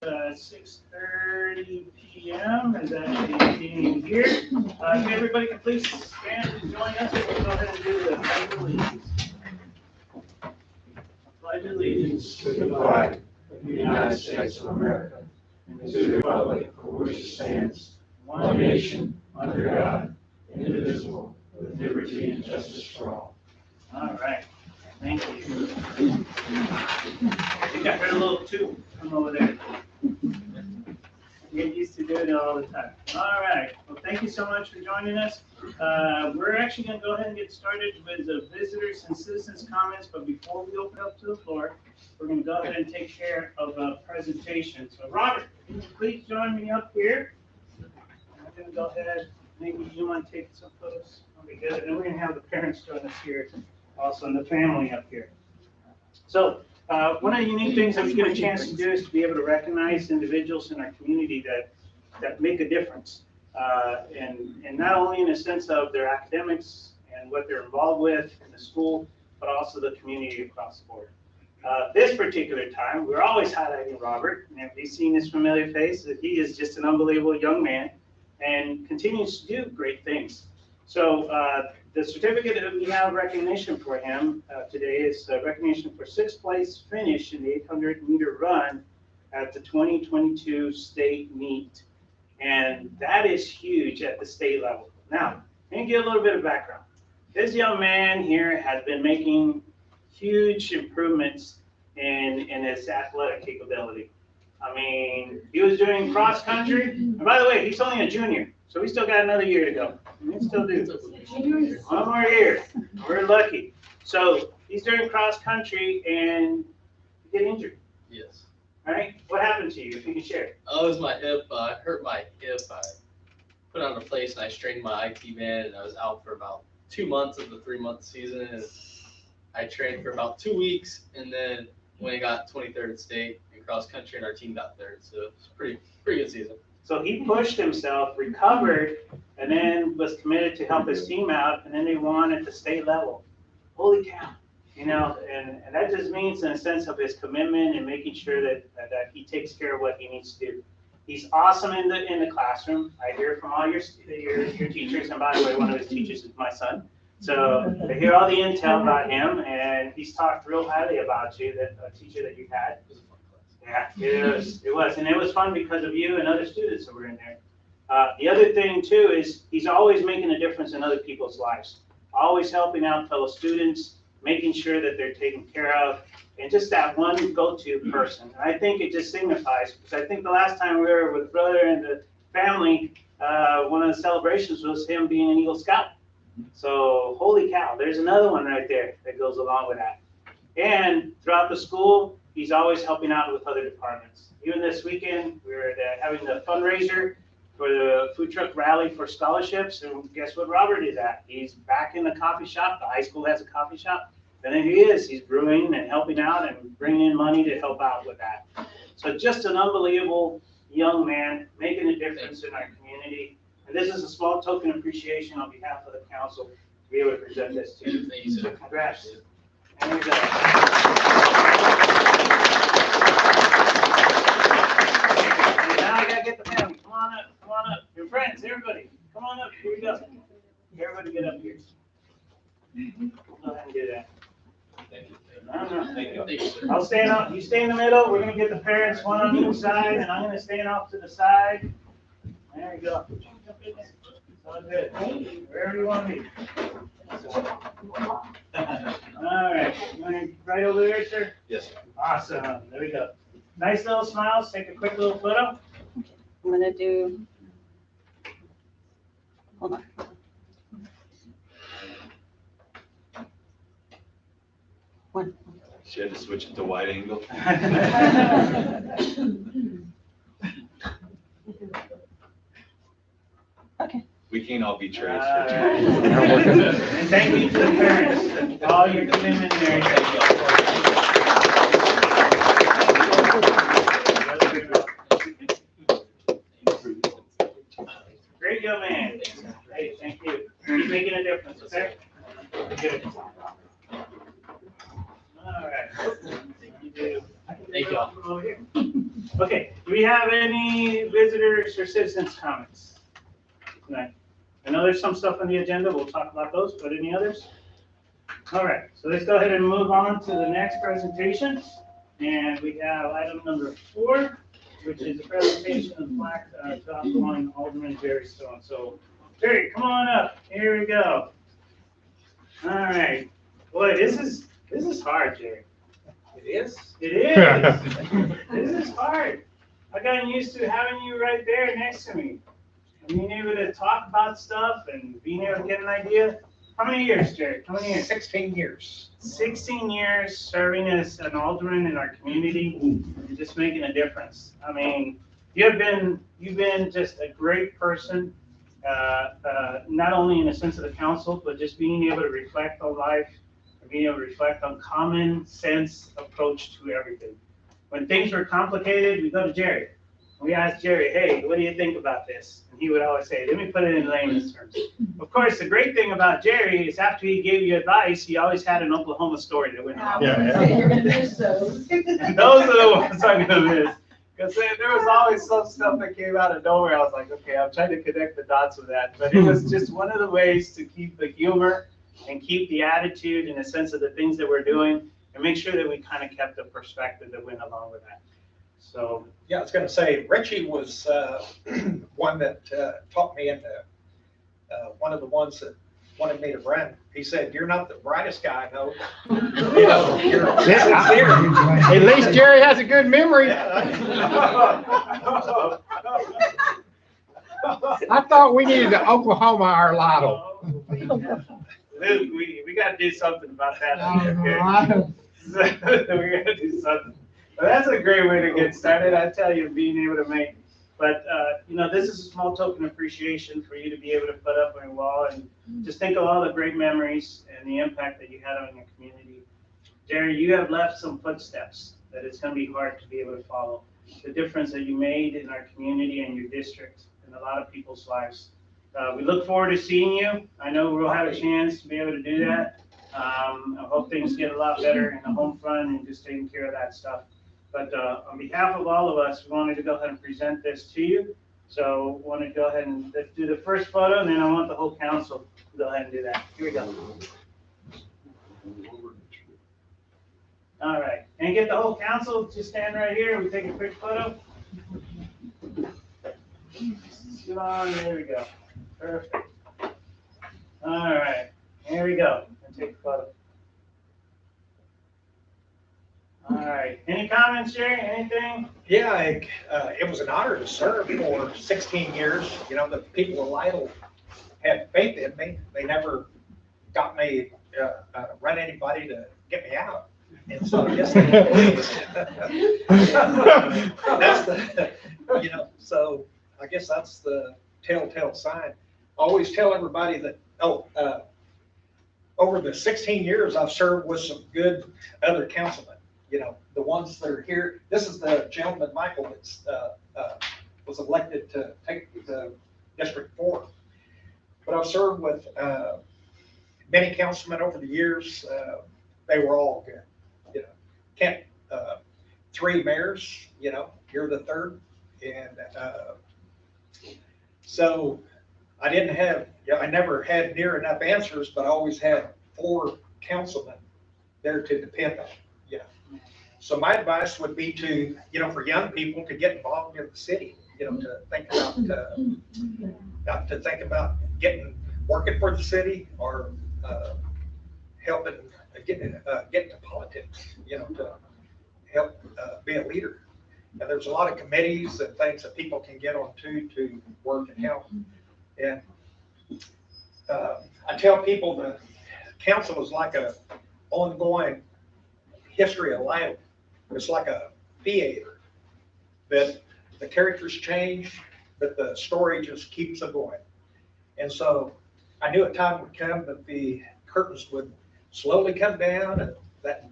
6:30 p.m. is actually beginning here. If everybody can please stand and join us, we'll go ahead and do the Pledge of Allegiance. Pledge of Allegiance to the flag of the United States of America and to the republic for which it stands, one nation, under God, indivisible, with liberty and justice for all. All right. Thank you. You got her little tube from over there. Get used to doing it all the time. All right. Well, thank you so much for joining us. We're actually going to go ahead and get started with the visitors and citizens comments. But before we open up to the floor, we're going to go ahead and take care of a presentation. So, Robert, please join me up here. I'm going to go ahead. Maybe you want to take some photos. That'll be good. And we're going to have the parents join us here, also, and the family up here. So, one of the unique things that we get a chance to do is to be able to recognize individuals in our community that make a difference. And not only in the sense of their academics and what they're involved with in the school, but also the community across the board. This particular time, we're always highlighting Robert, and if you've seen his familiar face, that he is just an unbelievable young man and continues to do great things. So the certificate that we have recognition for him today is recognition for 6th place finish in the 800-meter run at the 2022 state meet. And that is huge at the state level. Now, let me give a little bit of background. This young man here has been making huge improvements in his athletic capability. I mean, he was doing cross country. And by the way, he's only a junior, so we still got another year to go. We can still do one more year. We're lucky. So he's doing cross country and you get injured. Yes. All right. What happened to you? If you can share. Oh, it was my hip. I hurt my hip. I put it on a place and I strained my IT band, and I was out for about 2 months of the 3-month season. And I trained for about 2 weeks, and then when I got 23rd state in cross country, and our team got 3rd, so it was pretty good season. So he pushed himself, recovered, and then was committed to help his team out, and then they won at the state level. Holy cow. You know, and that just means in a sense of his commitment and making sure that he takes care of what he needs to do. He's awesome in the classroom. I hear from all your teachers, and by the way, one of his teachers is my son. So I hear all the intel about him, and he's talked real highly about you, that teacher that you had. It was a fun class. Yeah, it was, and it was fun because of you and other students that were in there. The other thing too is he's always making a difference in other people's lives, always helping out fellow students, making sure that they're taken care of, and just that one go-to person. And I think it just signifies, because I think the last time we were with brother and the family, one of the celebrations was him being an Eagle Scout. So holy cow, there's another one right there that goes along with that. And throughout the school, he's always helping out with other departments. Even this weekend, we were having the fundraiser for the food truck rally for scholarships, and guess what Robert is at? He's back in the coffee shop. The high school has a coffee shop, and there he is. He's brewing and helping out and bringing in money to help out with that. So just an unbelievable young man making a difference in our community. And this is a small token of appreciation on behalf of the council to be able to present this to you. Thank you, sir. So congrats. And here's that. Now I gotta get the family. Come on up. Come on up. Your friends, everybody. Come on up. Here we go. Everybody get up here. Go ahead and do that. Thank you. No. Thank you, sir. I'll stand up. You stay in the middle. We're gonna get the parents one on each side, and I'm gonna stand off to the side. There you go. All good. Wherever you want to be. All right. You want to right over there, sir? Yes, sir. Awesome. There we go. Nice little smiles. Take a quick little photo. I'm gonna do, hold on. One. She had to switch it to wide angle. Okay. We can't all be traced. And thank you to the parents. All your commitment there. Great young man. Hey, thank you. Keep making a difference, okay? Good. All right. Thank you. Thank you all. Over here. Okay, do we have any visitors or citizens comments tonight? I know there's some stuff on the agenda, we'll talk about those, but any others? All right, so let's go ahead and move on to the next presentation. And we have item number 4, which is a presentation of plaque to outgoing Alderman Jerry Stone. So, Jerry, come on up. Here we go. All right. Boy, this is hard, Jerry. It is? It is. This is hard. I got used to having you right there next to me. Being able to talk about stuff and being able to get an idea. How many years, Jerry? How many years? 16 years. 16 years serving as an alderman in our community and just making a difference. I mean, you've been just a great person, not only in the sense of the council, but just being able to reflect on life, and being able to reflect on common sense approach to everything. When things were complicated, we go to Jerry. We asked Jerry, hey, what do you think about this? And he would always say, let me put it in layman's terms. Of course, the great thing about Jerry is after he gave you advice, he always had an Oklahoma story that went along with it. You're gonna miss those. And those are the ones I'm gonna miss. Because there was always some stuff that came out of nowhere. I was like, okay, I'm trying to connect the dots with that. But it was just one of the ways to keep the humor and keep the attitude and a sense of the things that we're doing and make sure that we kind of kept the perspective that went along with that. So. Yeah, I was going to say, Richie was one that taught me, and one of the ones that wanted me to run. He said, "You're not the brightest guy I know. You know, you're sincere." At least Jerry has a good memory. I thought we needed to Oklahoma our lotto. Luke, we got to do something about that. We got to do something. But that's a great way to get started. I tell you, being able to make. But you know, this is a small token of appreciation for you to be able to put up on your wall and just think of all the great memories and the impact that you had on your community. Jerry, you have left some footsteps that it's going to be hard to be able to follow. The difference that you made in our community and your district and a lot of people's lives. We look forward to seeing you. I know we'll have a chance to be able to do that. I hope things get a lot better in the home front and just taking care of that stuff. But on behalf of all of us, we wanted to go ahead and present this to you. So want to go ahead and let's do the first photo, and then I want the whole council to go ahead and do that. Here we go. All right, and get the whole council to stand right here. We take a quick photo. There we go. Perfect. All right, here we go. And take a photo. All right. Any comments, Jerry? Anything? Yeah, it was an honor to serve for 16 years. You know, the people of Lytle had faith in me. They never got me run anybody to get me out. And so I guess they that's the, you know, so I guess that's the telltale sign. I always tell everybody that, over the 16 years I've served with some good other councilmen. You know, the ones that are here. This is the gentleman, Michael, that's was elected to take the District 4. But I've served with many councilmen over the years. They were all good. You know, 3 mayors. You know, you're the 3rd, and so I didn't have. I never had near enough answers, but I always had 4 councilmen there to depend on. So my advice would be to, you know, for young people to get involved in the city, you know, to think about, not to think about working for the city or helping get into politics, you know, to help be a leader. And there's a lot of committees and things that people can get on to work and help. And I tell people the council is like a ongoing history of life. It's like a theater that the characters change, but the story just keeps it going. And so I knew a time would come that the curtains would slowly come down and that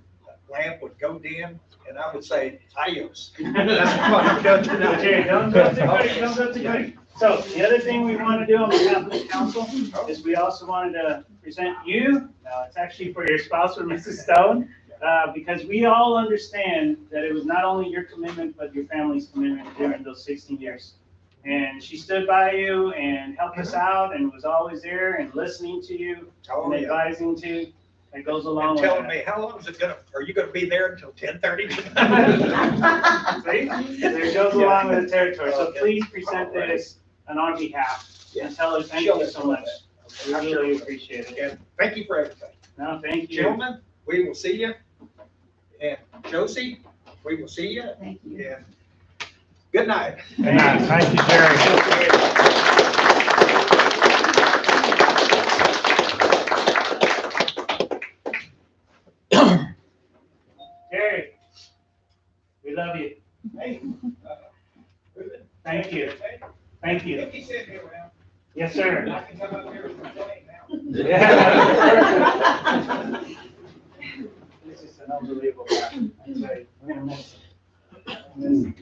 lamp would go dim, and I would say, adios. That's what I'm going to do. Okay, don't go too quick, don't go too quick. So the other thing we want to do on behalf of the council is we also wanted to present you. It's actually for your spouse or Mrs. Stone. because we all understand that it was not only your commitment, but your family's commitment during those 16 years. And she stood by you and helped us out and was always there and listening to you Oh, and yeah. advising to. It goes along And with telling that. me, how long is it gonna, are you gonna be there until 10:30? See, there goes along with the territory. So Okay. please present this on our behalf and tell us thank you so much. We I'm sure. really appreciate it. And thank you for everything. No, thank you. Gentlemen, we will see you. And Josie, we will see you. Thank you. Yeah. Good night. Thank you, Jerry. Jerry, we love you. Hey, Thank you. Thank you. If you send me around, Yes, sir. I can come up here and complain now. Yeah. This is an unbelievable guy. I tell you, we're gonna miss him. Miss him.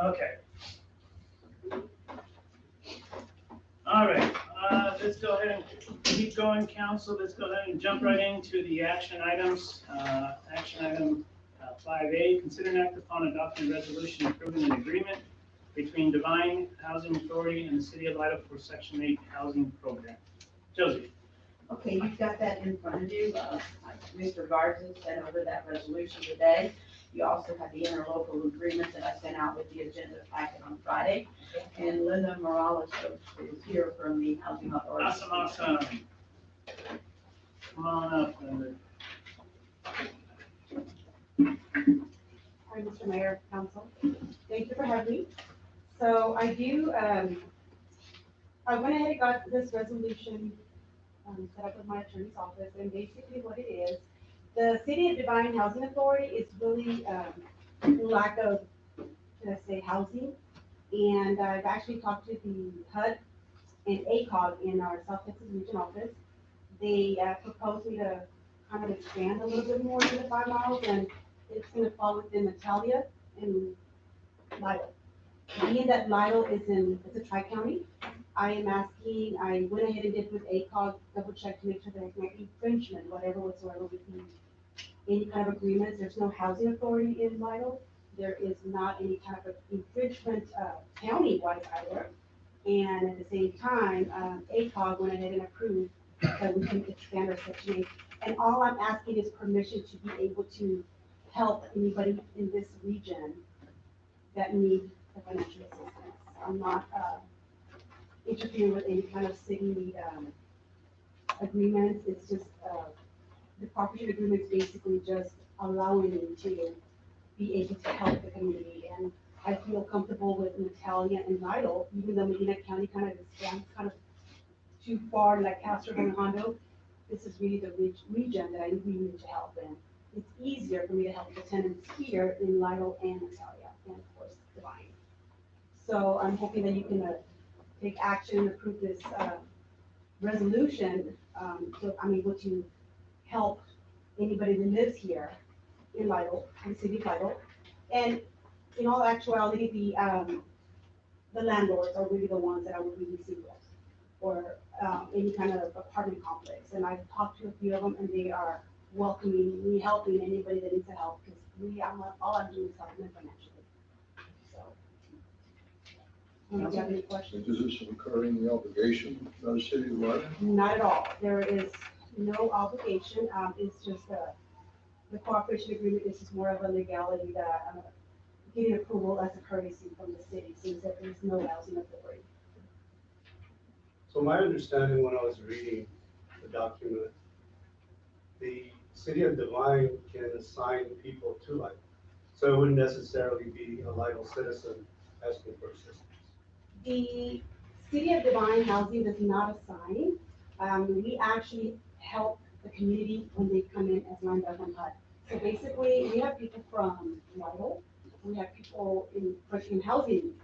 Okay. All right, let's go ahead and keep going, council. Let's go ahead and jump right into the action items. Action item 5A, consider an act upon adopting a resolution approving an agreement between Divine Housing Authority and the City of Lido for Section 8 housing program. Josie. Okay, you've got that in front of you. Mr. Garza sent over that resolution today. You also have the interlocal agreement that I sent out with the agenda packet on Friday. And Linda Morales is here from the Housing Authority. Awesome. Come on up, Linda. Hi, Mr. Mayor, Council. Thank you for having me. So I went ahead and got this resolution set up with my attorney's office, and basically what it is, the City of Divine Housing Authority is really in lack of, should I say, housing. And I've actually talked to the HUD and ACOG in our South Texas Region office. They proposed me to kind of expand a little bit more into the 5 miles, and it's gonna fall within Natalia and Lido. Being that Lido it's a tri-county, I am asking, I went ahead and did with ACOG, double check to make sure there's no infringement, whatever whatsoever with any kind of agreements. There's no housing authority in Lido. There is not any kind of infringement county-wide either. And at the same time, ACOG went ahead and approved that we can expand our Section 8. And all I'm asking is permission to be able to help anybody in this region that need the financial assistance. I'm not interfering with any kind of city agreements. It's just the partnership agreement is basically just allowing me to be able to help the community. And I feel comfortable with Natalia and Lido, even though Medina County kind of stands kind of too far, like Castro and Hondo. This is really the region that I really need to help in. It's easier for me to help the tenants here in Lido and Natalia, and of course, Divine. So I'm hoping that you can take action and approve this resolution, so I'm able to help anybody that lives here in Lido, in the city of Lido. And in all actuality, the landlords are really the ones that I would really see with, or any kind of apartment complex. And I've talked to a few of them, and they are welcoming me, helping anybody that needs help, because all I'm doing is helping them financially. So, do you have any questions? Is this incurring the obligation of the city of Lido? Not at all. There is no obligation. It's just the cooperation agreement. This is more of a legality that I'm getting approval as a courtesy from the city, since there is no housing authority. So my understanding when I was reading the document, the city of Divine can assign people to Lido. So it wouldn't necessarily be a Lido citizen asking for assistance. The City of Divine Housing does not assign. We actually help the community when they come in as lined up on HUD. So basically, we have people from Lido, we have people in housing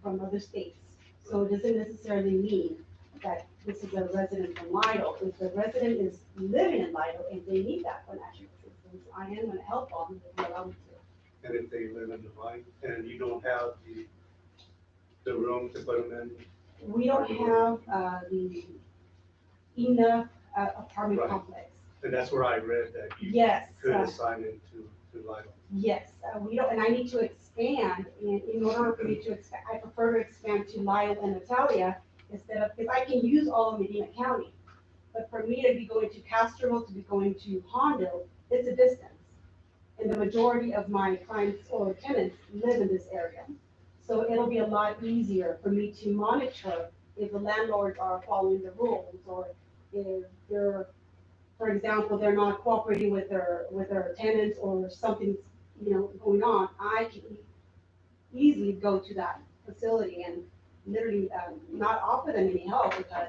from other states. So it doesn't necessarily mean that this is a resident from Lido. If the resident is living in Lido and they need that financial assistance, I am going to help them if they allow me to. And if they live in Divine and you don't have the room to put them in? We don't have enough apartment Right. complex. And that's where I read that you Yes. could assign it to Lidle. Yes, we don't, and I need to expand, in order for me to expand, I prefer to expand to Lyle and Natalia instead of, because I can use all of Medina County. But for me to be going to Castroville, to be going to Hondo, it's a distance. And the majority of my clients or tenants live in this area. So it'll be a lot easier for me to monitor if the landlords are following the rules, or if they're, for example, they're not cooperating with their tenants, or something's, going on. I can easily go to that facility and literally, not offer them any help, because,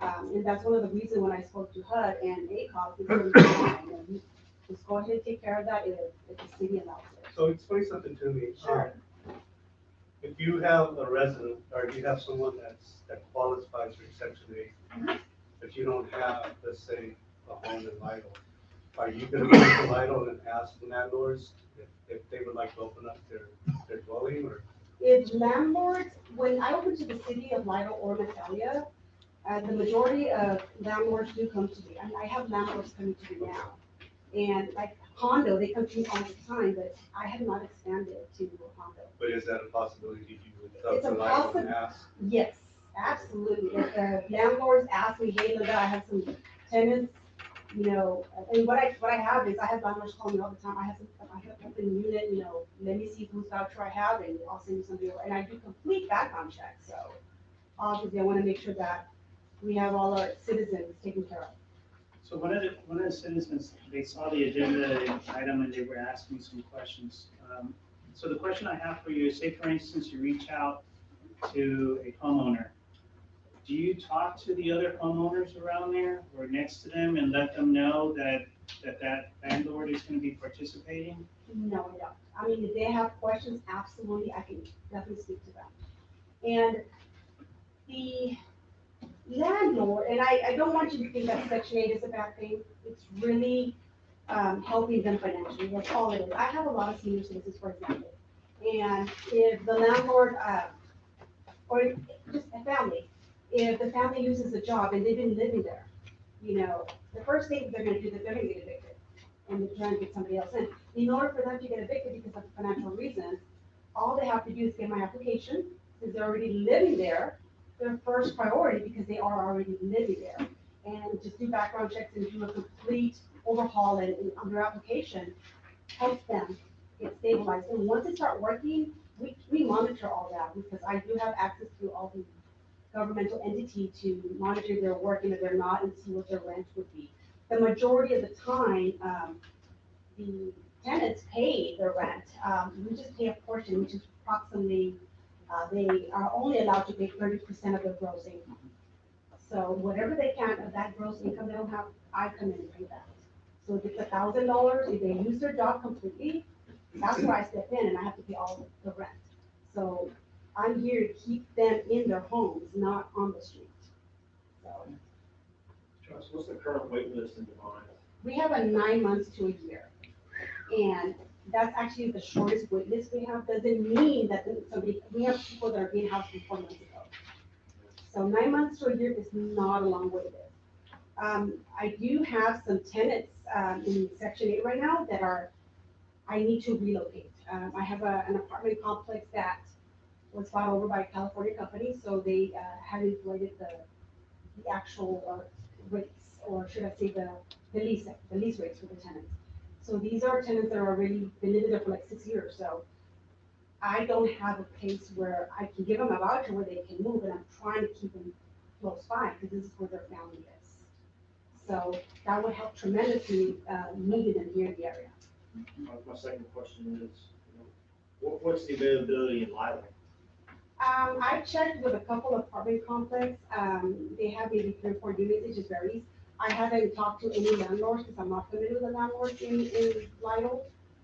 and that's one of the reasons when I spoke to HUD and ACOG, it's really fine, and just go ahead and take care of that if the city allows it. So explain something to me. Sure. If you have a resident, or you have someone that qualifies for Section 8, but you don't have, let's say, a home in Lidle, are you gonna go to Lidle and ask the landlords if they would like to open up their dwelling, or? If landlords, when I open to the city of Lidle or Natalia, the majority of landlords do come to me, and I have landlords coming to me now. And like Hondo, they come to me all the time, but I have not expanded to Hondo. But is that a possibility you would go It's to a Lidle and ask? Yes, absolutely. If the landlords ask me, hey, Linda, I have some tenants, and what I have is, I have landlords call me all the time. I have open unit, let me see whose voucher I have, and I'll send you something over. And I do complete background checks, so obviously I want to make sure that we have all our citizens taken care of. So one of the citizens, they saw the agenda item and they were asking some questions. So the question I have for you is, say for instance, you reach out to a homeowner. Do you talk to the other homeowners around there or next to them and let them know that landlord is going to be participating? No, I don't. I mean, if they have questions, absolutely, I can definitely speak to them. And the landlord, and I don't want you to think that Section 8 is a bad thing. It's really helping them financially. That's all it is. I have a lot of senior citizens, for example. And if the landlord, or just a family, if the family loses a job and they've been living there, the first thing they're gonna do is they're gonna get evicted. And they're trying to get somebody else in. In order for them to get evicted because of financial reasons, all they have to do is get my application, since they're already living there, their first priority, because they are already living there. And just do background checks and do a complete overhaul on their application, helps them get stabilized. And once they start working, we monitor all that, because I do have access to all the governmental entity to monitor their work, and if they're not, and see what their rent would be. The majority of the time, the tenants pay their rent. We just pay a portion, which is approximately, they are only allowed to pay 30% of their gross income. So whatever they can of that gross income they don't have, I come in and pay that. So if it's $1,000, if they lose their job completely, that's where I step in and I have to pay all the rent. So I'm here to keep them in their homes, not on the street. So Josh, what's the current wait list in Divine? we have a 9 months to a year. And that's actually the shortest wait list we have. Doesn't mean that we have people that are being housed for 4 months ago. So 9 months to a year is not a long wait list. I do have some tenants in Section 8 right now that I need to relocate. I have an apartment complex that was bought over by a California company, so they have inflated the actual rates, or should I say the lease rates for the tenants. So these are tenants that are already been living there for like 6 years, so I don't have a place where I can give them a voucher where they can move, and I'm trying to keep them close by, because this is where their family is. So that would help tremendously, moving them here in the area. My second question is, what's the availability in Lilac? I checked with a couple of apartment complex, they have maybe 3 or 4 units, it just varies. I haven't talked to any landlords, because I'm not familiar with the landlords in Lidle,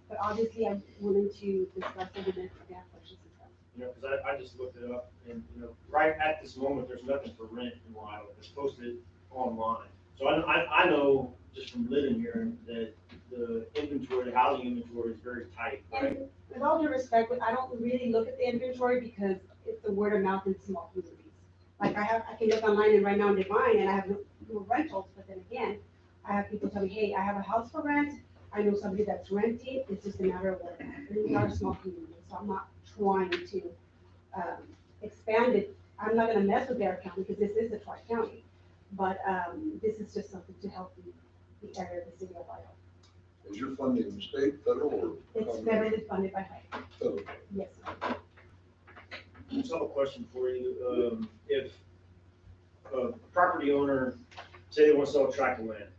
but obviously I'm willing to discuss it with them if they have questions and stuff. Because I just looked it up, and, right at this moment, there's nothing for rent in Lilac, it's posted online. So I know, just from living here, that the inventory, the housing inventory is very tight, right? And with all due respect, I don't really look at the inventory, because it's the word of mouth in small communities. Like I can look online and right now in Divine, and I have do rentals, but then again, I have people tell me, hey, I have a house for rent, I know somebody that's renting, it's just a matter of what, we are a small community, so I'm not trying to, expand it. I'm not gonna mess with their county, because this is a tri-county, but, this is just something to help the area of the city of Idaho. Is your funding state, federal, or? It's federally funded by HUD, Federal. yes. I just have a question for you. If a property owner, say they want to sell a tract of land,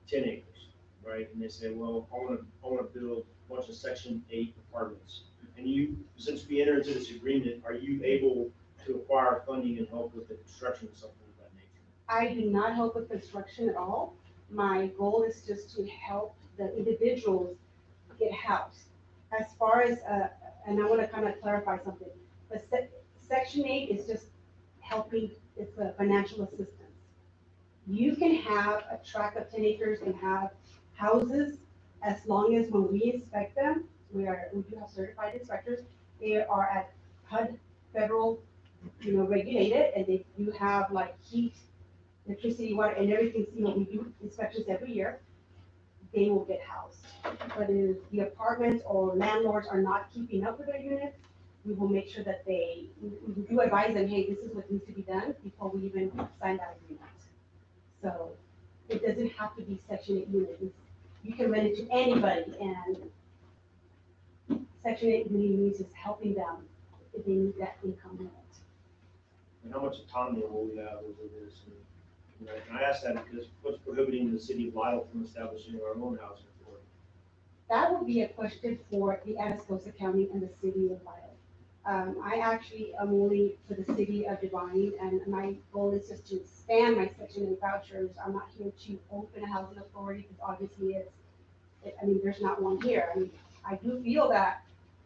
10 acres, right? And they say, well, I want to build a bunch of Section 8 apartments. And you, since we entered into this agreement, are you able to acquire funding and help with the construction of something of that nature? I do not help with construction at all. My goal is just to help the individuals get housed. As far as, and I want to kind of clarify something. The Section 8 is just helping, it's a financial assistance. You can have a tract of 10 acres and have houses as long as when we inspect them, we do have certified inspectors. They are at HUD federal, regulated, and they do have like heat, electricity, water, and everything. We do inspections every year. They will get housed. But if the apartments or landlords are not keeping up with their units, we will make sure that we do advise them, hey, this is what needs to be done before we even sign that agreement. So it doesn't have to be Section 8 units. You can rent it to anybody, and Section 8 really means just helping them if they need that income limit. And how much autonomy will we have over this? And I ask that because what's prohibiting the city of Idaho from establishing our own housing authority? That would be a question for the Atascosa County and the city of Idaho. I actually am only for the city of Divine, and my goal is just to expand my Section 8 vouchers. I'm not here to open a housing authority, because obviously there's not one here. I do feel that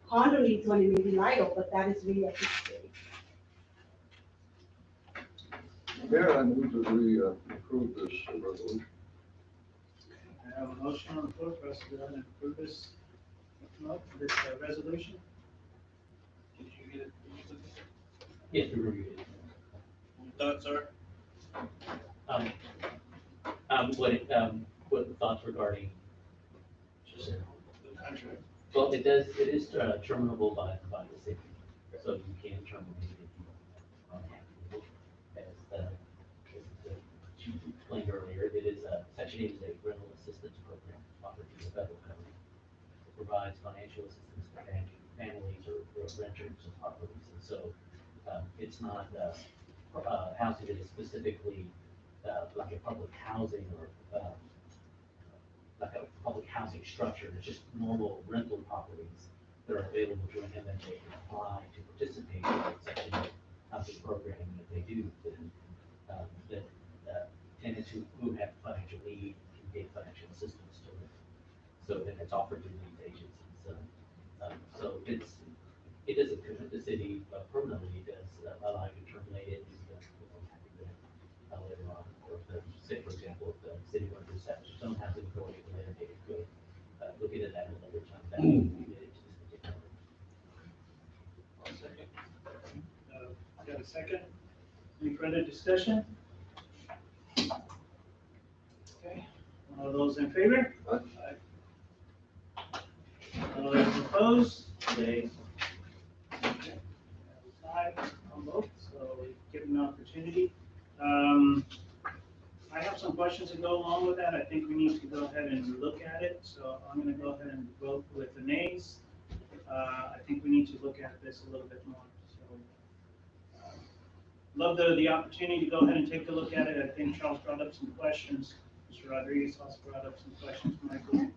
condo needs one in maybe Idaho, but that is really up to the city. Mayor, I move that we approve this resolution. I have a motion on the floor for us to go ahead and approve this resolution. Did you get it? Yes, we reviewed it. Your thoughts are? What the thoughts regarding? Just the contract. Well, it is terminable by the city, so you can terminate it if you don't as the chief explained earlier, it is Section 8 is a rental assistance program offered through the federal government. It provides financial assistance to families or renters of properties, and so it's not housing that is specifically like a public housing or like a public housing structure. It's just normal rental properties that are available to them, and they can apply to participate in the Section 8 housing program. And if they do, then tenants who have financial need can get financial assistance to it. So then it's offered through these agencies. So it doesn't commit the city permanently. It does allow you to terminate it later on. Or if say, for example, if the city wanted to establish its own housing authority, then they could look into that at a later time. That would be committed to this particular. One second. Got a second? Any further discussion? Okay, all those in favor? Aye. All those opposed? Nay. Five on both, so we give them an opportunity. I have some questions to go along with that. I think we need to go ahead and look at it, so I'm gonna go ahead and vote with the nays. I think we need to look at this a little bit more, so. Love the opportunity to go ahead and take a look at it. I think Charles brought up some questions. Mr. Rodriguez also brought up some questions, Michael.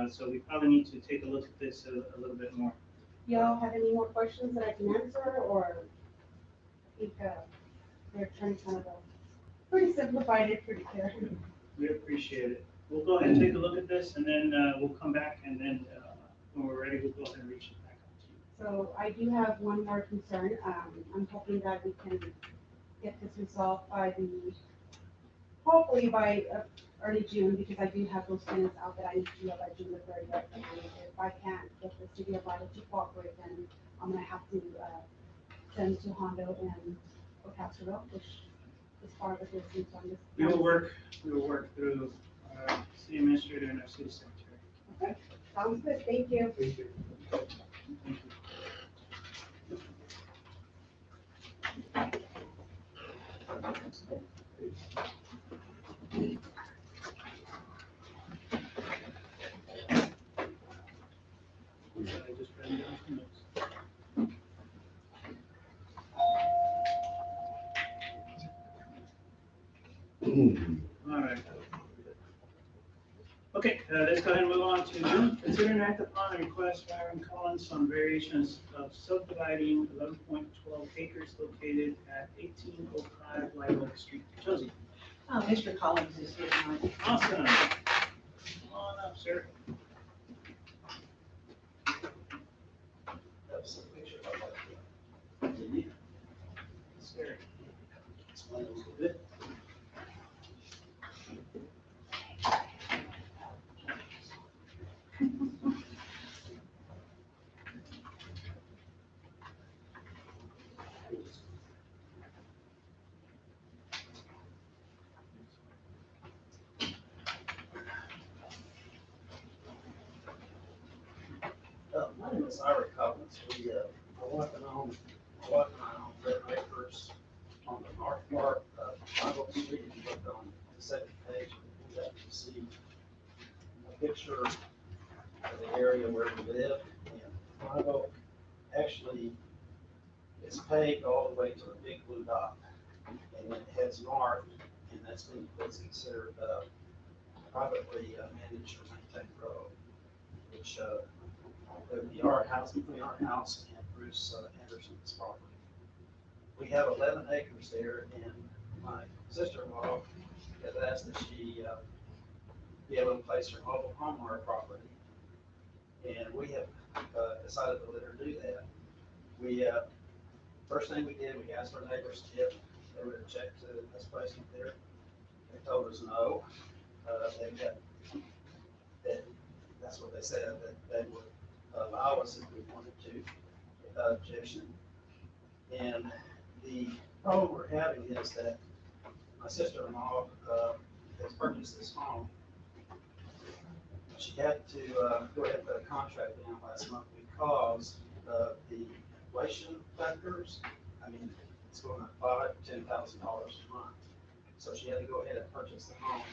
So we probably need to take a look at this a little bit more. Y'all have any more questions that I can answer, or I think they're trying to kind of pretty simplified it, pretty clear. We appreciate it. We'll go ahead and take a look at this, and then we'll come back, and then when we're ready, we'll go ahead and reach it back out to you. So I do have one more concern. I'm hoping that we can get this resolved hopefully by early June, because I do have those tenants out that I need to know by June the 30th. And if I can't get the city of Idaho to cooperate, then I'm gonna have to send to Hondo and Ocasio, which as far as this is on this. We will work through our city administrator and our city secretary. Okay, sounds good, thank you. Thank you. Thank you. I just ran down some notes. All right. Okay, let's go ahead and move on to June. Consider and act upon a request by Aaron Collins on variations of subdividing 11.12 acres located at 1805 Live Oak Street. Josie. Mr. Collins is here tonight. Awesome. Come on up, sir. Sir. Explain a little bit. My name is Ira Collins. My wife and I own 11 acres on the north part of Live Oak Street. If you look on the second page, you have to see a picture of the area where we live. And Live Oak actually is paved all the way to the big blue dot. And then it heads north, and that's considered privately managed or maintained road, which would be our house, between our house and Bruce Anderson's property. We have 11 acres there, and my sister-in-law has asked that she be able to place her mobile home on our property. And we have decided to let her do that. We, first thing we did, we asked our neighbors if they would object to this placement there. They told us no. That's what they said, that they would allow us if we wanted to, without objection. And the problem we're having is that my sister-in-law has purchased this home. She had to go ahead and put a contract in last month because of the inflation factors. I mean, it's going up $5,000 to $10,000 a month. So she had to go ahead and purchase the home.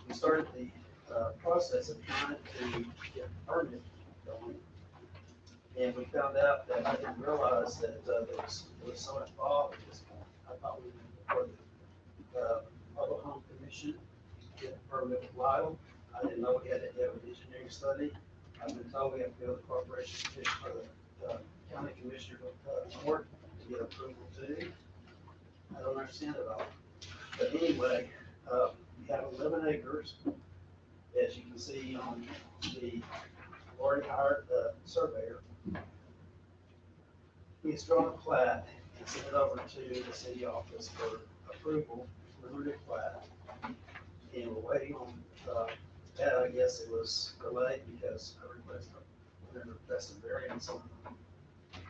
We started the process of trying to get the permit going. And we found out that I didn't realize that there was so involved at this point. I thought we were before the Mobile Home Commission, get the permit with Lyle. I didn't know we had to have an engineering study. I've been told we have to go to the corporation commission or the county commissioner court to get approval too. I don't understand it all. But anyway, we have 11 acres. As you can see on the already hired surveyor. He's drawn a plat and sent it over to the city office for approval, preliminary plat. And we're waiting on that. I guess it was delayed because I requested variance on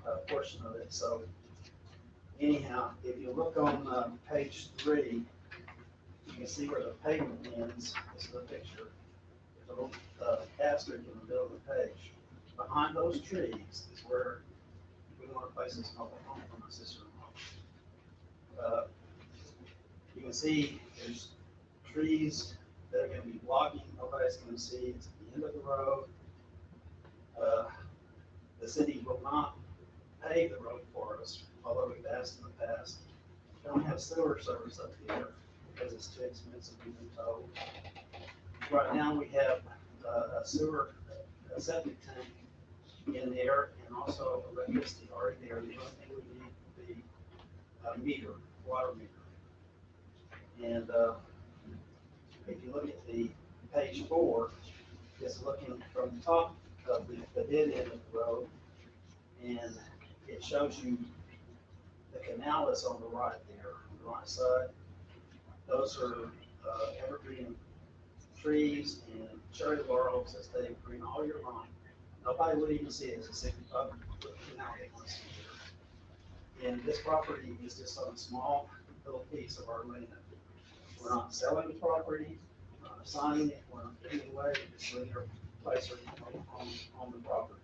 a portion of it. So anyhow, if you look on page 3, you can see where the pavement ends. This is the picture. There's a little asterisk in the middle of the page. Behind those trees is where we want to place this mobile home for my sister-in-law. You can see there's trees that are going to be blocking. Nobody's going to see. It's at the end of the road. The city will not pave the road for us, although we've asked in the past. We don't have sewer service up here because it's too expensive, we've been told. Right now, we have a septic tank in there, and also electricity already there. The only thing we need would be a meter, water meter. And if you look at the page 4, it's looking from the top of the dead end of the road, and it shows you the canal is on the right there, on the right side. Those are evergreen trees and cherry laurels that stay green all year long. Nobody would even see it as a 65-foot canal they want to see here. And this property is just on a small little piece of our land. We're not selling the property, we're not assigning it, we're not giving it away, we're just letting her place her on the property.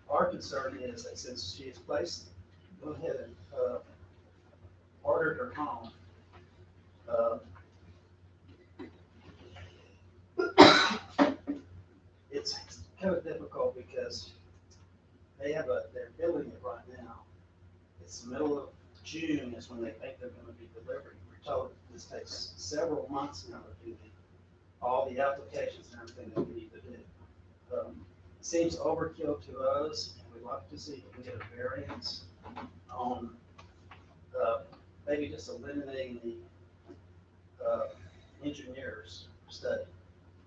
Our concern is that since she is placed, go ahead and, ordered her home, it's kind of difficult because they're building it right now. It's the middle of June is when they think they're gonna be delivered. We're told this takes several months now to do all the applications and everything that we need to do. It seems overkill to us, and we'd like to see if we can get a variance on, maybe just eliminating the, engineer's study.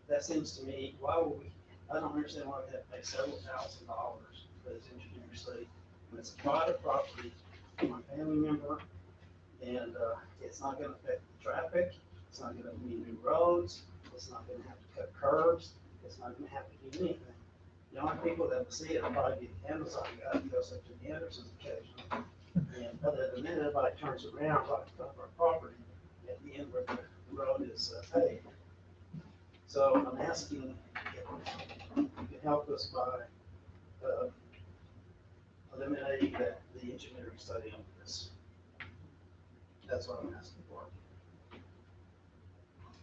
That seems to me, why would we, I don't understand why we have to pay several $1,000s for this engineering study. When it's a private property, my family member, and, it's not gonna affect the traffic, it's not gonna be new roads, it's not gonna have to cut curbs, it's not gonna have to do anything. The only people that will see it will probably be the Amazon guy who goes up to the Andersons occasionally. And other than that, everybody turns around right in front of our property at the end where the road is paved. So I'm asking if you can help us by eliminating the engineering study on this. That's what I'm asking for.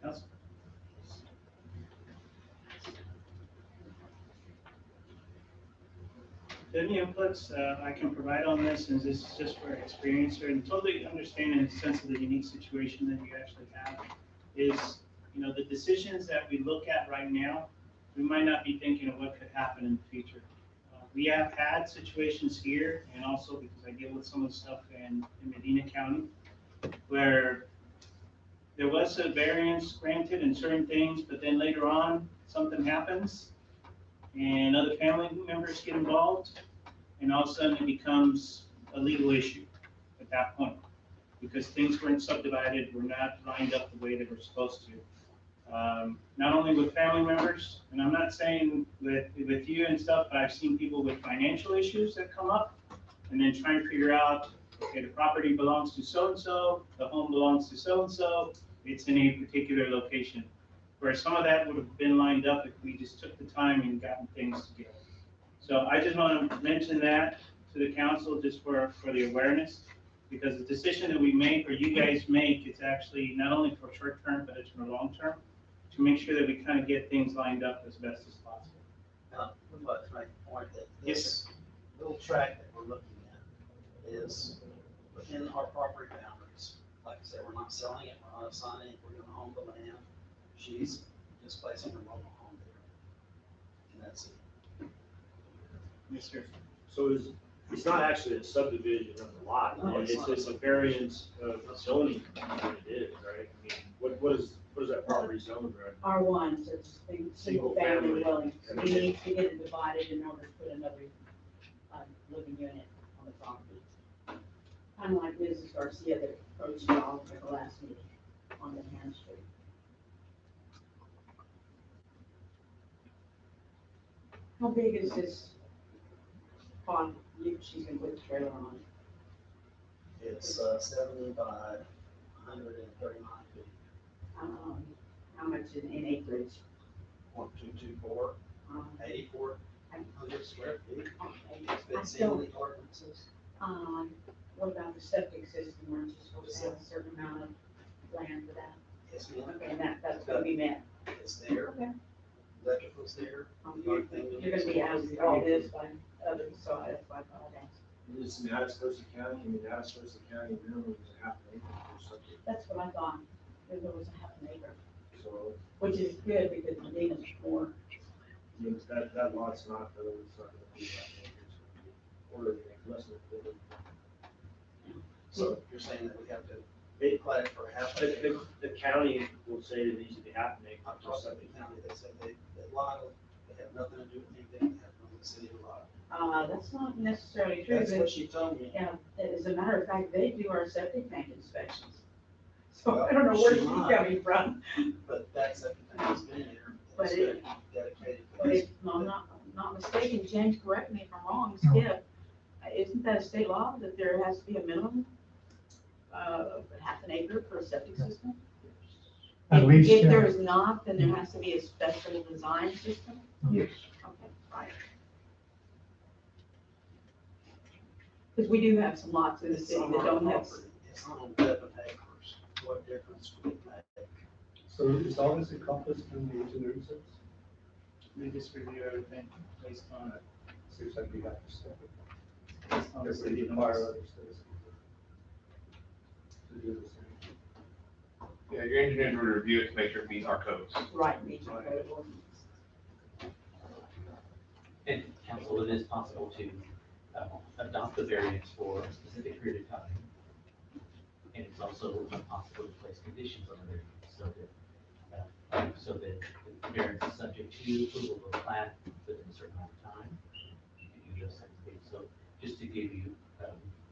Council? Any inputs I can provide on this, and this is just for experience here, and totally understanding the sense of the unique situation that you actually have, is, the decisions that we look at right now, we might not be thinking of what could happen in the future. We have had situations here, and also because I deal with some of the stuff in Medina County, where there was a variance granted in certain things, but then later on, something happens, and other family members get involved, and all of a sudden it becomes a legal issue at that point, because things weren't subdivided, were not lined up the way they were supposed to. Not only with family members, and I'm not saying with you and stuff, but I've seen people with financial issues that come up, and then trying to figure out, okay, the property belongs to so-and-so, the home belongs to so-and-so, it's in a particular location. Where some of that would have been lined up if we just took the time and gotten things together. So I just want to mention that to the council just for the awareness, because the decision that we make or you guys make, it's actually not only for short term, but it's for long term, to make sure that we kind of get things lined up as best as possible. We'd like to make a point that this little tract that we're looking at is within our property boundaries. Like I said, we're not selling it, we're not assigning it, we're gonna own the land. She's just placing her mobile home there. And that's it. Yes, sir. So it's not actually a subdivision of the lot, No, it's it's just a variance of zoning that it is, right? I mean, what is that property zoned, right? R1, so it's a single family dwelling. So we need to get it divided in order to put another living unit on the property. Kind of like Mrs. Garcia that approached y'all at the last meeting on the Hand Street. How big is this pond she's gonna put the trailer on? It's 70 by 139 feet. How much in acreage? 1224, 8,400 square feet. It's been I seen in don't, the ordinances. what about the septic system? Weren't you supposed to have a certain amount of land for that? Yes, ma'am. Okay, and that's what we meant. It's there. Okay. Electrical's there. You're gonna be asking all this by others, so that's why I thought I'd ask. It's in Atascosa County, Atascosa County minimum is a half an acre or something. That's what I thought, that there was a half an acre, So, which is good because Medina's more. that lot's not, it's not gonna be half an acre, it's gonna be quarter of an acre, less than a quarter. So you're saying that we have to It- apply it for half an acre? The county will say it needs to be half an acre. I'm talking about the county, they said that lot, they have nothing to do with anything, they have no city of lot. That's not necessarily true, That's what but, she told me. yeah, as a matter of fact, they do our septic tank inspections. So Well, I don't know where she she's might. coming from, But that's everything that's been here. But It's it- been dedicated to but this. if I'm not mistaken, James, correct me if I'm wrong, Skip, isn't that a state law that there has to be a minimum? half an acre for a septic system? At least, If there is not, then there has to be a special design system? yes. Okay, right. Because we do have some lots in the It's city on that our don't have. property. It's on 11 acres. What difference would it make? So is all this encompassed in the engineering service? We just review everything based on, Seems like we have to step it. based on the If we city require limits. other citizens to do the same. Yeah, your engineers will review it to make sure it meets our codes. Right, major code ordinance. And council, it is possible to adopt the variance for a specific period of time. And it's also possible to place conditions on the variance, so that the variance is subject to approval of the plat within a certain amount of time. You can do those types of things. So just to give you,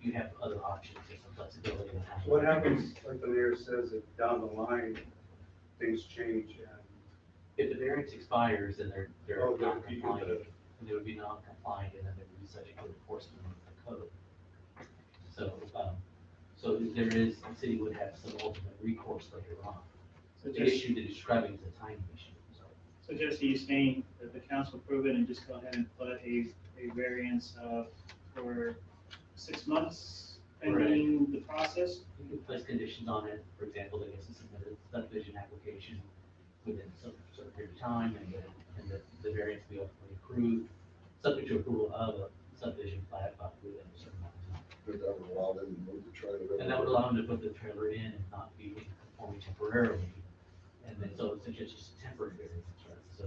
you have other options, there's some flexibility in how. What happens, like the mayor says, if down the line, things change and, If the variance expires, then they're Oh, not then you compliant, could, and they would be non-compliant, and then they would be subject to enforcement of the code. So there is, the city would have some ultimate recourse later on. So The just, issue that you're describing is a timing issue, so. so Jesse, you saying that the council approve it and just go ahead and put a variance for 6 months pending the process? You can place conditions on it, for example, they get to submit a subdivision application within some certain period of time, and the variance be ultimately approved, subject to approval of a subdivision plat within a certain amount of time. But that would allow them to move the trailer. And that would allow them to put the trailer in and not be conforming temporarily. And then, so it's just a temporary variance, right? So,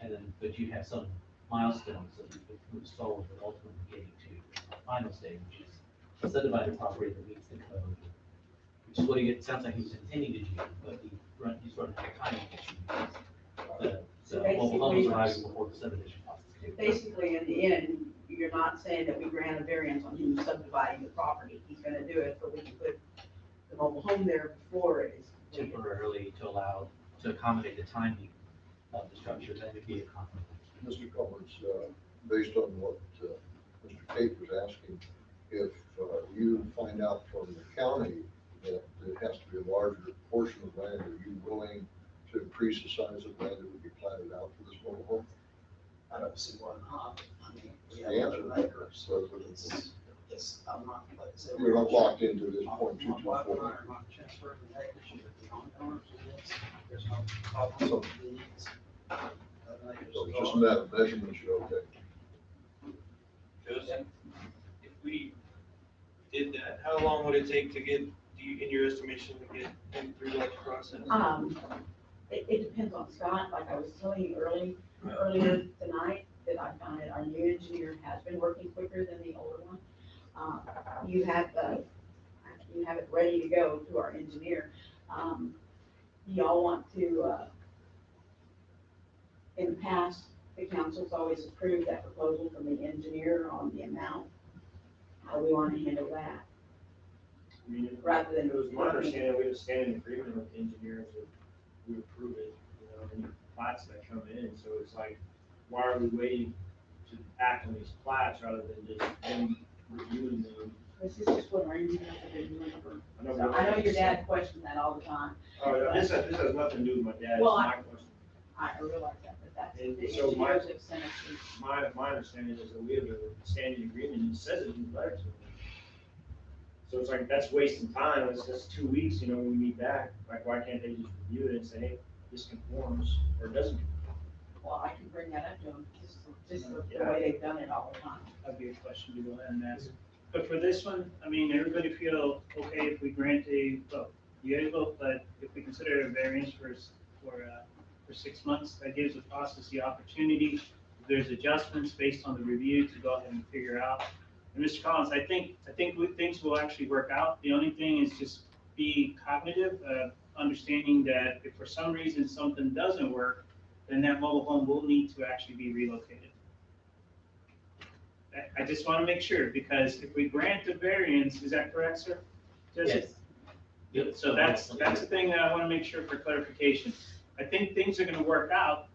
and then, but you have some milestones that you could move forward, but ultimately getting to the final stage, which is a subdivided property that meets the code, which is what it sounds like he was intending to do, but he's running out of timing issue. The mobile homes arriving before the subdivision process. Basically, in the end, you're not saying that we grant a variance on him subdividing the property. He's gonna do it, but we can put the mobile home there before it is completed. Temporarily to accommodate the timing of the structure, that would be a conflict. Mr. Cummins, based on what Mr. Cate was asking, if you find out from the county that it has to be a larger portion of land, are you willing to increase the size of land that would be platted out for this mobile home? I don't see why not. I mean, we have The 11 answer. acres. So I'm not, like I said. you're not locked into this My point two two wife and I four. are not transferring the acres, you have the landowners in this. There's no problem with these. 11 acres So is it's just a ours. matter of measurements, you're okay. Joseph, if we did that, how long would it take to get, in your estimation, to get them through that process? It depends on Scott, like I was telling you earlier tonight, that I found that our new engineer has been working quicker than the older one. You have it ready to go to our engineer. Y'all want to, in the past, the council's always approved that proposal from the engineer on the amount. How do we want to handle that? I mean, Rather than- it was my understanding, we have a standing agreement with the engineers that we approve it, any plats that come in, so it's like, why are we waiting to act on these plats rather than just them reviewing them? This is just what our engineers have been doing for, I so I know your dad questioned that all the time. This has nothing to do with my dad, it's Well, my question. I realize that, but that's, the And so my- engineers have sent us these. My understanding is that we have a standing agreement, and it says it in the letter to me. So it's like, that's wasting time, that's 2 weeks, when we meet back, like, why can't they just review it and say, hey, this conforms, or doesn't? Well, I can bring that up to them, just the way they've done it all the time. That'd be a question to go ahead and ask. But for this one, I mean, everybody feel okay if we grant well, you guys vote, but if we consider a variance for 6 months, that gives the process the opportunity, if there's adjustments based on the review, to go ahead and figure out. And Mr. Collins, I think things will actually work out. The only thing is just be cognitive, understanding that if for some reason something doesn't work, then that mobile home will need to actually be relocated. I just want to make sure, because if we grant the variance, is that correct, sir? Jesse? Yes. Yep. So that's the thing that I want to make sure for clarification. I think things are going to work out,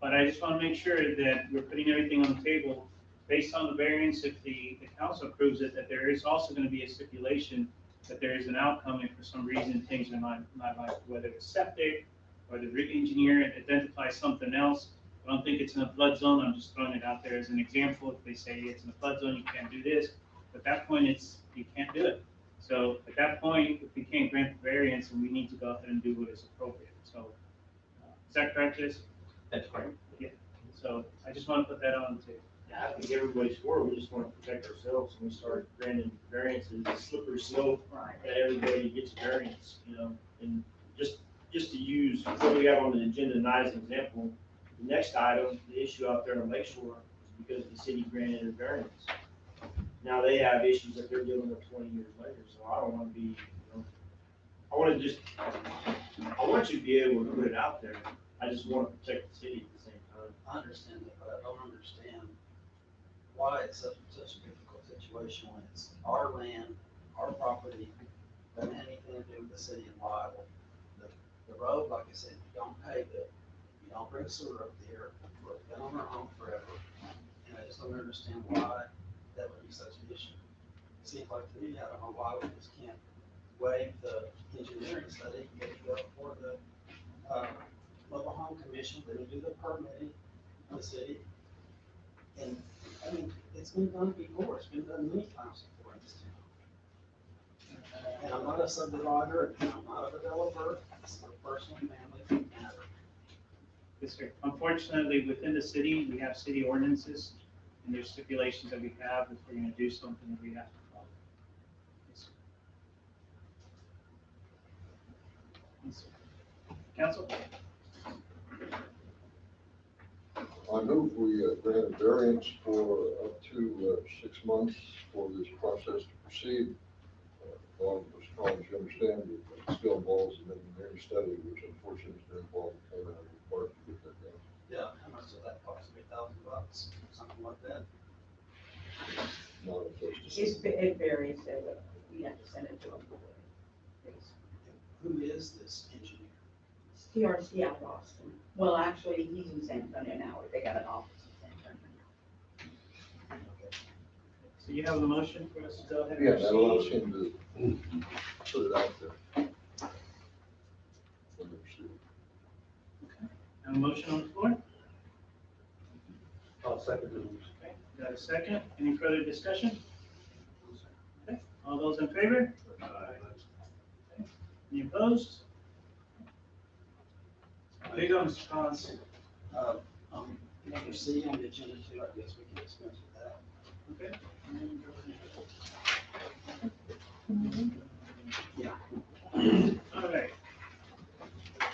but I just want to make sure that we're putting everything on the table based on the variance. If the council approves it, that there is also going to be a stipulation that there is an outcome and for some reason things are not like, whether it's septic or the rig engineer identifies something else. I don't think it's in a flood zone. I'm just throwing it out there as an example. If they say it's in a flood zone, you can't do this. At that point, you can't do it. So at that point, if we can't grant the variance, then we need to go ahead and do what is appropriate. So is that correct, Liz? That's correct. Yeah. So I just want to put that on the table. I think everybody's for it, we just want to protect ourselves, and we start granting variances, it's a slippery slope, that everybody gets a variance, and just to use what we have on the agenda tonight as an example, the next item, the issue out there on Lakeshore, is because the city granted a variance. Now they have issues that they're dealing with 20 years later, so I don't want to be, I want you to be able to put it out there, I just want to protect the city at the same time. I understand that, but I don't understand why it's such a difficult situation when it's our land, our property, doesn't have anything to do with the city and liable. The road, like I said, you don't pave it, you don't bring sewer up there, we've been on our own forever. And I just don't understand why that would be such an issue. It seems like to me, I don't know why we just can't waive the engineering study, get it go before the mobile home commission, they would do the permitting in the city. And I mean, it's been done before, it's been done many times before in this town. And I'm not a subdivider, and I'm not a developer, it's a personal family matter. Yes, sir. Unfortunately, within the city, we have city ordinances, and there's stipulations that we have if we're going to do something that we have to follow. Yes, sir. Yes, sir. Council? I move we grant a variance for up to 6 months for this process to proceed. Along with as far as you understand, it still involves an engineering study, which unfortunately is involved in payment of required to get that done. Yeah, how much does that cost? $8,000, something like that? Not a place to see. It varies, so we have to send it to them. Who is this engineer? TRC out of Austin. Well, actually, he's in San Antonio now, they got an office in San Antonio. So you have a motion for us to go ahead and Yeah, proceed? that allows him to put it out there. Let me see. Have a motion on the floor? I'll second the motion. Okay, got a second? Any further discussion? Okay, all those in favor? Okay. Any opposed? There you go, Mr. Collins. Number C on the agenda too, I guess we can dispense with that. Okay. Yeah. All right.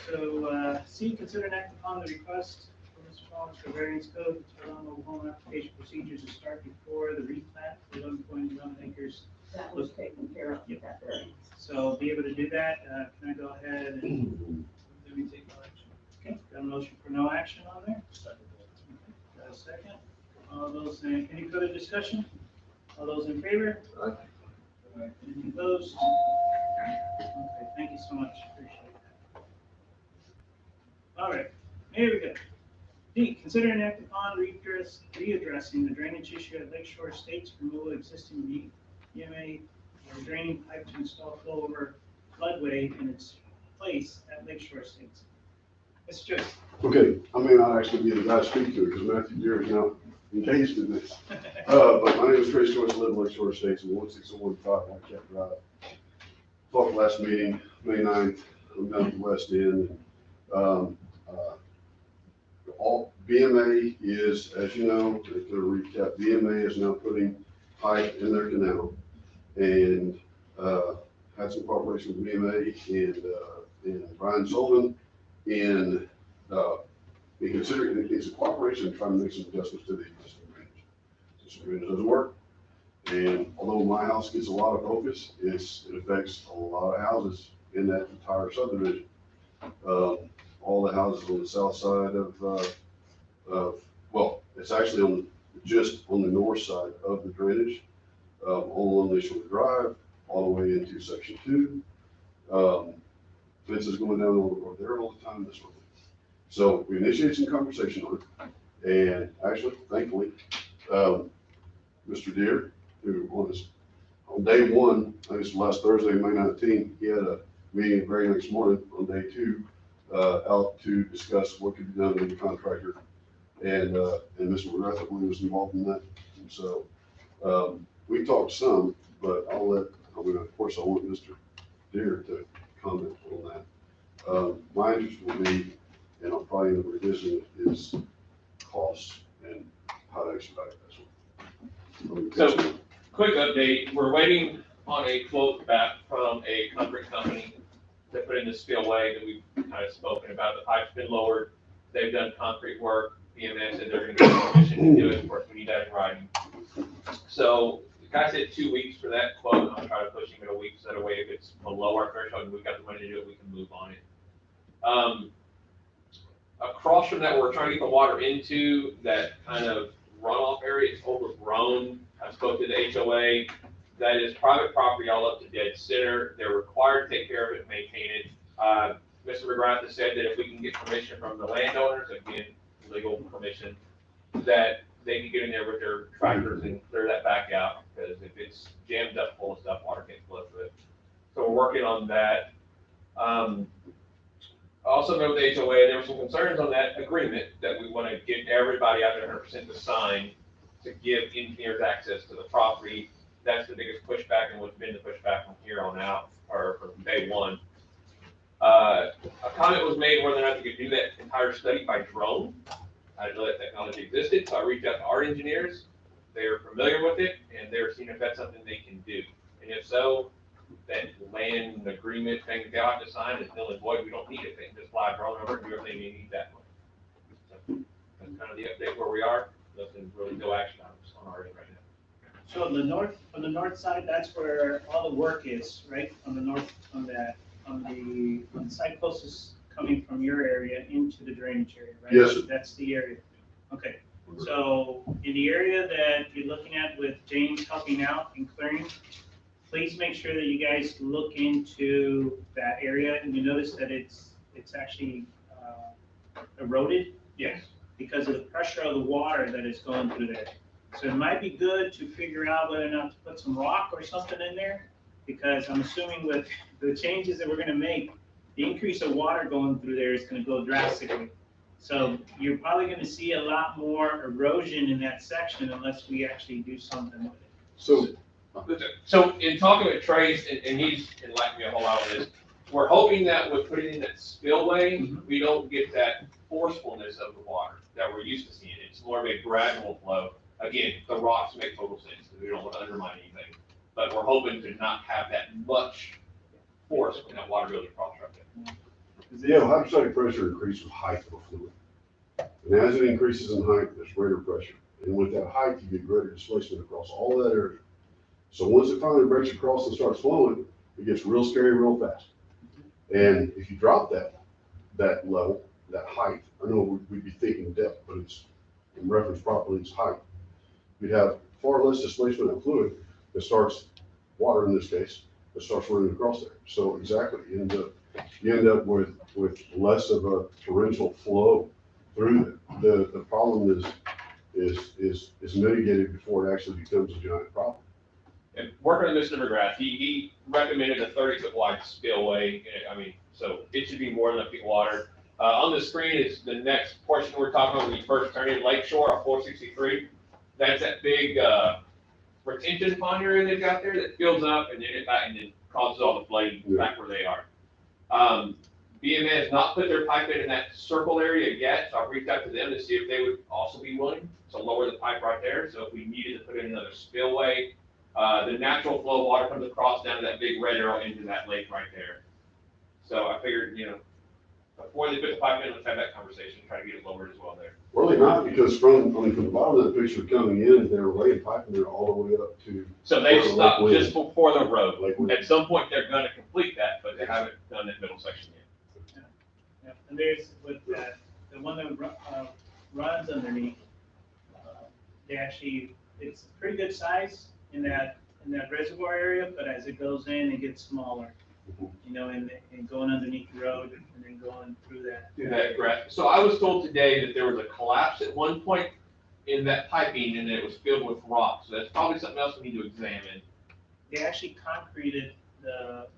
So, C, consider and act upon the request for Mr. Collins for variance code to allow mobile home application procedures to start before the replat for 11.1 acres. That was taken care of with that variance. So be able to do that, can I go ahead and, do we take no action? Okay, got a motion for no action on there? Got a second? All those, any further discussion? All those in favor? Aye. Any opposed? Okay, thank you so much, appreciate that. All right, here we go. D, consider and act upon readdressing the drainage issue at Lakeshore Estates, removal of existing EMA draining pipe to install flow over floodway in its place at Lakeshore Estates. Mr. Joyce. Okay, I may not actually be the guy to speak to it because Matthew Deere is now engaged in this. But my name is Chris Joyce, I live in Lakeshore Estates in 16015 Whitecap Drive. Talked last meeting, May 9th, I'm down at the west end. All BMA is, as you know, to recap, BMA is now putting pipe in their canal and had some cooperation with BMA and Brian Sullivan in considering it's a cooperation trying to make some adjustments to the existing drainage. This drainage doesn't work. And although my house gets a lot of focus, it affects a lot of houses in that entire subdivision. All the houses on the south side well, it's actually just on the north side of the drainage, all along Lakeshore Drive, all the way into section 2. Fences going down over there all the time this way. So we initiated some conversation on it, and actually, thankfully, Mr. Deere, who on day one, I guess last Thursday, May 19th, he had a meeting the very next morning on day two, out to discuss what could be done with the contractor. And Mr. McGrath, I believe, was involved in that. And so, we talked some, but of course, I want Mr. Deere to comment on that. My interest will be, and I'll probably end up revisiting it, is costs and how to expedite this one. So, quick update, we're waiting on a quote back from a concrete company to put in the spillway that we've kind of spoken about. The pipe's been lowered, they've done concrete work, BMS said they're gonna get permission to do it, of course, we need that in writing. So, the guy said 2 weeks for that quote, I'll try to push him in a week, so that way if it's below our threshold and we've got the money to do it, we can move on it. Across from that, we're trying to get the water into that kind of runoff area, it's overgrown. I spoke to the HOA, that is private property all up to dead center. They're required to take care of it, maintain it. Mr. McGrath has said that if we can get permission from the landowners, again, legal permission, that they can get in there with their tractors and clear that back out, because if it's jammed up full of stuff, water can't flow through it. So we're working on that. I also know with the HOA, there were some concerns on that agreement that we want to get everybody out there 100% to sign to give engineers access to the property. That's the biggest pushback and what's been the pushback from here on out, or from day one. A comment was made whether or not you could do that entire study by drone. I didn't know that technology existed, so I reached out to our engineers. They're familiar with it, and they're seeing if that's something they can do. And if so, that land agreement thing they have to sign is null and void. We don't need it. They can just fly a drone over and do everything they need that way. So that's kind of the update where we are. Nothing really, no action items on our end right now. So on the north side, that's where all the work is, right? On the north, on the side closest coming from your area into the drainage area, right? Yes, sir. That's the area. Okay. So in the area that you're looking at with James helping out and clearing, please make sure that you guys look into that area, and you notice that it's actually eroded. Yes. Because of the pressure of the water that is going through there. So it might be good to figure out whether or not to put some rock or something in there, because I'm assuming with the changes that we're gonna make, the increase of water going through there is gonna go drastically. So you're probably gonna see a lot more erosion in that section unless we actually do something with it. So in talking with Trace, and he's enlightened me a whole lot of this, we're hoping that with putting in that spillway, we don't get that forcefulness of the water that we're used to seeing. It's more of a gradual flow. Again, the rocks make total sense, because we don't want to undermine anything. But we're hoping to not have that much force when that water goes across right there. Yeah, hydrostatic pressure increases with height of a fluid. And as it increases in height, there's greater pressure. And with that height, you get greater displacement across all that area. So once it finally breaks across and starts flowing, it gets real scary real fast. And if you drop that level, that height, I know we'd be thinking depth, but it's in reference properly, it's height. We'd have far less displacement of fluid that starts, water in this case, that starts running across there. So exactly, you end up with less of a torrential flow through there. The problem is mitigated before it actually becomes a giant problem. And working with Mr. McGrath, he recommended a 30-foot wide spillway. I mean, so it should be more than enough feet water. On the screen is the next portion we're talking about when you first turn in Lakeshore on 463. That's that big retention pond area they've got there that fills up and then causes all the flooding back where they are. BMA has not put their pipe in that circle area yet, so I've reached out to them to see if they would also be willing to lower the pipe right there. So if we needed to put in another spillway, the natural flow of water comes across down to that big red arrow into that lake right there. So I figured, before they put the pipe in, let's have that conversation, try to get it lowered as well there. Really not, because from the bottom of that picture coming in, they were laying pipe in there all the way up to. So they stopped just before the road. At some point, they're gonna complete that, but they haven't done that middle section yet. Yeah, and there's with that, the one that runs underneath, it's a pretty good size in that reservoir area, but as it goes in, it gets smaller. And going underneath the road and then going through that. Correct. So I was told today that there was a collapse at one point in that piping and it was filled with rock. So that's probably something else we need to examine. they actually concreted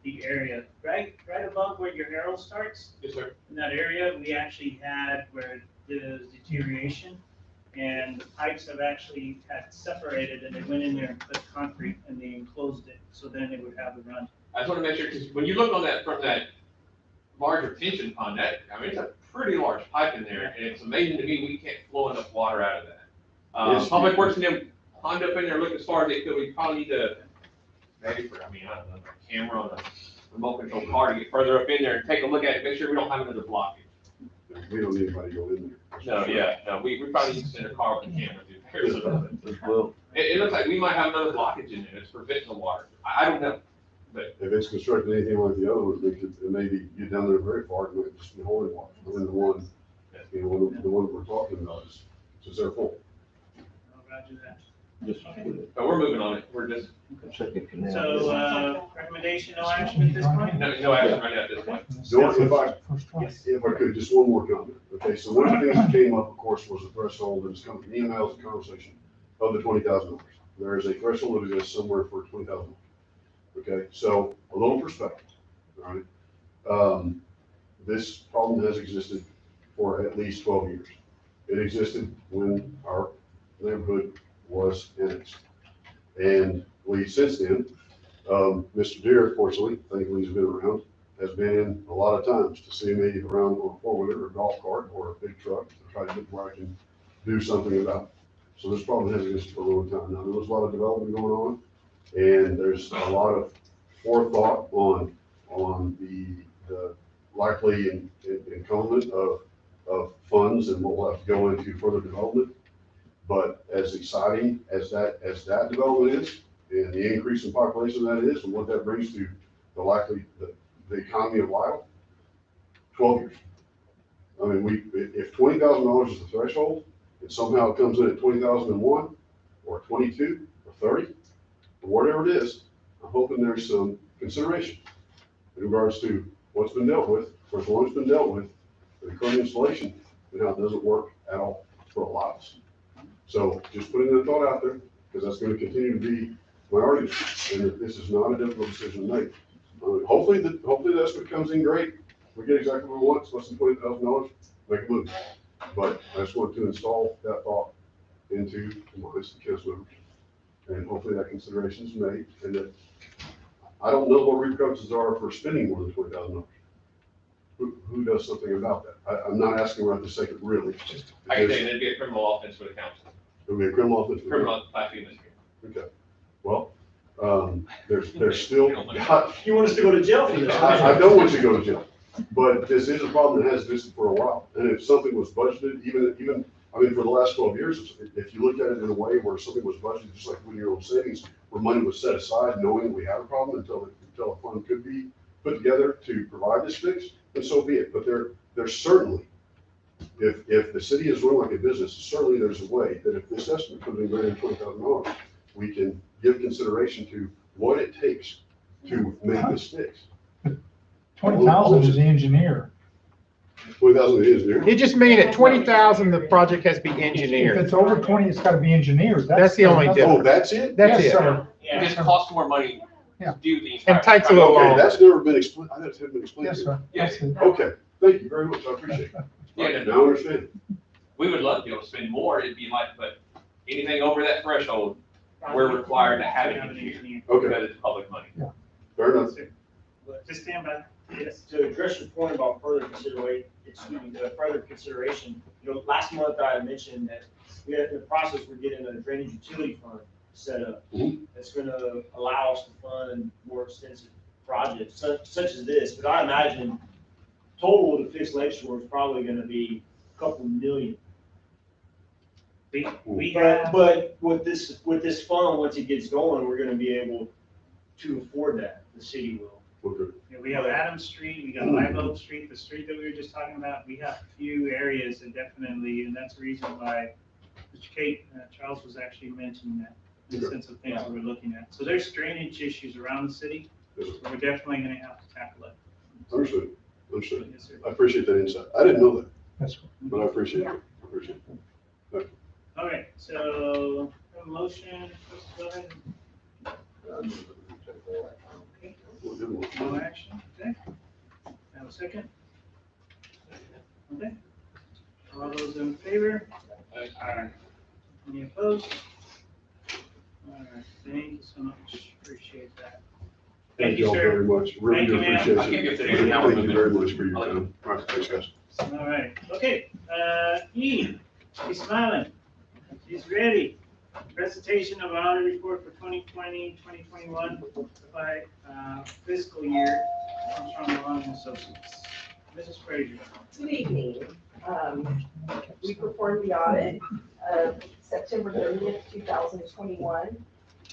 the area, right above where your arrow starts. Yes, sir. In that area, we actually had where there's deterioration, and the pipes have actually had separated, and they went in there and put concrete, and they enclosed it, so then it would have a run. I just want to make sure, because when you look on that, from that large retention pond, it's a pretty large pipe in there, and it's amazing to me we can't flow enough water out of that. Yes. Public Works and them pond up in there, look as far as they could, we probably need to, maybe for, I don't know, a camera on a remote control car to get further up in there and take a look at it, make sure we don't have another blockage. We don't need anybody to go in there. No, we probably need to send a car with a camera through there. Well, it looks like we might have another blockage in there that's preventing the water. I don't know, but. If it's constructed anything like the other ones, it maybe get down there very far, it might just be holding water. But then the one we're talking about is their fault. Roger that. But we're moving on it, we're just. So, recommendation, no action at this point? No action right now at this point. If I could, just one more comment. Okay, so one of the things that came up, of course, was the threshold, and it's come from emails and conversation of the $20,000. There is a threshold that exists somewhere for $20,000. Okay, so a little perspective, all right? This problem has existed for at least 12 years. It existed when our neighborhood was annexed. And since then, Mr. Deere, fortunately, thankfully he's been around, has been in a lot of times to see me around on a four-wheeler or golf cart or a big truck to try to get where I can do something about it. So this problem has existed for a long time. Now, there's a lot of development going on, and there's a lot of forethought on the likely incumbent of funds and what will have to go into further development. But as exciting as that development is, and the increase in population that is, and what that brings to the economy of Lyle, 12 years. I mean, if $20,000 is the threshold, and somehow it comes in at 20,001 or 22 or 30 or whatever it is, I'm hoping there's some consideration in regards to what's been dealt with, or as long as it's been dealt with, the current installation, and how it doesn't work at all for a lot of us. So just putting that thought out there, because that's going to continue to be my argument, and that this is not a difficult decision to make. Hopefully the estimate comes in great. We get exactly what we want. It's less than $20,000. Make it move. But I just want to install that thought into the minds of the council members, and hopefully that consideration is made. And that I don't know what repercussions are for spending more than $20,000. Who does something about that? I'm not asking right this second, really. I can say it'd be a criminal offense for the council. It would be a criminal offense. Criminal offense. Okay. Well, there's still. You want us to go to jail for this? I don't want you to go to jail, but this is a problem that has existed for a while. And if something was budgeted, even I mean, for the last 12 years, if you look at it in a way where something was budgeted, just like when your own savings, where money was set aside, knowing we had a problem until a fund could be put together to provide this fix, then so be it. But there's certainly, if the city is run like a business, certainly there's a way that if this estimate comes in greater than $20,000, we can give consideration to what it takes to make this fix. 20,000 is the engineer. 20,000 is the engineer. It just means at 20,000, the project has to be If engineered. it's over 20, it's gotta be engineered. That's the only difference. Oh, that's it? That's Yes, it. sir. It just costs more money to do the entire. And takes a little Okay, longer. that's never been explained. I haven't been explained. Yes, to sir. Yeah. That's it. Okay, thank you very much. I appreciate it. Yeah, Now I understand. we would love to be able to spend more, it'd be like, but anything over that threshold, we're required to have it engineered. Okay. Because it's public money. Fair enough. Just stand by. Yes. To address your point about further consideration, last month I mentioned that we are in the process, we're getting a drainage utility fund set up. That's gonna allow us to fund more extensive projects such as this, but I imagine total to fix Lakeshore is probably gonna be a couple million. But with this fund, once it gets going, we're gonna be able to afford that, the city will. Okay. Yeah, we have Adams Street, we got Live Oak Street, the street that we were just talking about. We have a few areas that definitely, and that's the reason why Mr. Kate, Charles was actually mentioning that, in the sense of things that we're looking at. So there's drainage issues around the city, so we're definitely gonna have to tackle it. Understood. Understood. Yes, sir. I appreciate that insight. I didn't know that, That's but I appreciate it. I appreciate it. All right, so a motion, let's go ahead. take no action. Okay. We'll do it. No action, okay. Have a second? Okay. All those in favor? Aye. Any opposed? All right, thank you so much, appreciate that. Thank you all sir. very much. Really Thank do you, ma'am. appreciate I'll keep you it. updated. Thank you very much for your time. All right, thanks, guys. All right, okay, E, he's smiling, he's ready. Presentation of audit report for 2020, 2021 by fiscal year comes from Long Associates. Mrs. Frazier. Good evening. We performed the audit of September 30th, 2021.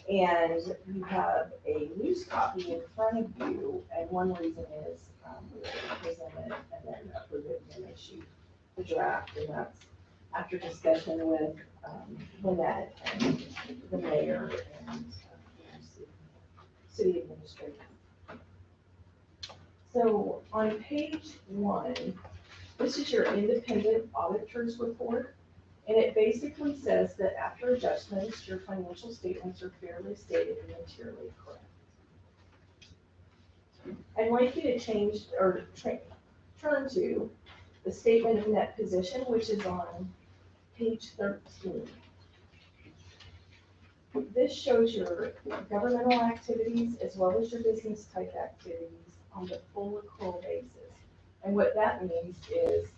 And you have a loose copy in front of you. And one reason is we were going to present it and then approve it and then issue the draft. And that's after discussion with Lynette and the mayor and city administrator. So on page 1, this is your independent auditor's report. And it basically says that after adjustments, your financial statements are fairly stated and materially correct. I'd like you to change or turn to the statement of net position, which is on page 13. This shows your governmental activities as well as your business type activities on the full accrual basis. And what that means is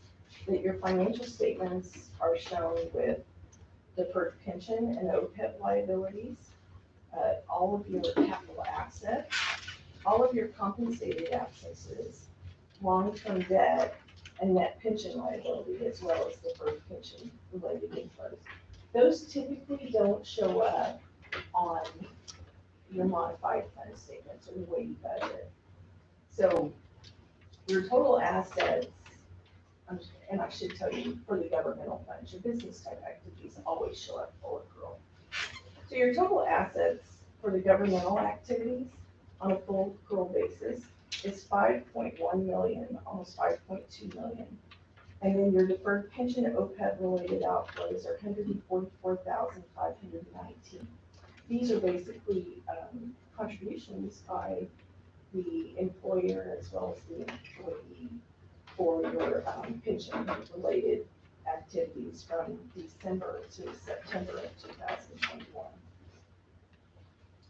that your financial statements are shown with deferred pension and OPEB liabilities, all of your capital assets, all of your compensated absences, long-term debt, and net pension liability, as well as deferred pension related inflows. Those typically don't show up on your modified fund statements or the way you budget. So your total assets, and I should tell you, for the governmental funds, your business type activities always show up full accrual. So your total assets for the governmental activities on a full accrual basis is 5.1 million, almost 5.2 million. And then your deferred pension OPEB related outflows are 144,519. These are basically contributions by the employer as well as the employee for your pension-related activities from December to September of 2021.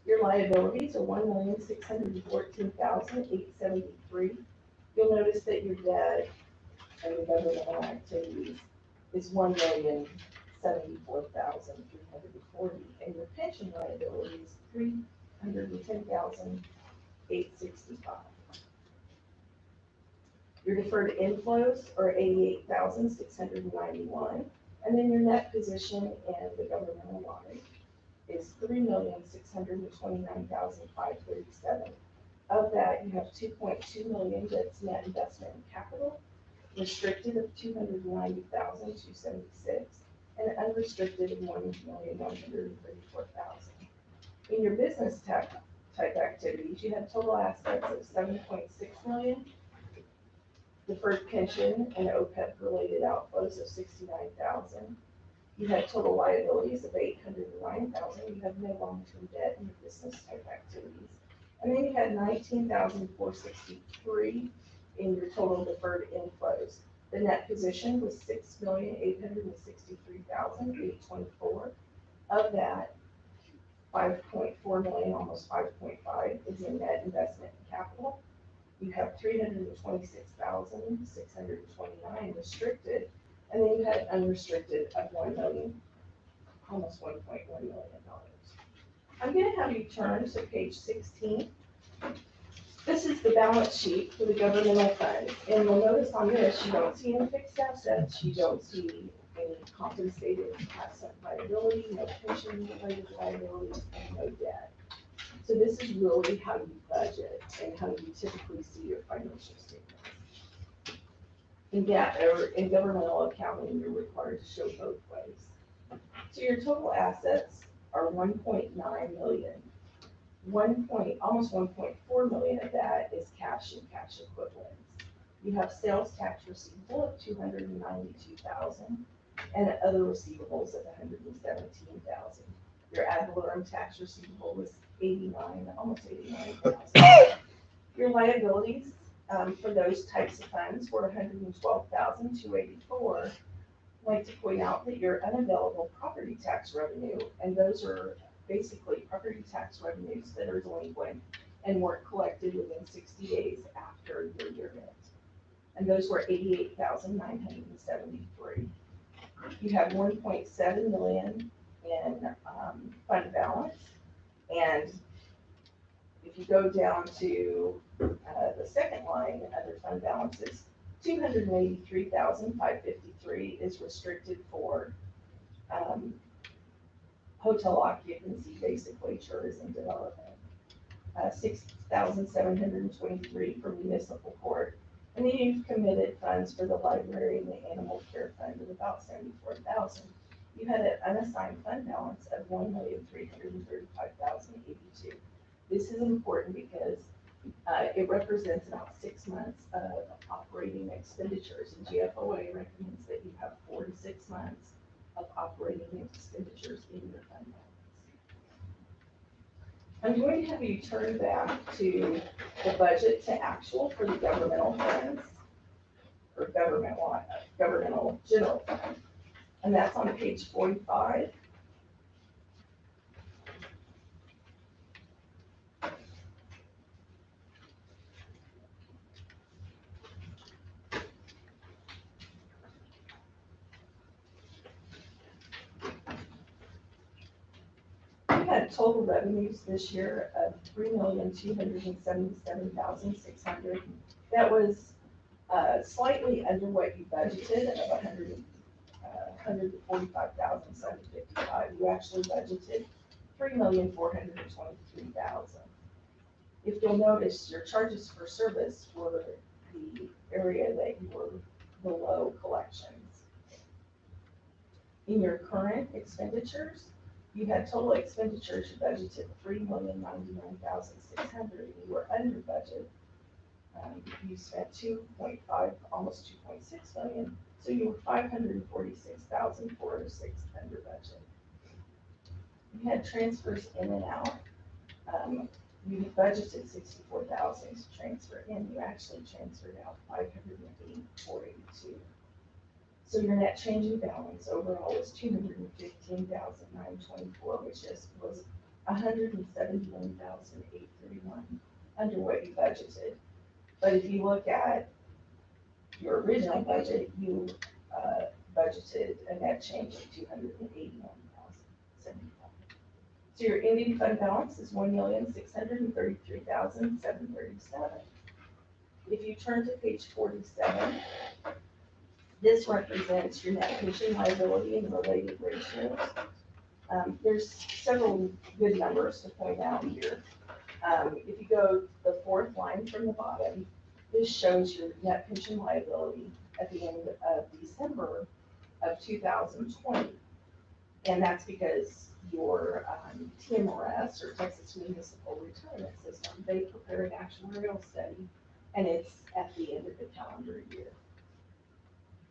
Your liabilities are 1,614,873. You'll notice that your debt and the governmental activities is 1,074,340, and your pension liability is 310,865. Your deferred inflows are 88,691, and then your net position in the governmental line is 3,629,537. Of that, you have 2.2 million that's net investment in capital, restricted of 290,276, and unrestricted of 1,134,000. In your business type activities, you have total assets of 7.6 million. Deferred pension and OPEB related outflows of 69,000. You had total liabilities of 809,000. You have no long-term debt in your business type activities. And then you had 19,463 in your total deferred inflows. The net position was 6,863,824. Of that, 5.4 million, almost 5.5, is in net investment in capital. You have 326,629 restricted, and then you had unrestricted of 1 million, almost $1.1 million. I'm going to have you turn to page 16. This is the balance sheet for the governmental fund, and you'll notice on this, you don't see any fixed assets, you don't see any compensated asset liability, no pension related liabilities, and no debt. So this is really how you budget and how you typically see your financial statements. In governmental accounting, you're required to show both ways. So your total assets are 1.9 million. Almost 1.4 million of that is cash and cash equivalents. You have sales tax receivable of 292,000 and other receivables of 117,000. Your ad valorem tax receivable was almost 89,000. Your liabilities, for those types of funds were 112,284. I'd like to point out that your unavailable property tax revenue, and those are basically property tax revenues that are delinquent and weren't collected within 60 days after your year end. And those were 88,973. You have 1.7 million in fund balance. And if you go down to the second line under fund balances, 283,553 is restricted for hotel occupancy, basically tourism development. 6,723 for municipal court. And then you've committed funds for the library and the animal care fund of about 74,000. You had an unassigned fund balance of 1,335,082. This is important because it represents about 6 months of operating expenditures, and GFOA recommends that you have 4 to 6 months of operating expenditures in your fund balance. I'm going to have you turn back to the budget to actual for the governmental funds, or governmental general fund, and that's on page 45. We had total revenues this year of $3,277,600. That was slightly under what you budgeted of $145,755. You actually budgeted $3,423,000. If you'll notice, your charges for service were the area that you were below collections. In your current expenditures, you had total expenditures, you budgeted $3,099,600, you were under budget. You spent 2.5, almost 2.6 million, so you were 546,406 under budget. You had transfers in and out. You had budgeted 64,000 to transfer in, you actually transferred out 508,482. So your net change in balance overall was 215,924, which was 171,831 under what you budgeted. But if you look at your original budget, you budgeted a net change of 281,075. So your ending fund balance is 1,633,737. If you turn to page 47, this represents your net pension liability and related ratios. There's several good numbers to point out here. If you go to the fourth line from the bottom, this shows your net pension liability at the end of December of 2020. And that's because your TMRS, or Texas Municipal Retirement System, they prepare an actuarial study, and it's at the end of the calendar year.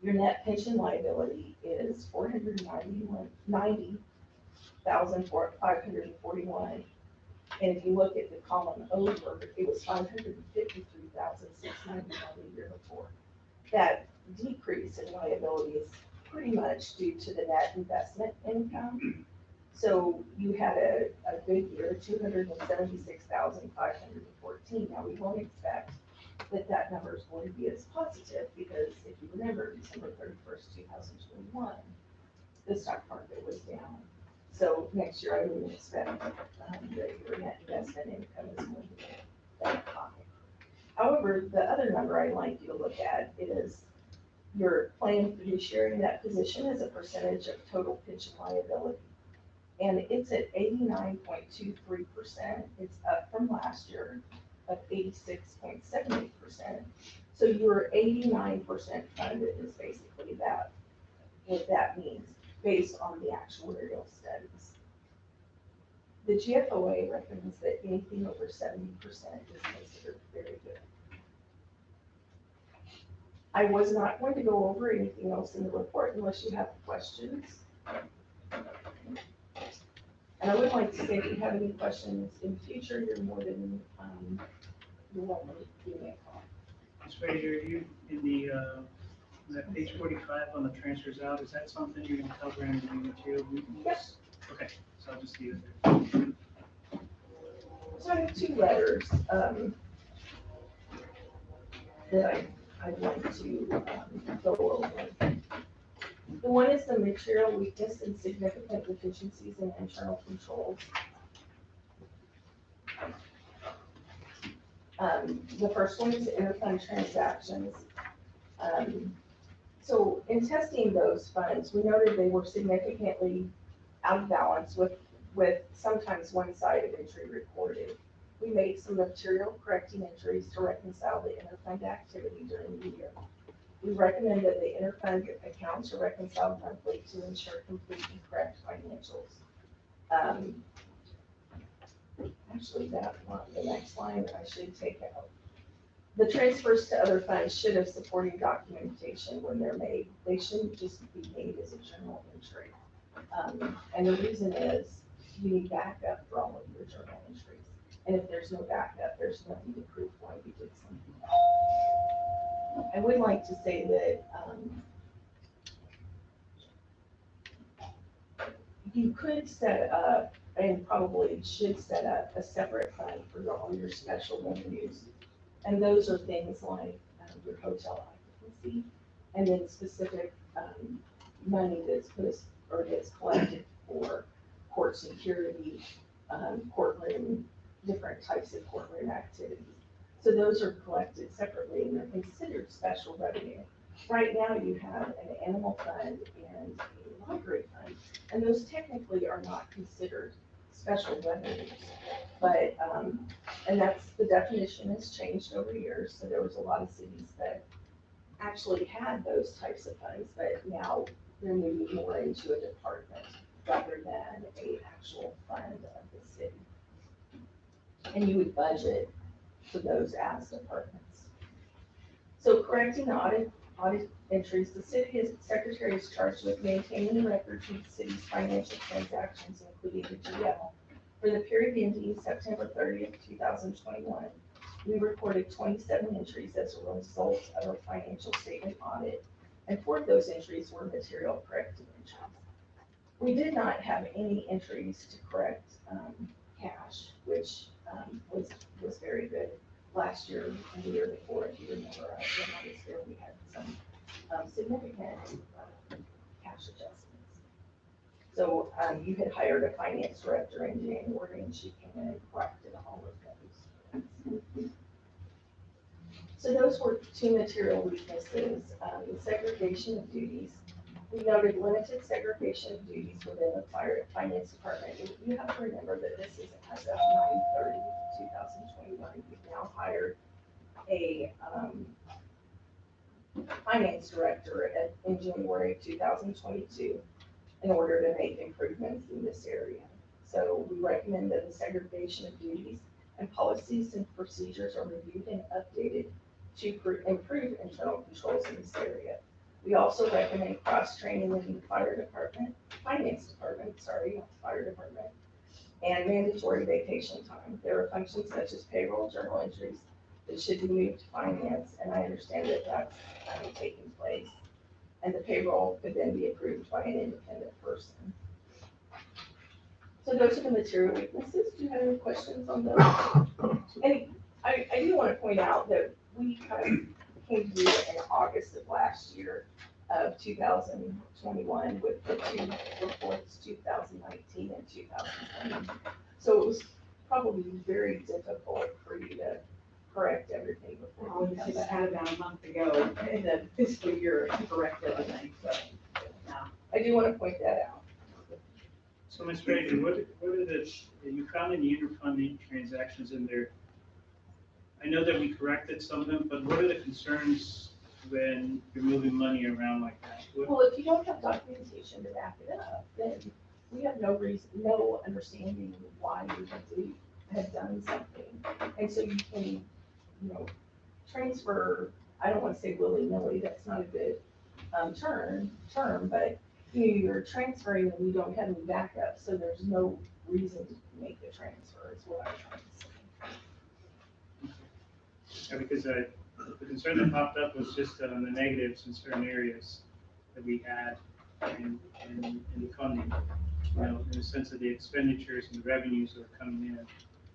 Your net pension liability is $490,541. And if you look at the column over, it was $553,691 the year before. That decrease in liability is pretty much due to the net investment income. So you had a good year, 276,514. Now, we won't expect that number is going to be as positive, because if you remember, December 31st, 2021, the stock market was down. So next year, I wouldn't expect that your net investment income is going to be that high. However, the other number I'd like you to look at is your planned fiduciary net position as a percentage of total pension liability. And it's at 89.23%. It's up from last year of 86.78%. So your 89% funded is basically that, what that means, based on the actuarial studies. The GFOA recommends that anything over 70% is considered very good. I was not going to go over anything else in the report unless you have questions. And I would like to say, if you have any questions in the future, you're more than, you're welcome to give me a call. Ms. Frazier, you, in the, that page 45 on the transfers out, is that something you're gonna cover in the material weakness? Yes. Okay, so I'll just leave it there. So I have two letters, that I'd like to, go over. The one is the material weakness and significant deficiencies in internal controls. The first one is interfund transactions. So in testing those funds, we noted they were significantly out of balance with sometimes one-sided entry recorded. We made some material correcting entries to reconcile the interfund activity during the year. We recommend that the interfund accounts are reconciled monthly to ensure complete and correct financials. Actually, that one, the next line I should take out. The transfers to other funds should have supporting documentation when they're made. They shouldn't just be made as a general entry. And the reason is you need backup for all of your journal entries. And if there's no backup, there's nothing to prove why you did something. I would like to say that you could set up, and probably should set up, a separate fund for all your special revenues. And those are things like your hotel occupancy, and then specific money that's collected for court security, courtroom, different types of courtroom activities. So those are collected separately and they're considered special revenue. Right now you have an animal fund and a library fund, and those technically are not considered special revenues. But, and that's, the definition has changed over years, so there was a lot of cities that actually had those types of funds, but now they're moving more into a department rather than a actual fund of the city. And you would budget for those as departments. So correcting the audit entries, the city secretary is charged with maintaining records of the city's financial transactions, including the GL. For the period ending September 30th, 2021, we reported 27 entries as a result of a financial statement audit, and 4 of those entries were material corrective entries. We did not have any entries to correct cash, which was very good. Last year and the year before, if you remember, this year we had some significant cash adjustments. So you had hired a finance director in January, and she came in and corrected all of those. So those were 2 material weaknesses. The segregation of duties. We noted limited segregation of duties within the finance department. You have to remember that this is as of 9/30/2021. We've now hired a finance director in January 2022 in order to make improvements in this area. So we recommend that the segregation of duties and policies and procedures are reviewed and updated to improve internal controls in this area. We also recommend cross-training in the fire department, and mandatory vacation time. There are functions such as payroll, journal entries that should be moved to finance, and I understand that that's taking place. And the payroll could then be approved by an independent person. So those are the material weaknesses. Do you have any questions on those? And I do want to point out that we came to you in August of last year of 2021 with the 2 reports, 2019 and 2020. So it was probably very difficult for you to correct everything before. Oh, this is about a month ago in the fiscal year corrected, I think, so. Yeah. I do want to point that out. So Ms. Frazier, what are you found any interfunding transactions in there? I know that we corrected some of them, but what are the concerns when you're moving money around like that? Well, if you don't have documentation to back it up, then we have no reason, no understanding why you have done something. And so you can, transfer, I don't want to say willy-nilly, that's not a good term, but you're transferring and you don't have any backup, so there's no reason to make the transfer, is what I'm trying to say. Yeah, because the concern that popped up was just on the negatives in certain areas that we had in the funding. You know, in the sense of the expenditures and the revenues that are coming in.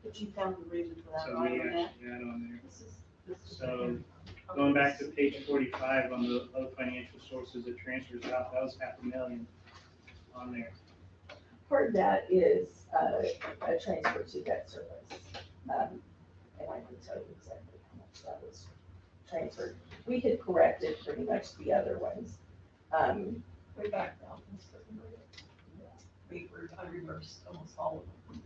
But you found the reason for that, So right, we on that? actually had on there. This is. So going back to page 45 on the other financial sources that transfers out, that was $500,000 on there. Part of that is a transfer to debt service. And I can tell you exactly how much that was transferred. We had corrected pretty much the other ones. Way back now. I reversed almost all of them.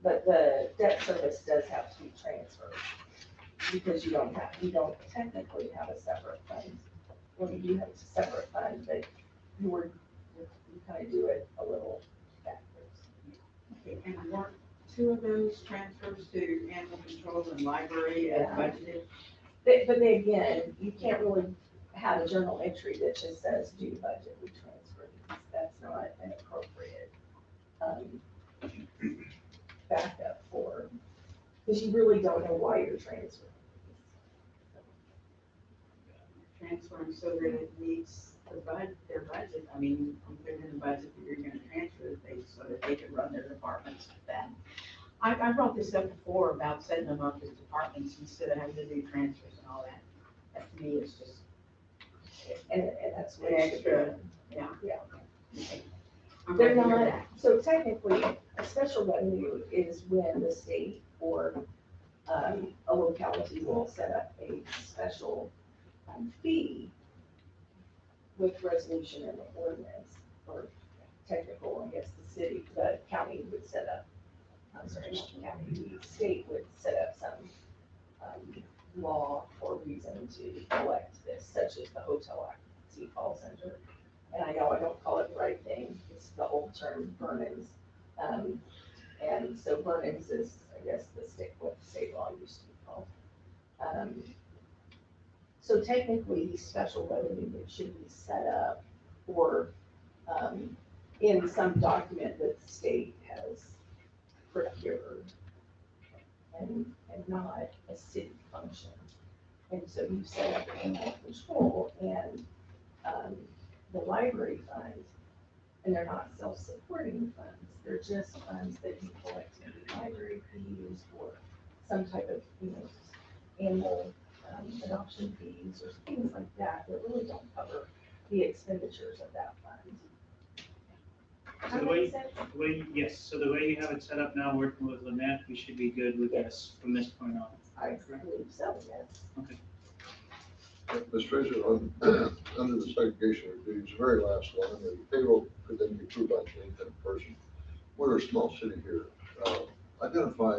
But the debt service does have to be transferred because you don't technically have a separate fund. Well, you do have a separate fund, but you kind of do it a little backwards. Okay, and weren't two of those transfers to animal control and library as budgeted? But then again, you can't really have a journal entry that just says due budget, we transfer these. That's not an appropriate backup for, because you really don't know why you're transferring. Transferring so that it meets their budget. I mean, you put in the budget that you're gonna transfer things so that they can run their departments with that. I brought this up before about setting them up as departments instead of having to do transfers and all that. That to me is just. And that's what Extra, yeah. Yeah. I'm They're glad to hear not, that. so technically, a special revenue is when the state or a locality will set up a special fee with resolution and ordinance, or technical, I guess the county would set up, I'm sorry, not the county, the state would set up some law or reason to collect this, such as the hotel occupancy falls under. And I know I don't call it the right thing, it's the old term burnings. And so burnings is, I guess, what the state law used to be called. So technically, the special revenue that should be set up or in some document that the state has procured and not a city function. And so you set up animal control and the library fund, and they're not self-supporting funds, they're just funds that you collect in the library fees or some type of, animal adoption fees or things like that, that really don't cover the expenditures of that fund. So so the way you have it set up now, working with Lynette, we should be good with this from this point on. I believe so, yes. Okay. Mr. President, under the segregation of duties, very last line, the payroll could then be approved by the independent person. We're a small city here. Identify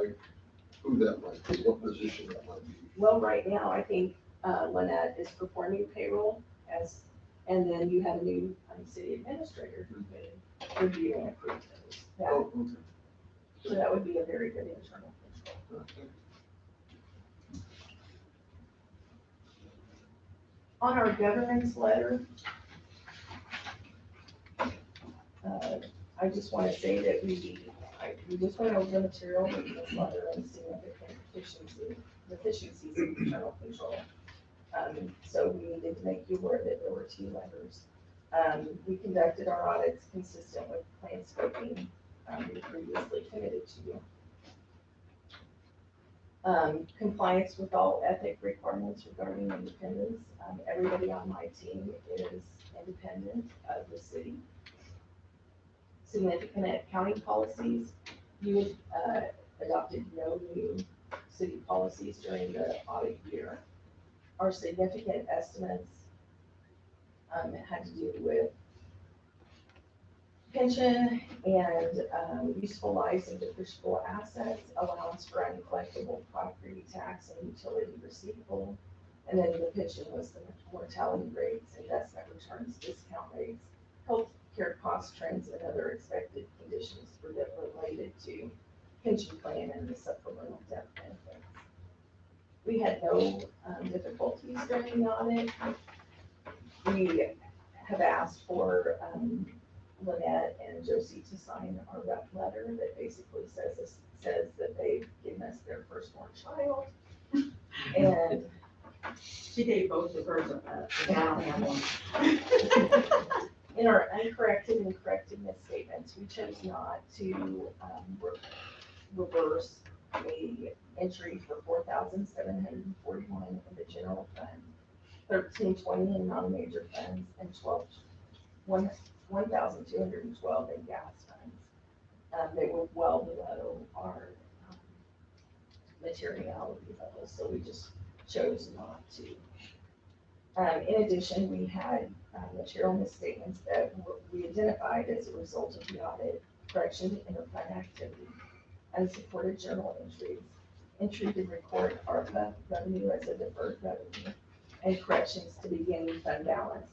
who that might be, what position that might be. Well, right now, I think Lynette is performing payroll and then you have a new city administrator who could review and approve those. Okay. So that would be a very good internal control. Okay. On our governance letter, I just want to say that we just went over the material in this letter and significant deficiencies in internal control. So we needed to make you aware that there were 2 letters. We conducted our audits consistent with plan scoping we previously committed to. Compliance with all ethic requirements regarding independence. Everybody on my team is independent of the city. Significant accounting policies. You adopted no new city policies during the audit year. Our significant estimates had to do with pension and useful lives and depreciable assets, allowance for uncollectible property tax and utility receivable. And then the pension was the mortality rates, investment returns, discount rates, healthcare cost trends, and other expected conditions related to pension plan and the supplemental death benefits. We had no difficulties during the audit. We have asked for, Lynette and Josie to sign our rep letter that basically says that they've given us their firstborn child. And She gave both of hers a down on one. in our uncorrected and corrected misstatements, we chose not to, reverse a entry for 4,741 in the general fund, 1,320 in non-major funds, and 1,212 in gas funds. They were well below our materiality levels, so we just chose not to. In addition, we had material misstatements that we identified as a result of the audit, correction to interfund activity, unsupported journal entries, entry to record ARPA revenue as a deferred revenue, and corrections to beginning fund balance.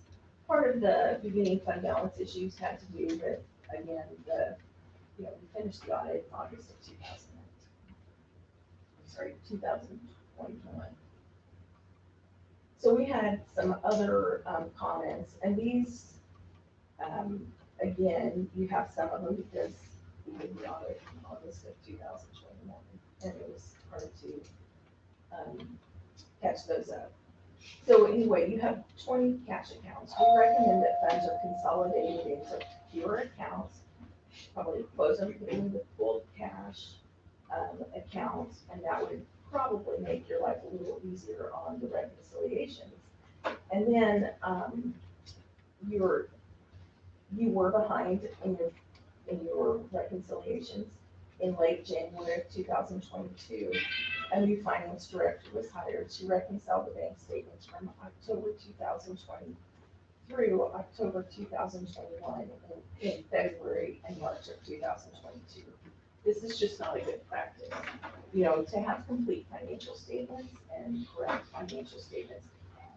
Part of the beginning fund balance issues had to do with, again, we finished the audit in August of 2021. So we had some other comments, and these, again, you have some of them because we did the audit in August of 2021, and it was hard to catch those up. So anyway, you have 20 cash accounts. We recommend that funds are consolidated into fewer accounts, probably close them, put them in the pooled cash accounts, and that would probably make your life a little easier on the reconciliations. And then you were behind in your reconciliations. In late January of 2022, a new finance director was hired to reconcile the bank statements from October 2020 through October 2021 in February and March of 2022. This is just not a good practice. To have complete financial statements and correct financial statements,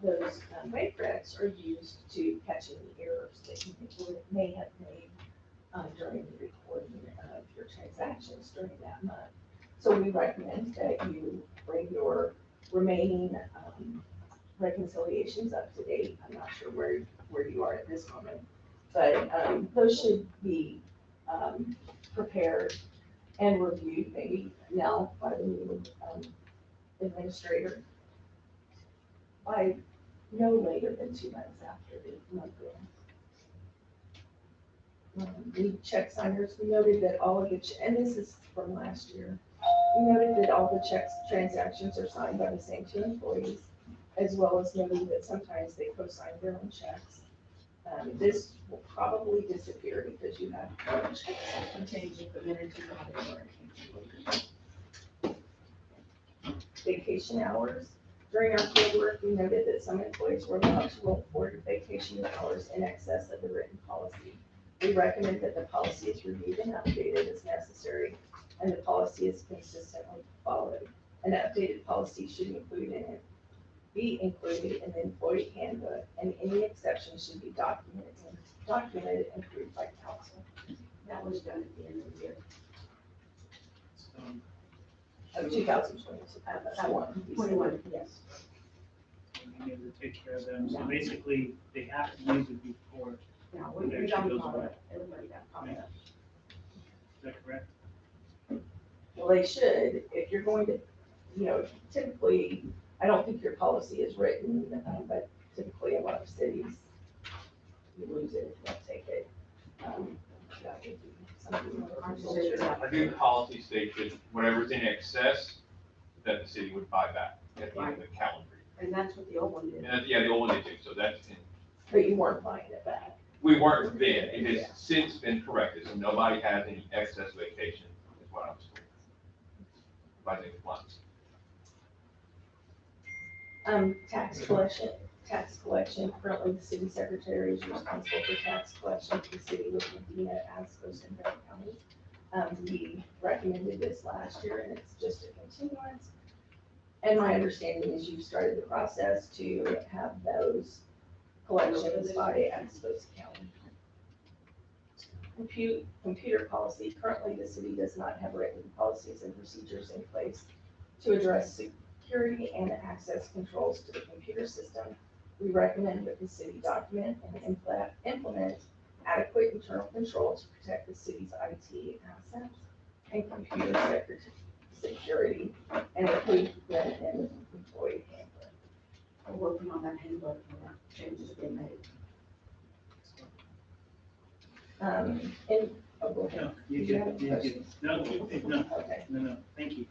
those bank recs are used to catch any errors that you may have made during the recording of your transactions during that month. So we recommend that you bring your remaining reconciliations up to date. I'm not sure where you are at this moment, but those should be prepared and reviewed maybe now by the new administrator by no later than 2 months after the month end. The check signers, we noted that all of the, and this is from last year, we noted that all the checks transactions are signed by the same two employees, as well as noting that sometimes they co-sign their own checks. This will probably disappear because you have checks containing the minutes of the vacation hours. During our field work, we noted that some employees were allowed to roll forward vacation hours in excess of the written policy. We recommend that the policy is reviewed and updated as necessary, and the policy is consistently followed. An updated policy should be included in the employee handbook, and any exceptions should be documented and approved by council. That was done at the end of the year. Of 2022. 21, yes. We need to take care of them. So basically, they have to use it before. Yeah, we got it. Everybody got it. Is that correct? Well, they should, if you're going to, typically, I don't think your policy is written, but typically a lot of cities, you lose it if you don't take it. That would be something I think the policy states that whatever's in excess, that the city would buy back at the end of the calendar year. And that's what the old one did. And yeah, the old one did too, so that's, But you weren't buying it back. we weren't then, it has since been corrected, so nobody has any excess vacation, is what I was told. By the months. Tax collection, currently the city secretary is responsible for tax collection for the city of Medina, Ascos, and Bell County. We recommended this last year, and it's just a continuance. And my understanding is you've started the process to have those collections by Ascos County. Computer policy, currently the city does not have written policies and procedures in place to address security and access controls to the computer system We recommend that the city document and implement adequate internal control to protect the city's IT assets and computer security, and include an employee handbook. We're working on that handbook and changes being made. Go ahead. No, you Do you get, have you questions? get, no, no, Okay. no, thank you.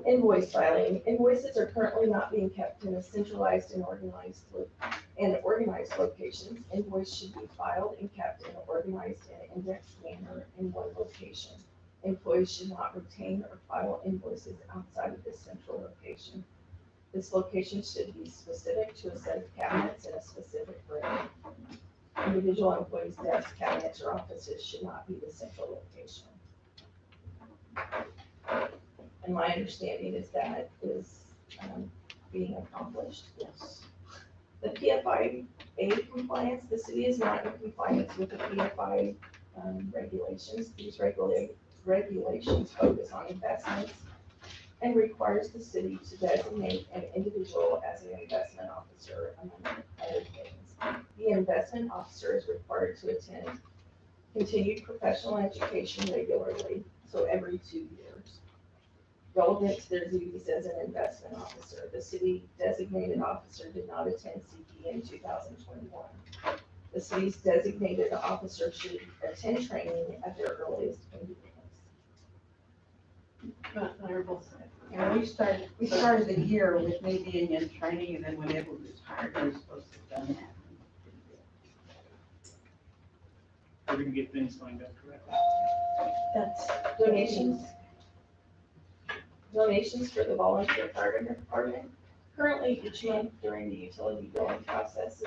Invoice filing. Invoices are currently not being kept in a centralized and organized locations. Invoice should be filed and kept in an organized and indexed manner in one location. Employees should not retain or file invoices outside of this central location. This location should be specific to a set of cabinets in a specific room. Individual employees' desks, cabinets, or offices should not be the central location. And my understanding is that is being accomplished. Yes. The PFI aid compliance, the city is not in compliance with the PFI regulations. These regulations focus on investments and requires the city to designate an individual as an investment officer, among other things. The investment officer is required to attend continued professional education regularly, so every 2 years. Relevant to their duties as an investment officer, the city designated officer did not attend CP in 2021. The city's designated officer should attend training at their earliest convenience. Yeah, we started the year with me being in training, and then when Edward was hired, we were supposed to have done that. We're gonna get things lined up correctly. That's donations. Donations for the volunteer fire department. Currently, each month during the utility billing processes,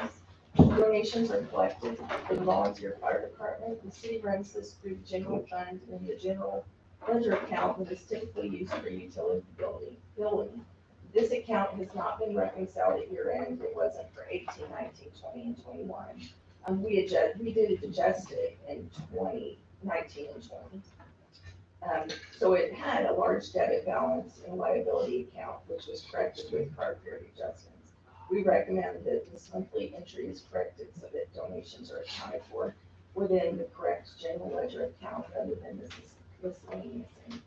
donations are collected for the volunteer fire department. The city runs this through the general fund and the general ledger account that is typically used for utility billing. This account has not been reconciled at year end. It wasn't for 18, 19, 20, and 21. We did adjust it in 2019 and 20. So it had a large debit balance in liability account, which was corrected with prior period adjustments. We recommend that this monthly entry is corrected so that donations are accounted for within the correct general ledger account rather than this miscellaneous income.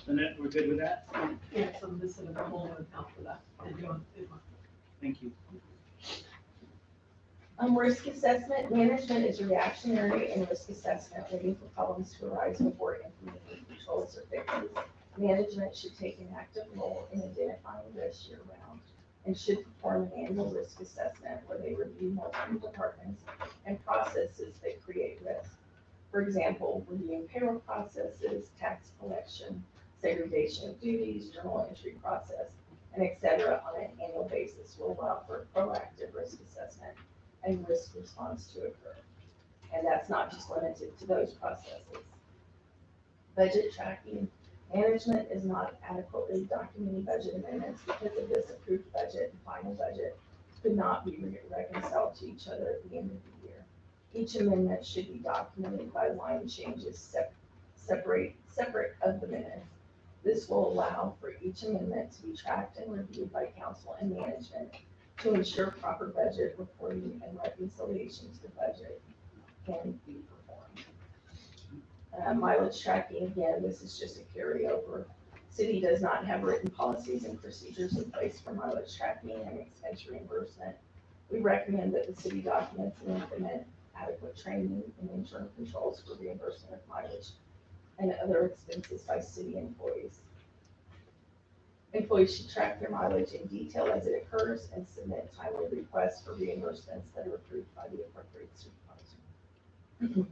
Annette, we're good with that? Yeah, so this is a whole new account for that. Thank you. Risk assessment, management is reactionary in risk assessment, waiting for problems to arise before implementing controls or fixes. Management should take an active role in identifying risk year round and should perform an annual risk assessment where they review multiple departments and processes that create risk. For example, reviewing payroll processes, tax collection, segregation of duties, journal entry process, and et cetera on an annual basis will allow for proactive risk assessment and risk response to occur. And that's not just limited to those processes. Budget tracking. Management is not adequately documenting budget amendments. Because of this, approved budget and final budget could not be reconciled to each other at the end of the year. Each amendment should be documented by line changes separate of the minutes. This will allow for each amendment to be tracked and reviewed by council and management to ensure proper budget reporting and reconciliations to budget can be performed. Mileage tracking, again, this is just a carryover. City does not have written policies and procedures in place for mileage tracking and expense reimbursement. We recommend that the city documents and implement adequate training and internal controls for reimbursement of mileage and other expenses by city employees. Employees should track their mileage in detail as it occurs and submit timely requests for reimbursements that are approved by the appropriate supervisor.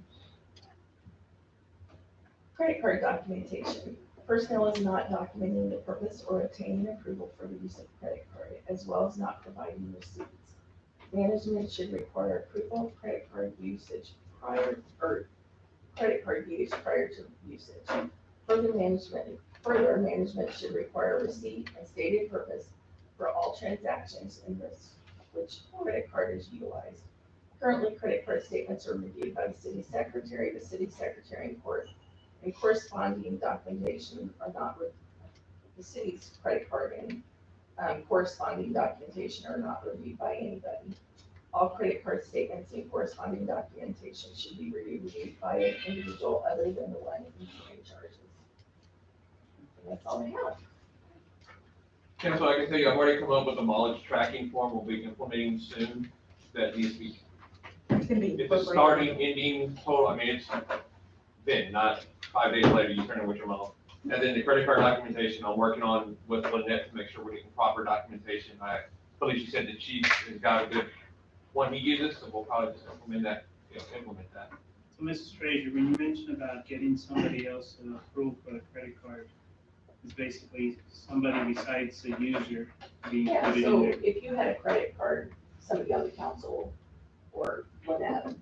Credit card documentation. Personnel is not documenting the purpose or obtaining approval for the use of credit card, as well as not providing receipts. Management should require approval of credit card usage prior to usage. Further, management should require receipt and stated purpose for all transactions in which credit card is utilized. Currently, credit card statements are reviewed by the city secretary in court, and corresponding documentation are not with the city's credit card and corresponding documentation are not reviewed by anybody. All credit card statements and corresponding documentation should be reviewed by an individual other than the one incurring charges. And that's all I have. Council, I can tell you, I've already come up with a mileage tracking form we'll be implementing soon that needs to be, it's a starting, ending, total, I mean, it's then, not 5 days later, you turn in with your miles. And then the credit card documentation, I'm working on with Lynette to make sure we're getting proper documentation. I believe she said the chief has got a good one he uses, so we'll probably just implement that, implement that. So Mrs. Frazier, when you mentioned about getting somebody else to approve for the credit card, it's basically somebody besides the user being Yeah, put it in so there. if you had a credit card, somebody on the council or whatever,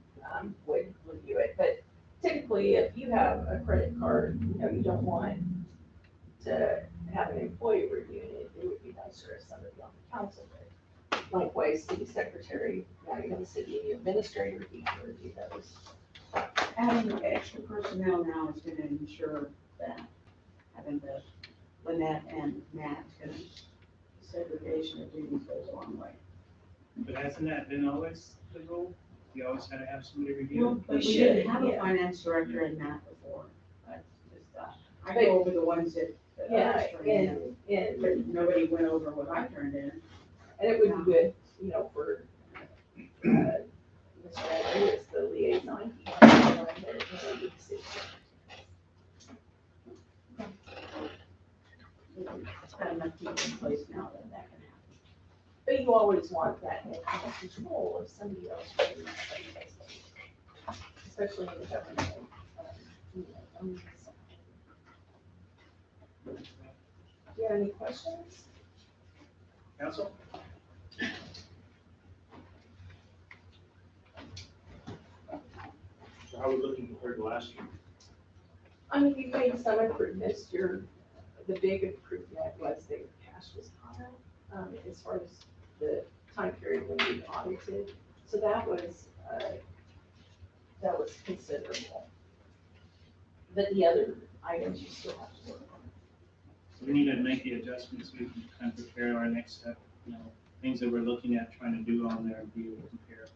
would review it. But typically, if you have a credit card, you don't want to have an employee reviewing it. It would be nicer if somebody on the council did. Likewise, city secretary, the city administrator, he can review those. Adding extra personnel now is gonna ensure that having the Lynette and Matt, because segregation of duties goes a long way. But hasn't that been always the rule? You always had to have somebody review Well, it? but we didn't have a finance director in Matt before. That's just, I go over the ones that others turned in, but nobody went over what I turned in. And it would be good, for, Mr. Andrew is the liaison. He can go in there and make decisions. It's got enough people in place now that that can happen. But you always want that control of somebody else, especially in the government. Do you have any questions? Council? So how are we looking compared to last year? I mean, you've made some improvements. The big improvement was that your cash was caught up, as far as the time period when we audited. So that was considerable. But the other items you still have to work on. So we need to make the adjustments so we can kind of prepare our next step, things that we're looking at, trying to do on there and be able to compare.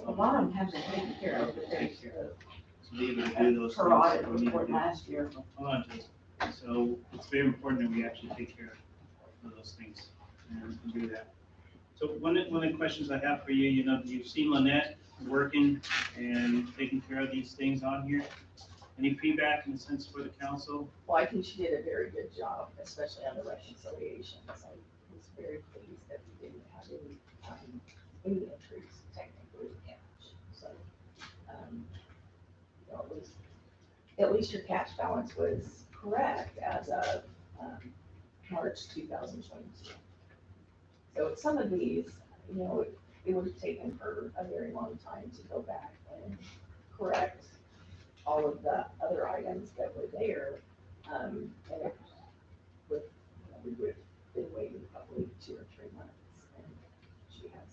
A lot of them have been taken care of, but there's So be able to do those her things. audit that we need to report do. last year. Hold on, Jason. So it's very important that we actually take care of those things and do that. So one of the questions I have for you, you've seen Lynette working and taking care of these things on here. Any feedback in a sense for the council? Well, I think she did a very good job, especially on the reconciliations. I was very pleased that we didn't have any entries technically in cash. So, at least your cash balance was correct as of March 2022. So some of these, it would have taken her a very long time to go back and correct all of the other items that were there. And it would, we would have been waiting probably 2 or 3 months. And she has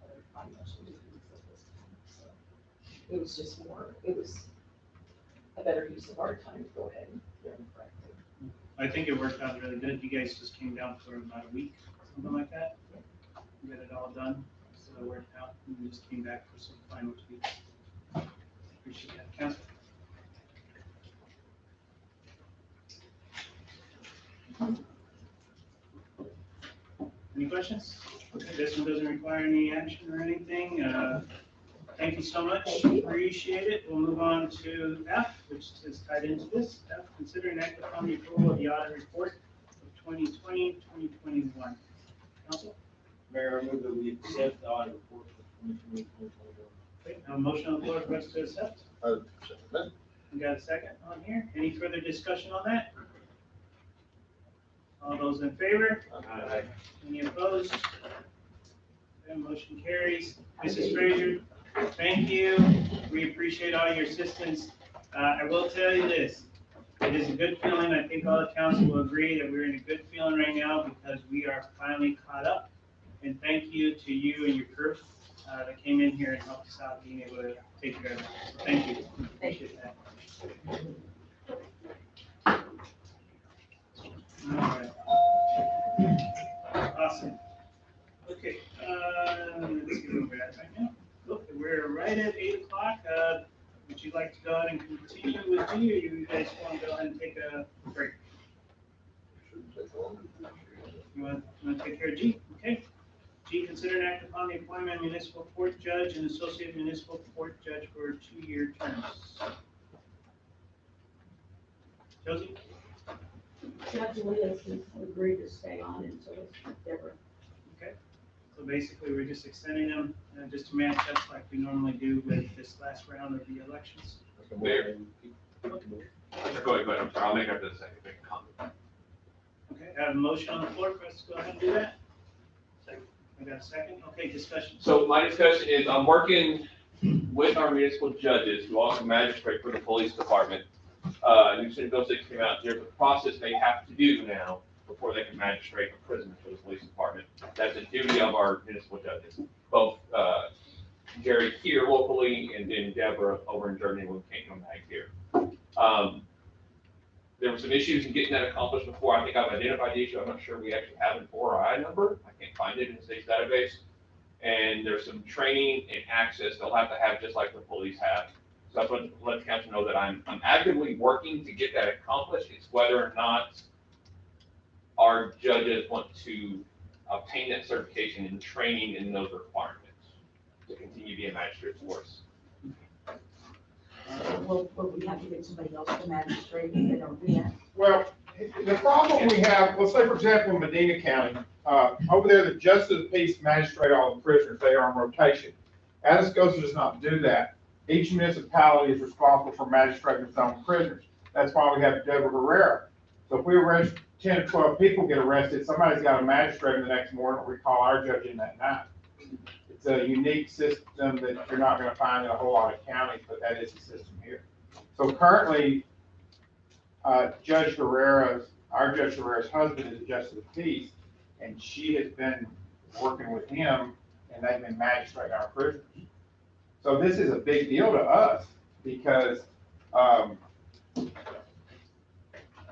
other financial duties at this time. So it was just it was a better use of our time to go ahead and get them corrected. I think it worked out really good. You guys just came down for about a week, something like that. You got it all done, so it worked out. And we just came back for some final tweaks. Appreciate that. Council? Any questions? Okay, this one doesn't require any action or anything. Thank you so much. Appreciate it. We'll move on to F, which is tied into this. F, consider an act upon the approval of the audit report of 2020, 2021. Council? Mayor, I move that we accept the audit report for 2020, 2021. Okay, now a motion on the floor for us to accept. We got a second on here. Any further discussion on that? All those in favor? Aye. Any opposed? Okay, motion carries. Mrs. Frazier, thank you. We appreciate all your assistance. I will tell you this. It is a good feeling. I think all the council will agree that we're in a good feeling right now because we are finally caught up. And thank you to you and your crew that came in here and helped us out being able to take care of it. So thank you. Appreciate that. All right. Awesome. Okay, let's see where we're at right now. Look, we're right at 8 o'clock. Would you like to go ahead and continue with G, or you guys want to go ahead and take a break? You want to take care of G? Okay. G, consider an act upon the appointment of municipal court judge and associate municipal court judge for 2-year terms. Josie? Judge Lewis has agreed to stay on until Deborah. Okay. So basically, we're just extending them just to match up like we normally do with this last round of the elections. Mayor. Go ahead, I'm sorry, I'll make after the second, make a comment. Okay, I have a motion on the floor for us to go ahead and do that. Second. I got a second. Okay, discussion. So my discussion is, I'm working with our municipal judges who also magistrate for the police department. New Senate Bill 6 came out, there's a process they have to do now before they can magistrate a prisoner for the police department. That's a duty of our municipal judges, both Jerry here locally and then Deborah over in Germany when we can't come back here. There were some issues in getting that accomplished before. I think I've identified the issue. I'm not sure we actually have an ORI number. I can't find it in the state's database. And there's some training and access they'll have to have just like the police have. So that's what let the council know that I'm actively working to get that accomplished. It's whether or not our judges want to obtain that certification and training in those requirements to continue being magistrates for us. Will we have to get somebody else to magistrate if they don't do that? Well, the problem we have, let's say for example, in Medina County, over there, the justice of the peace magistrate all the prisoners, they are on rotation. Atascosa does not do that. Each municipality is responsible for magistrating its own prisoners. That's why we have Deborah Herrera. So if we arrest 10 or 12 people get arrested, somebody's got a magistrate the next morning, or we call our judge in that night. It's a unique system that you're not going to find in a whole lot of counties, but that is the system here. So currently, our Judge Herrera's husband is a justice of the peace, and she has been working with him, and they've been magistrating our prisoners. So this is a big deal to us because,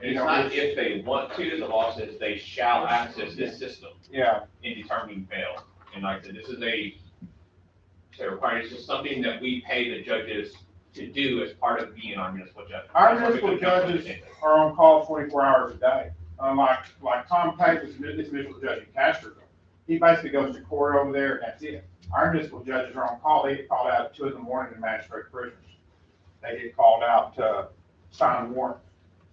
It's not if they want to, the law says they shall access this system. Yeah. In determining bail. And like I said, this is a requirement, it's just something that we pay the judges to do as part of being our municipal judge. Our municipal judges are on call 24 hours a day. Like Tom Tate was this municipal judge in Castro. He basically goes to court over there and that's it. Our municipal judges are on call. They get called out at 2 in the morning to magistrate prisoners. They get called out to sign warrants.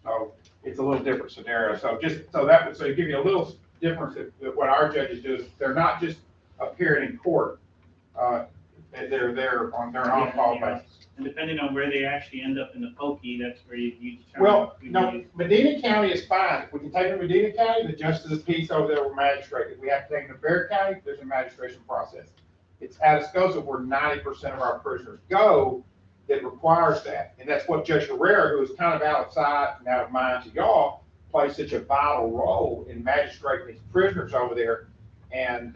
So it's a little different scenario. So to give you a little difference of what our judges do, they're not just appearing in court. They're there on their own call basis. And depending on where they actually end up in the pokey, that's where you determine. Well, no, Medina County is fine. If we can take them to Medina County, the justice of the peace over there will magistrate. If we have to take them to Bexar County, there's a magistration process. It's Atascosa where 90% of our prisoners go that requires that. And that's what Judge Herrera, who is kind of out of sight and out of mind to y'all, plays such a vital role in magistrating these prisoners over there. And,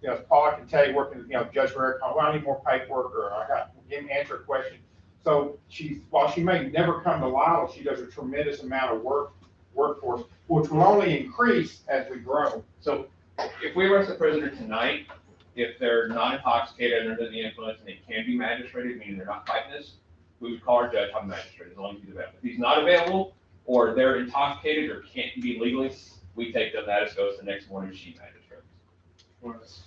you know, Paul can tell you working, you know, Judge Herrera, well, I need more paperwork, or I got him answer a question. So while she may never come to Lyle, she does a tremendous amount of workforce, which will only increase as we grow. So if we arrest a prisoner tonight, if they're not intoxicated and under the influence and they can be magistrated, meaning they're not fighting this, we would call our judge on magistrate as long as he's available. If he's not available, or they're intoxicated or can't be legally, we take them to Atascosa the next morning, she magistrates.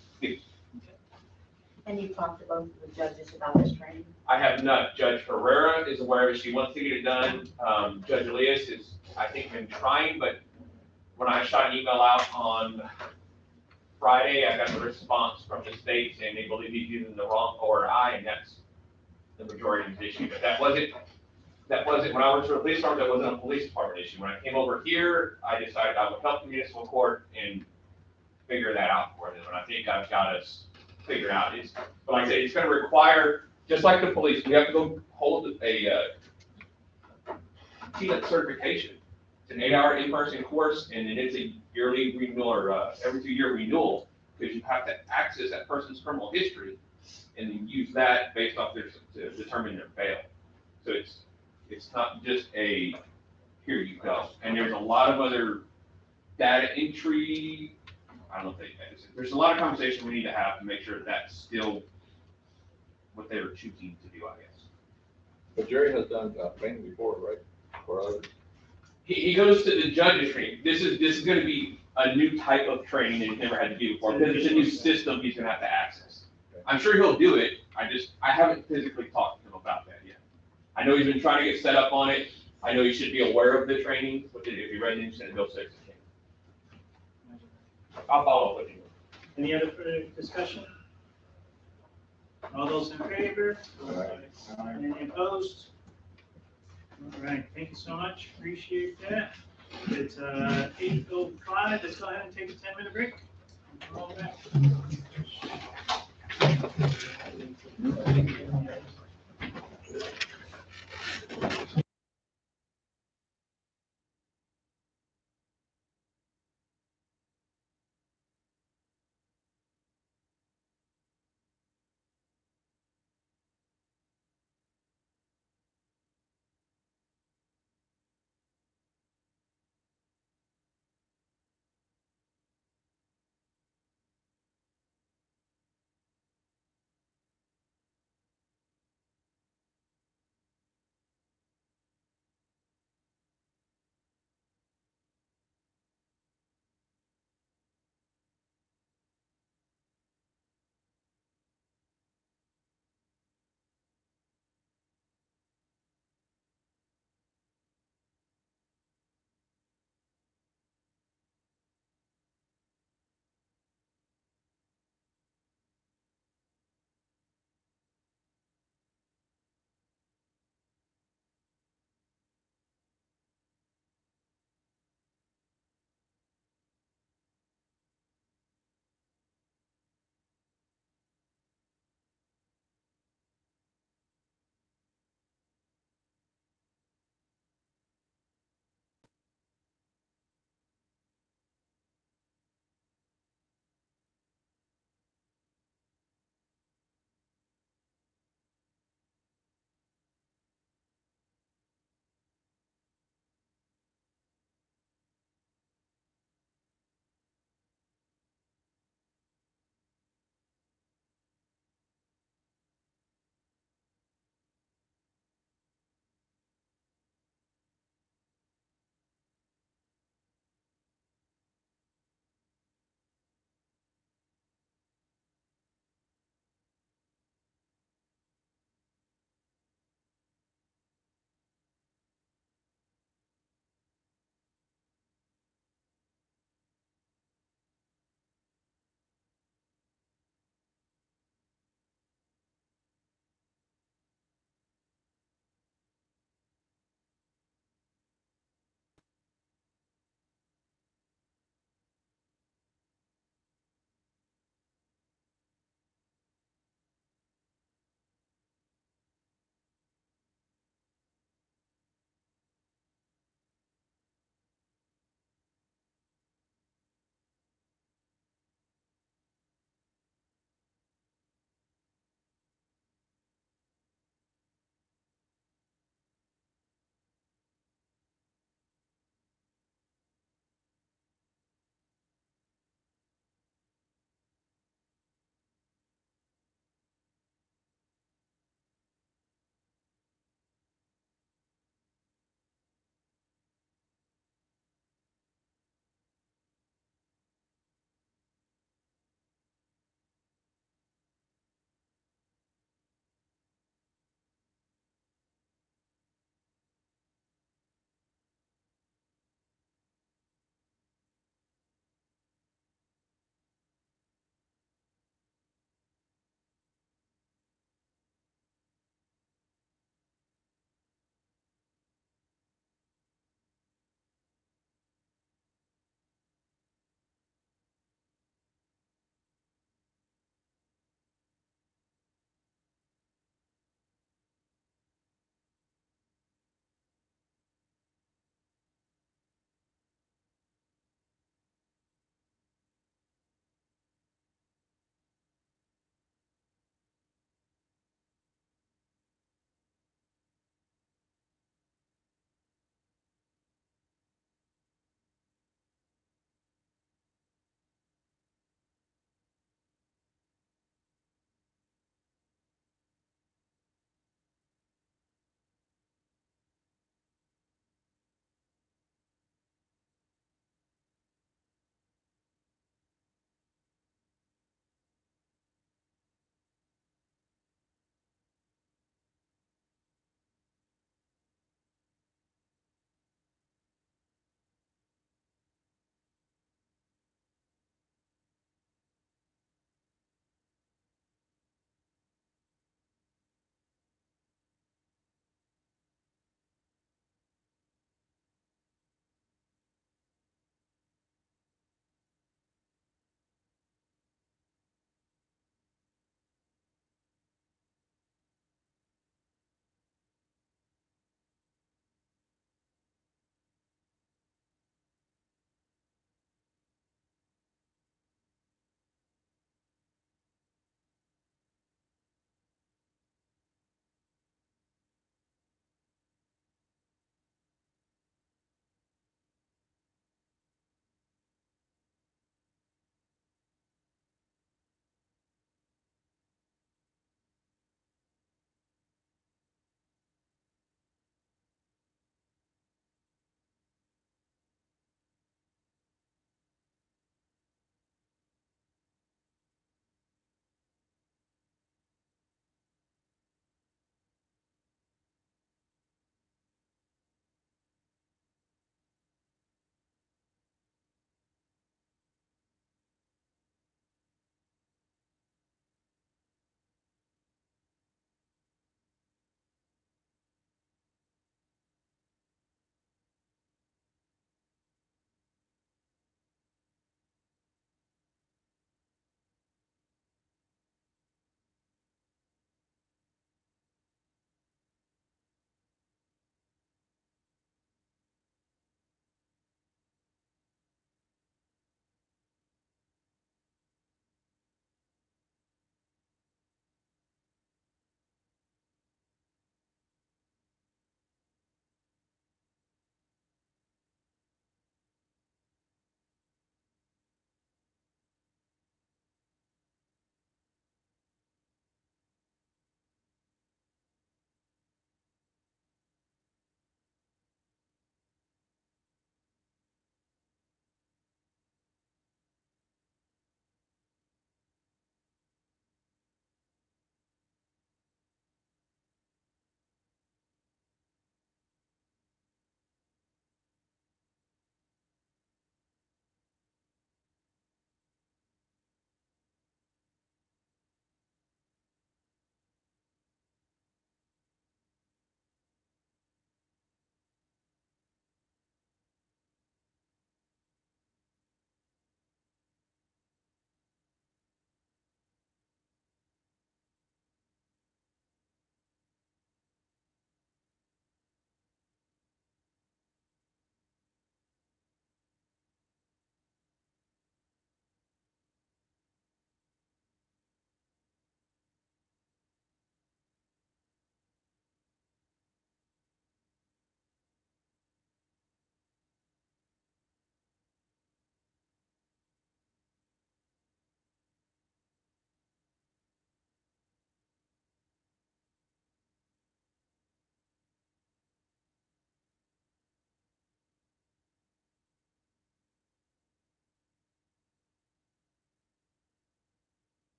And you talked to both of the judges about this training? I have not. Judge Herrera is aware of it. She wants to get it done. Judge Elias is, I think, been trying, but when I shot an email out on Friday, I got a response from the state saying they believe he's using the wrong ORI, and that's the majority of the issue. But that wasn't, when I worked for the police department, that wasn't a police department issue. When I came over here, I decided I would help the municipal court and figure that out for them. And I think I've got us figured out. But like I said, it's going to require, just like the police, we have to go hold a TLET certification. It's an 8-hour in-person course, and it is a yearly renewal, or every 2-year renewal, because you have to access that person's criminal history and then use that based off to determine their bail. So it's not just a, here you go. And there's a lot of other data entry I don't think, there's a lot of conversation we need to have to make sure that's still what they were choosing to do, I guess. But Jerry has done training before, right? For others. He goes to the judges training. This is gonna be a new type of training that he's never had to do before, because it's a new system he's gonna have to access. I'm sure he'll do it, I haven't physically talked to him about that yet. I know he's been trying to get set up on it, I know he should be aware of the training, but if you read it, Senate Bill 6, it can. I'll follow up with you. Any other further discussion? All those in favor? Any opposed? All right, thank you so much, appreciate that. It's 8:05, let's go ahead and take a 10-minute break. All back.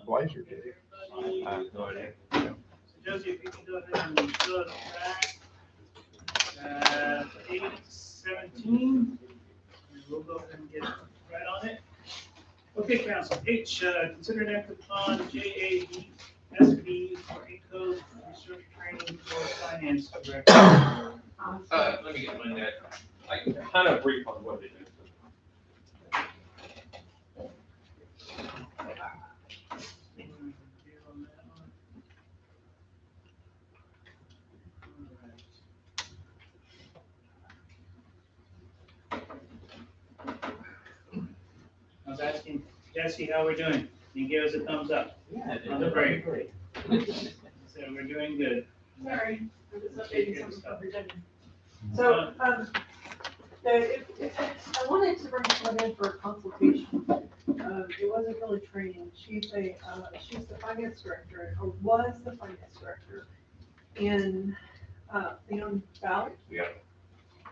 Blazer did. I have no idea. So Josie, if you can go ahead and fill us back. 8:17, and we'll go ahead and get right on it. Okay, council, H, consider an act upon JABSB for code research training for finance director. Let me get my net. I can kind of brief on what it is. I was asking Jesse how we're doing. He gave us a thumbs up Yeah. on the break. So we're doing good. Sorry, I'm just updating something for Virginia. Uh, So, I wanted to bring someone in for a consultation. It wasn't really training. She's the finance director, or was the finance director in, Leon Valley. Yeah.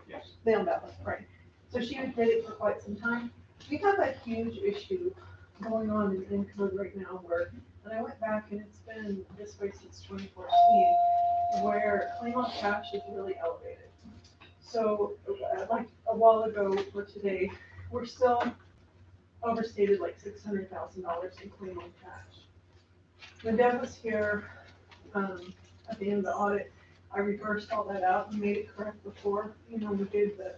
Yes. Leon Valley, right. So she did it for quite some time. We have a huge issue going on in code right now where, and I went back and it's been this way since 2014, where claim on cash is really elevated. So like a while ago or today, we're still overstated like $600,000 in claim on cash. When Deb was here, at the end of the audit, I reversed all that out and made it correct before, we gave the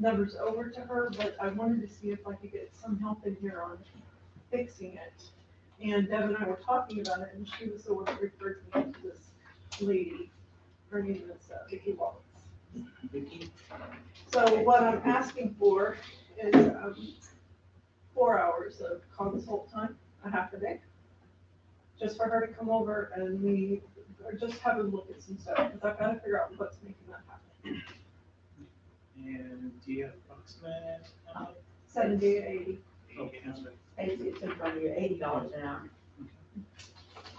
numbers over to her, but I wanted to see if I could get some help in here on fixing it. And Deb and I were talking about it, and she was the one that referred me to this lady. Her name is Vicki Wallace. So what I'm asking for is 4 hours of consult time, a half a day, just for her to come over and we just have a look at some stuff, because I've got to figure out what's making that happen. And do you have approximate? 70 to 80. Okay, that's right. It's in front of you, $80 an hour.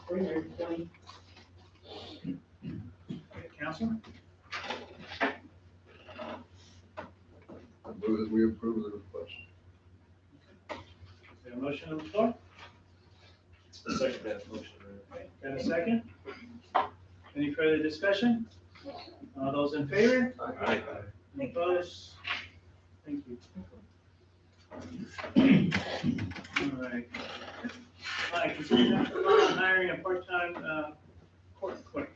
320. Okay, council? I move that we approve the request. Is there a motion on the floor? Second that motion. Okay, got a second? Any further discussion? All those in favor? Aye. Any opposed? Thank you. All right. All right, consider hiring a part-time court clerk.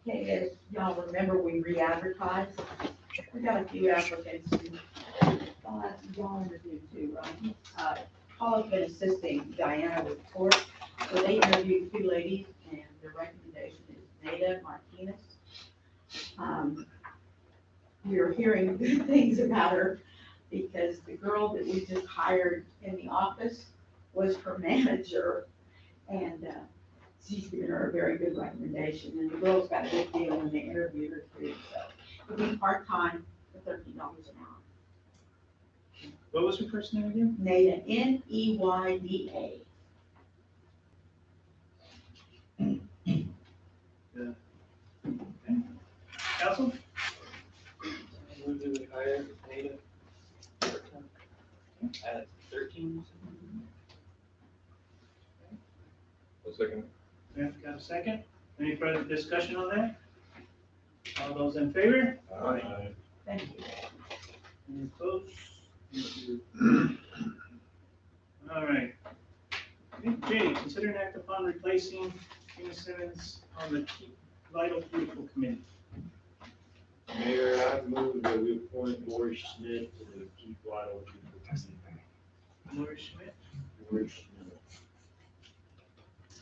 Okay, as y'all remember, we re-advertised. We got a few applicants. Y'all interviewed too, right? Paul's been assisting Diana with court. So they interviewed two ladies and their recommendation is Nada Martinez. We're hearing good things about her because the girl that we just hired in the office was her manager. And she's given her a very good recommendation, and the girls got a good deal when they interviewed her too, so. It'll be part-time for $13 an hour. What was her first name again? Neyda, Neyda. Okay. Council? We would hire Nada at 13. A second. Yeah, got a second? Any further discussion on that? All those in favor? Aye. Thank you. Any opposed? Thank you. All right. J, consider an act upon replacing Tina Simmons on the Vital People Committee. Mayor, I move that we appoint Lori Schmidt to the Keep Vital People Committee. Lori Schmidt? Lori Schmidt.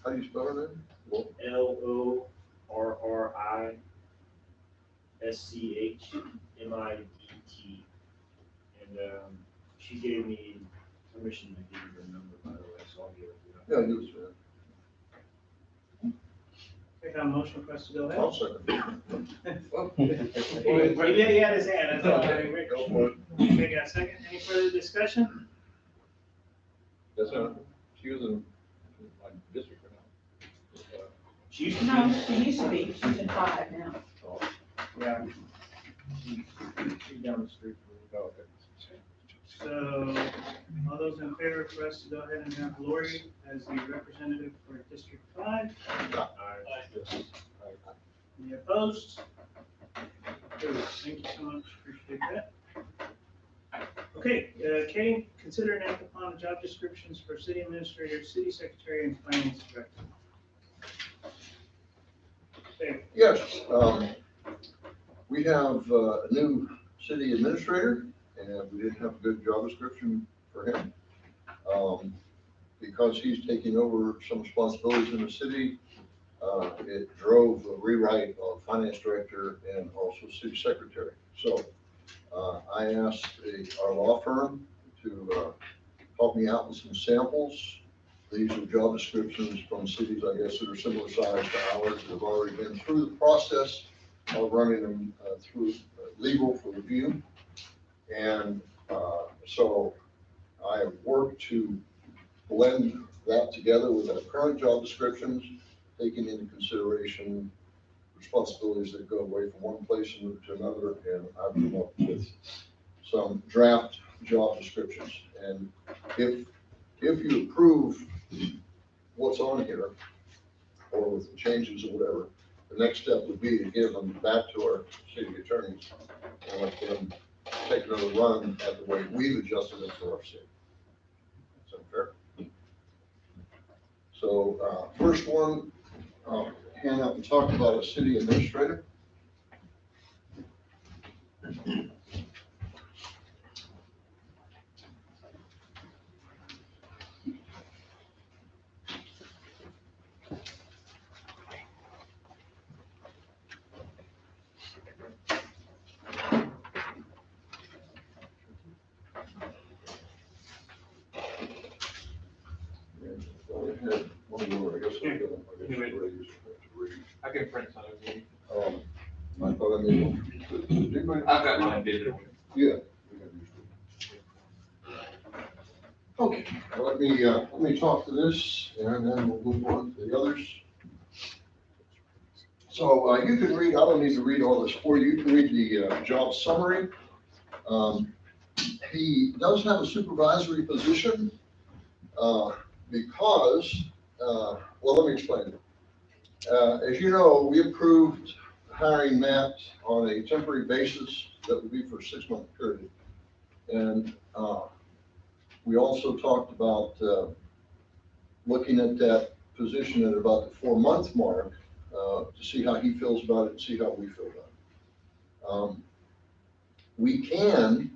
How do you spell her name? LORRISCHMIDT. And she gave me permission to give her number, by the way, so I'll give it to her. Yeah, you said. I got a motion for us to go ahead. I'll second. Yeah, he had his hand, that's all. Go for it. Okay, got a second. Any further discussion? That's not, she was in my district or not? She used No, she used to be, she's in 5 now. Yeah. She's down the street from me. Oh, okay. So, all those in favor for us to go ahead and have Lori as the representative for District 5? Any opposed? Approved. Thank you so much, appreciate that. Okay, Kay, consider and act upon the job descriptions for city administrator, city secretary, and finance director. Okay. Yes, we have a new city administrator, and we didn't have a good job description for him. Because he's taking over some responsibilities in the city, it drove a rewrite of finance director and also city secretary. So I asked our law firm to help me out with some samples. These are job descriptions from cities, I guess, that are similar size to ours, that have already been through the process of running them through legal for review. And so I have worked to blend that together with our current job descriptions, taking into consideration responsibilities that go away from one place and move to another, and I've come up with some draft job descriptions. And if you approve what's on here, or with the changes or whatever, the next step would be to give them back to our city attorneys and let them take another run at the way we've adjusted it for our city. Is that fair? So first one, hand out and talk about a city administrator. I can print something. I thought I made one. I've got mine digital. Yeah. Okay, let me talk to this, and then we'll move on to the others. So you can read, I don't need to read all this for you. You can read the job summary. He does have a supervisory position because, well, let me explain it. As you know, we approved hiring Matt on a temporary basis that would be for a 6-month period. And we also talked about looking at that position at about the 4-month mark to see how he feels about it and see how we feel about it. We can,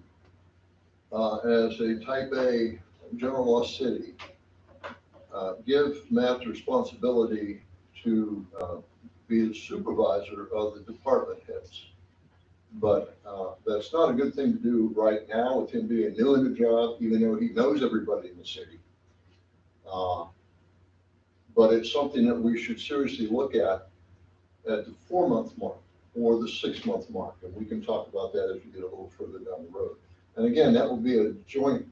as a type A general law city, give Matt the responsibility to be the supervisor of the department heads. But that's not a good thing to do right now with him being new in the job, even though he knows everybody in the city. But it's something that we should seriously look at the 4-month mark or the 6-month mark. And we can talk about that as we get a little further down the road. And again, that will be a joint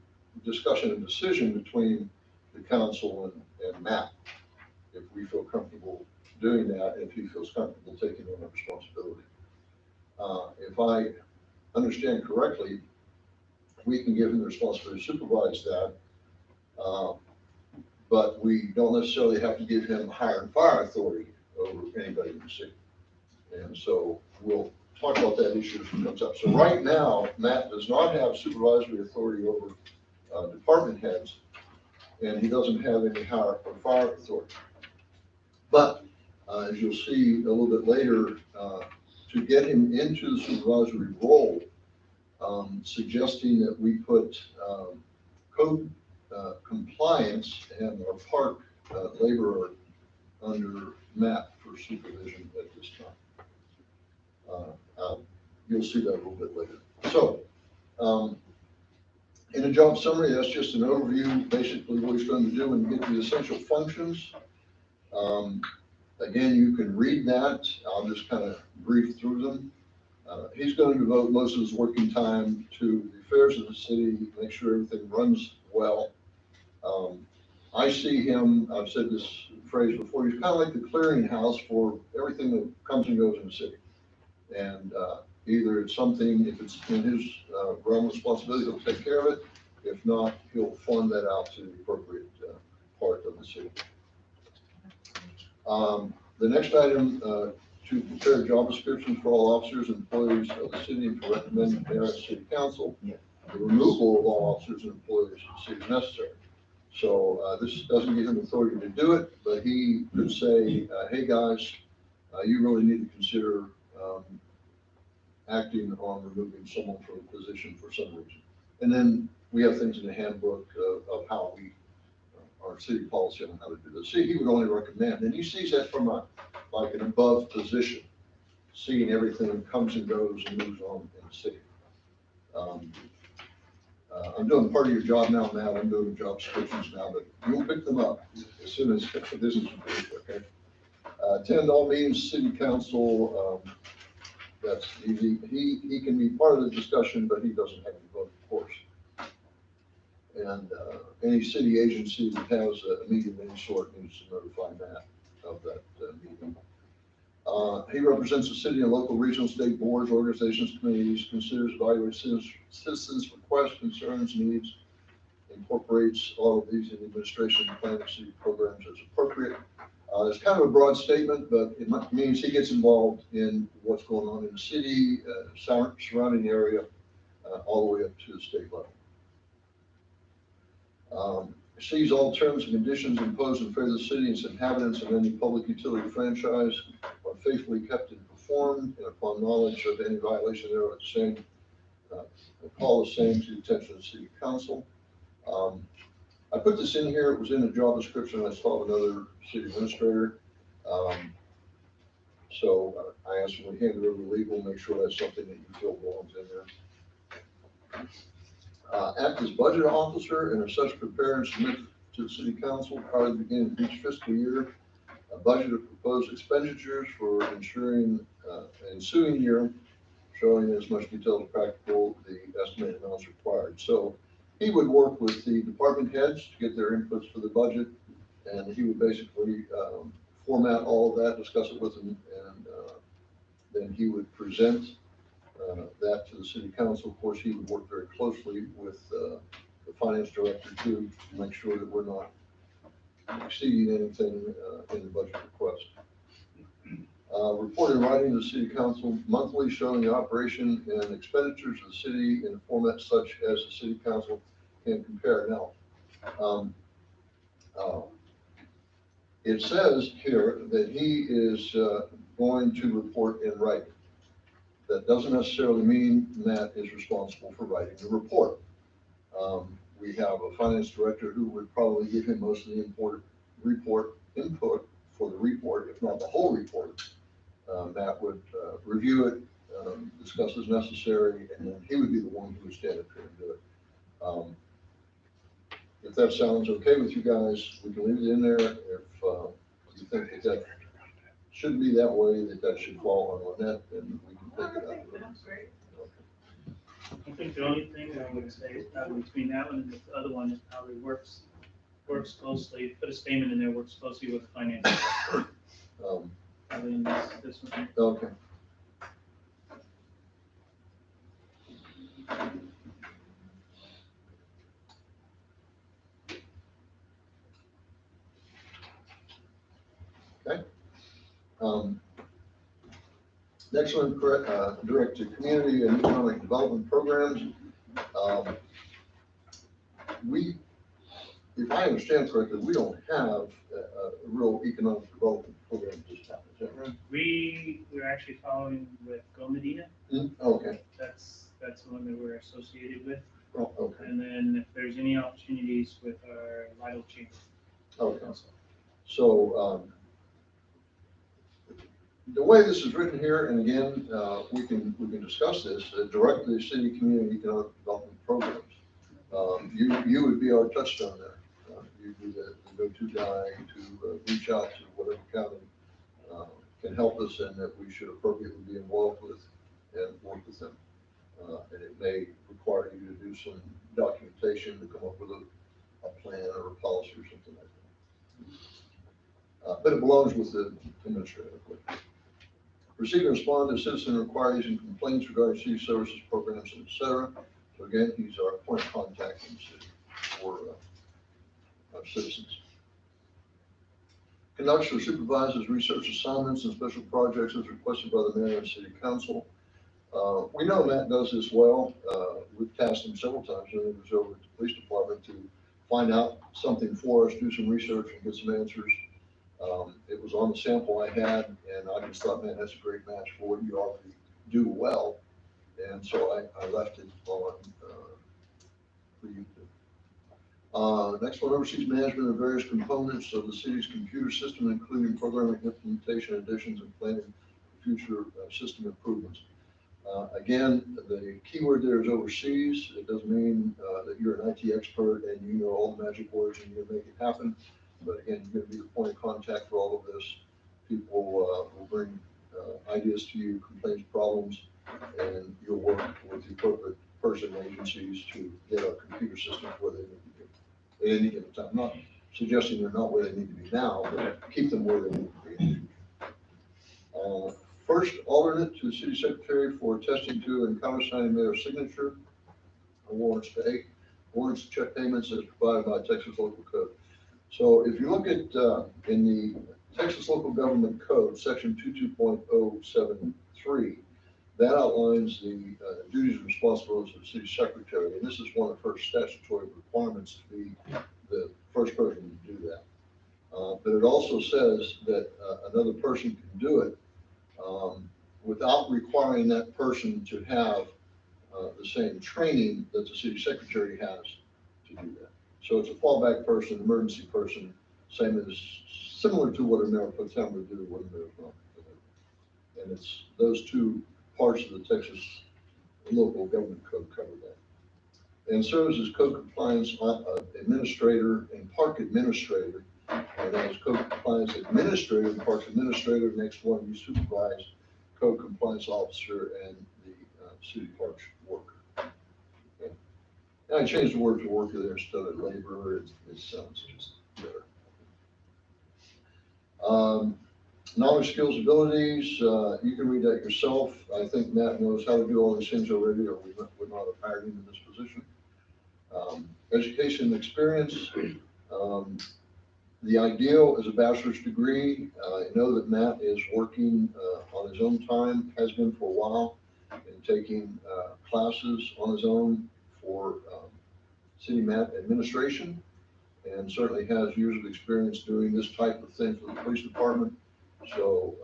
discussion and decision between the council and Matt, if we feel comfortable doing that, if he feels comfortable taking on that responsibility. If I understand correctly, we can give him the responsibility to supervise that, but we don't necessarily have to give him hire and fire authority over anybody in the city. And so we'll talk about that issue as it comes up. So right now, Matt does not have supervisory authority over department heads, and he doesn't have any hire or fire authority. But as you'll see a little bit later, to get him into the supervisory role, suggesting that we put code compliance and our park laborer under Matt for supervision at this time. You'll see that a little bit later. So, in a job summary, that's just an overview, basically what he's going to do and get the essential functions. Again, you can read that. I'll just kind of brief through them. He's going to devote most of his working time to the affairs of the city, make sure everything runs well. I see him, I've said this phrase before, he's kind of like the clearinghouse for everything that comes and goes in the city. And either it's something, if it's in his realm of responsibility, he'll take care of it. If not, he'll fund that out to the appropriate part of the city. The next item, to prepare job descriptions for all officers and employees of the city and to recommend to mayor and city council the removal of all officers and employees of the city if necessary. So this doesn't give him authority to do it, but he could say, hey guys, you really need to consider acting on removing someone from a position for some reason. And then we have things in the handbook of how we, our city policy on how to do this. See, he would only recommend, and he sees that from like an above position, seeing everything comes and goes and moves on in the city. I'm doing part of your job now, Matt. I'm doing job descriptions now, but you'll pick them up as soon as the business is finished, okay? Attend all meetings, city council, that's easy. He can be part of the discussion, but he doesn't have to vote, of course. And any city agency that has a meeting of any sort needs to notify Matt of that meeting. He represents the city and local, regional, state boards, organizations, committees, considers, evaluates citizens' requests, concerns, needs, incorporates all of these in the administration and planning city programs as appropriate. It's kind of a broad statement, but it means he gets involved in what's going on in the city, surrounding area, all the way up to the state level. Sees all terms and conditions imposed in favor of the city and its inhabitants of any public utility franchise are faithfully kept and performed, and upon knowledge of any violation thereof, the same, call the same to the attention of the city council. I put this in here, it was in the job description, I saw another city administrator. So I asked him to hand it over to legal, make sure that's something that you feel belongs in there. Act as budget officer and as such prepare and submit to the city council prior to the beginning of each fiscal year a budget of proposed expenditures for ensuring ensuing year, showing as much detail as practical the estimated amounts required. So he would work with the department heads to get their inputs for the budget, and he would basically format all of that, discuss it with them, and then he would present that to the city council. Of course, he would work very closely with the finance director too, to make sure that we're not exceeding anything in the budget request. Report in writing to the city council monthly showing the operation and expenditures of the city in a format such as the city council can compare. Now, it says here that he is going to report in writing. That doesn't necessarily mean Matt is responsible for writing the report. We have a finance director who would probably give him most of the input for the report, if not the whole report. Matt would review it, discuss as necessary, and then he would be the one who would stand up here and do it. If that sounds okay with you guys, we can leave it in there. If you think that that shouldn't be that way, that should fall on Lynette, then we can pick it up. That's great. I think the only thing I would say is probably between that one and the other one is probably works closely, put a statement in there, works closely with finance. Probably in this one. Okay. Okay. Next one, direct to community and economic development programs. If I understand correctly, we don't have a real economic development program at this time, is that right? We're actually following with Go Medina. Okay. That's the one that we're associated with. Oh, okay. And then if there's any opportunities with our Liability chamber. Okay. So, the way this is written here, and again, we can discuss this, directly city community economic development programs. You would be our touchstone there. You'd be the go-to guy to reach out to whatever county can help us and that we should appropriately be involved with and work with them. And it may require you to do some documentation to come up with a plan or a policy or something like that. But it belongs with the administrator. Receive and respond to citizen inquiries and complaints regarding city services, programs, etc. So again, he's our point of contact in the city for our citizens. Conducts or supervises research assignments and special projects as requested by the mayor and city council. We know Matt does this well. We've tasked him several times when he was over at the police department to find out something for us, do some research and get some answers. It was on the sample I had, and I just thought, man, that's a great match for what you already do well. And so I left it on for you to. Next one, oversees management of various components of the city's computer system, including programming, implementation, additions, and planning future system improvements. Again, the keyword there is overseas. It doesn't mean that you're an IT expert and you know all the magic words and you're gonna make it happen. But again, you're gonna be the point of contact for all of this. People will bring ideas to you, complaints, problems, and you'll work with the appropriate person and agencies to get our computer systems where they need to be at any given time. I'm not suggesting they're not where they need to be now, but keep them where they need to be. First alternate to the city secretary for attesting to and countersigning mayor's signature, warrants pay, warrants check payments as provided by Texas local code. So if you look at, in the Texas local government code, section 22.073, that outlines the duties and responsibilities of the city secretary. And this is one of her statutory requirements to be the first person to do that. But it also says that another person can do it without requiring that person to have the same training that the city secretary has to do that. So it's a fallback person, emergency person, similar to what a mayor pro tem would do when they're not. And it's those two parts of the Texas local government code cover that. And serves as code compliance administrator and park administrator. And as code compliance administrator and parks administrator, next one you supervise code compliance officer and the city parks worker. Okay. And I changed the word to worker there instead of laborer. It sounds just better. Knowledge, skills, abilities, you can read that yourself. I think Matt knows how to do all these things already, or we would not have hired him in this position. Education and experience. The ideal is a bachelor's degree. I know that Matt is working on his own time, has been for a while, and taking classes on his own for city administration, and certainly has years of experience doing this type of thing for the police department. So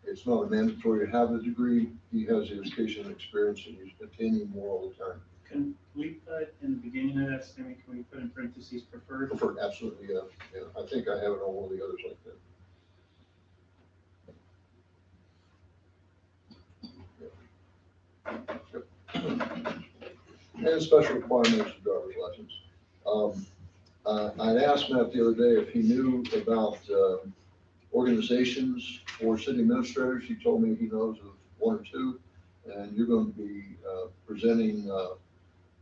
it's not a mandatory to have the degree. He has the education and experience, and he's attaining more all the time. Can we put in the beginning of that statement, can we put in parentheses preferred? Preferred, absolutely, yeah. Yeah. I think I have it on one of the others like that. Yep. And special requirements of driver's license. I'd asked Matt the other day if he knew about organizations for city administrators. He told me he knows of one or two, and you're going to be presenting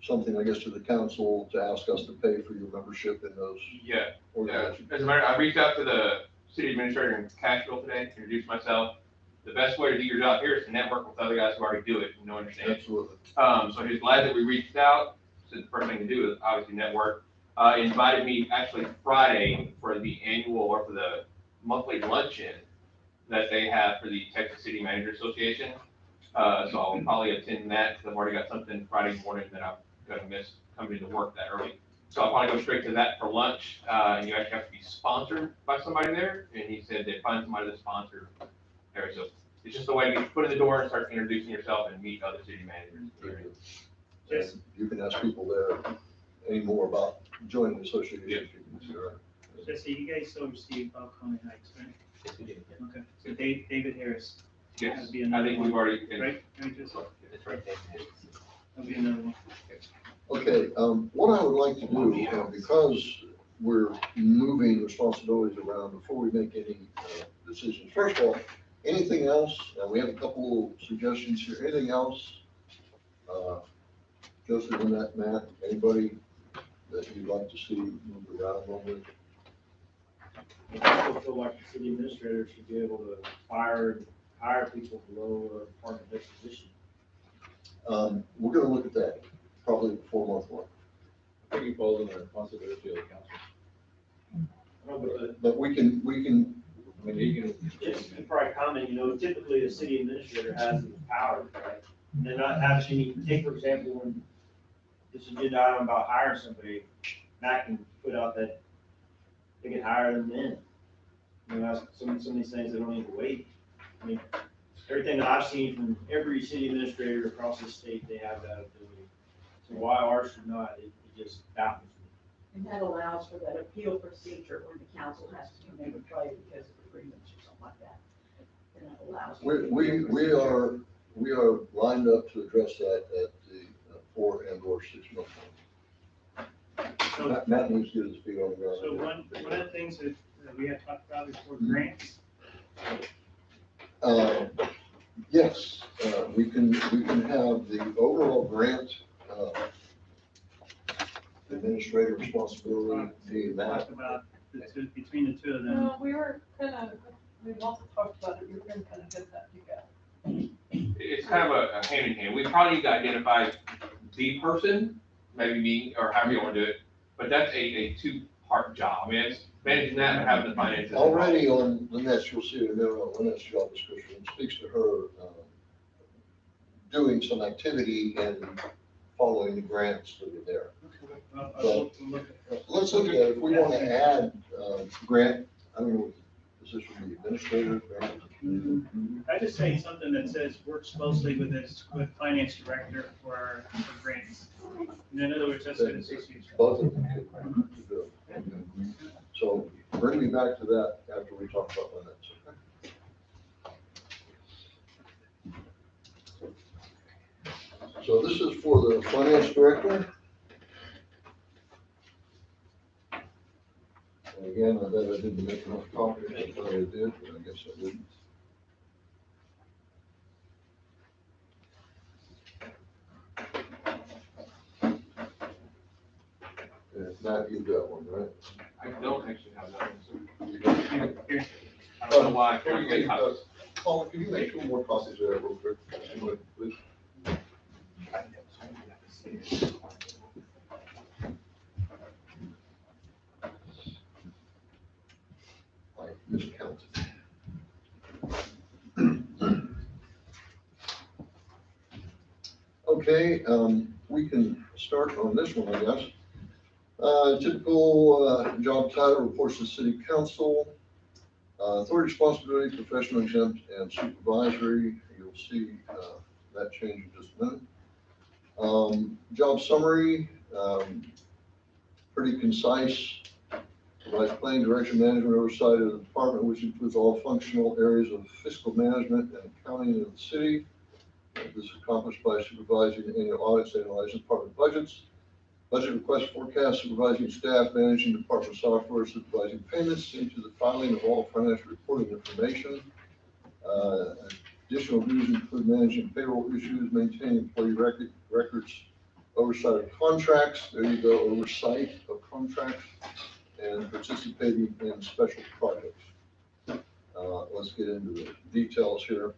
something, I guess, to the council to ask us to pay for your membership in those. Yeah. organizations. As a matter, I reached out to the city administrator in Cashville today, introduced myself. The best way to do your job here is to network with other guys who already do it and know understand. Absolutely. So he's glad that we reached out. So the first thing to do is obviously network. Invited me actually Friday for the annual or for the monthly luncheon that they have for the Texas City Manager Association. So I'll probably attend that because I've already got something Friday morning that I'm gonna miss coming to work that early. So I'll probably go straight to that for lunch. And you actually have to be sponsored by somebody there. And he said they'd find somebody to sponsor there. So it's just a way to get your foot in the door and start introducing yourself and meet other city managers. Yes. You can ask people there any more about joining the association. Yeah. Jesse, you guys oversee about County Heights, right? Yes, we did. Okay, so David Harris. Yes, That'd be I another think one, we've already. Right? Right, Jesse? That's right. That'll be another one. Okay, what I would like to do, because we're moving responsibilities around before we make any decisions. First of all, anything else? We have a couple suggestions here. Anything else? Joseph and that, Matt, anybody that you'd like to see move around a little bit? I still feel like the city administrator should be able to hire people below a department head position. We're gonna look at that, probably the 4-month one. I think it falls in the responsibility of the council. But we can, I mean, you can. Just to probably comment, typically the city administrator has the power, right? And they're not actually, take for example, when this agenda item about hiring somebody, Matt can put out that they can hire them in. That's some of these things, they don't need to wait. I mean, everything that I've seen from every city administrator across the state, they have that ability. So why ours should not, it just baffles me. And that allows for that appeal procedure when the council has to come into play because of agreements or something like that. And it allows. we are lined up to address that at the 4 and/or 6 month one. Matt needs to get his feet on the ground. So one of the things that we had talked about before, grants. Yes, we can have the overall grant, administrative responsibility, being that. Talk about between the two of them. No, we've also talked about it, we were gonna kind of get that together. It's kind of a hand in hand. We probably need to identify the person, maybe me, or however you want to do it, but that's a 2-part job. I mean, it's managing that and having the finances. Already on Lynette's, you'll see a note on Lynette's job description, it speaks to her, doing some activity and following the grants that are there. So, let's look at it, if we want to add, grant, I don't know what the position would be, administrator, grant. I just say something that says works closely with finance director for grants. In other words, that's gonna say. Both of them. Okay. So bring me back to that after we talk about Lynette's, okay? So this is for the finance director. And again, I bet I didn't make enough copies, I thought I did, but I guess I didn't. Matt, you've got one, right? I don't actually have that one, You so. Here. I don't know why. Here you go. Paul, can you make 2 more copies of that real quick? Please? I miscounted. Okay, we can start on this one, I guess. Typical job title reports to city council. Authority, responsibility, professional, exempt, and supervisory. You'll see that change in just a minute. Job summary, pretty concise. Provides planning, direction, management, oversight of the department, which includes all functional areas of fiscal management and accounting of the city. This is accomplished by supervising annual audits, analyzing department budgets, budget request forecast, supervising staff, managing department software, supervising payments into the filing of all financial reporting information. Additional duties include managing payroll issues, maintaining employee records, oversight of contracts, there you go, oversight of contracts, and participating in special projects. Let's get into the details here.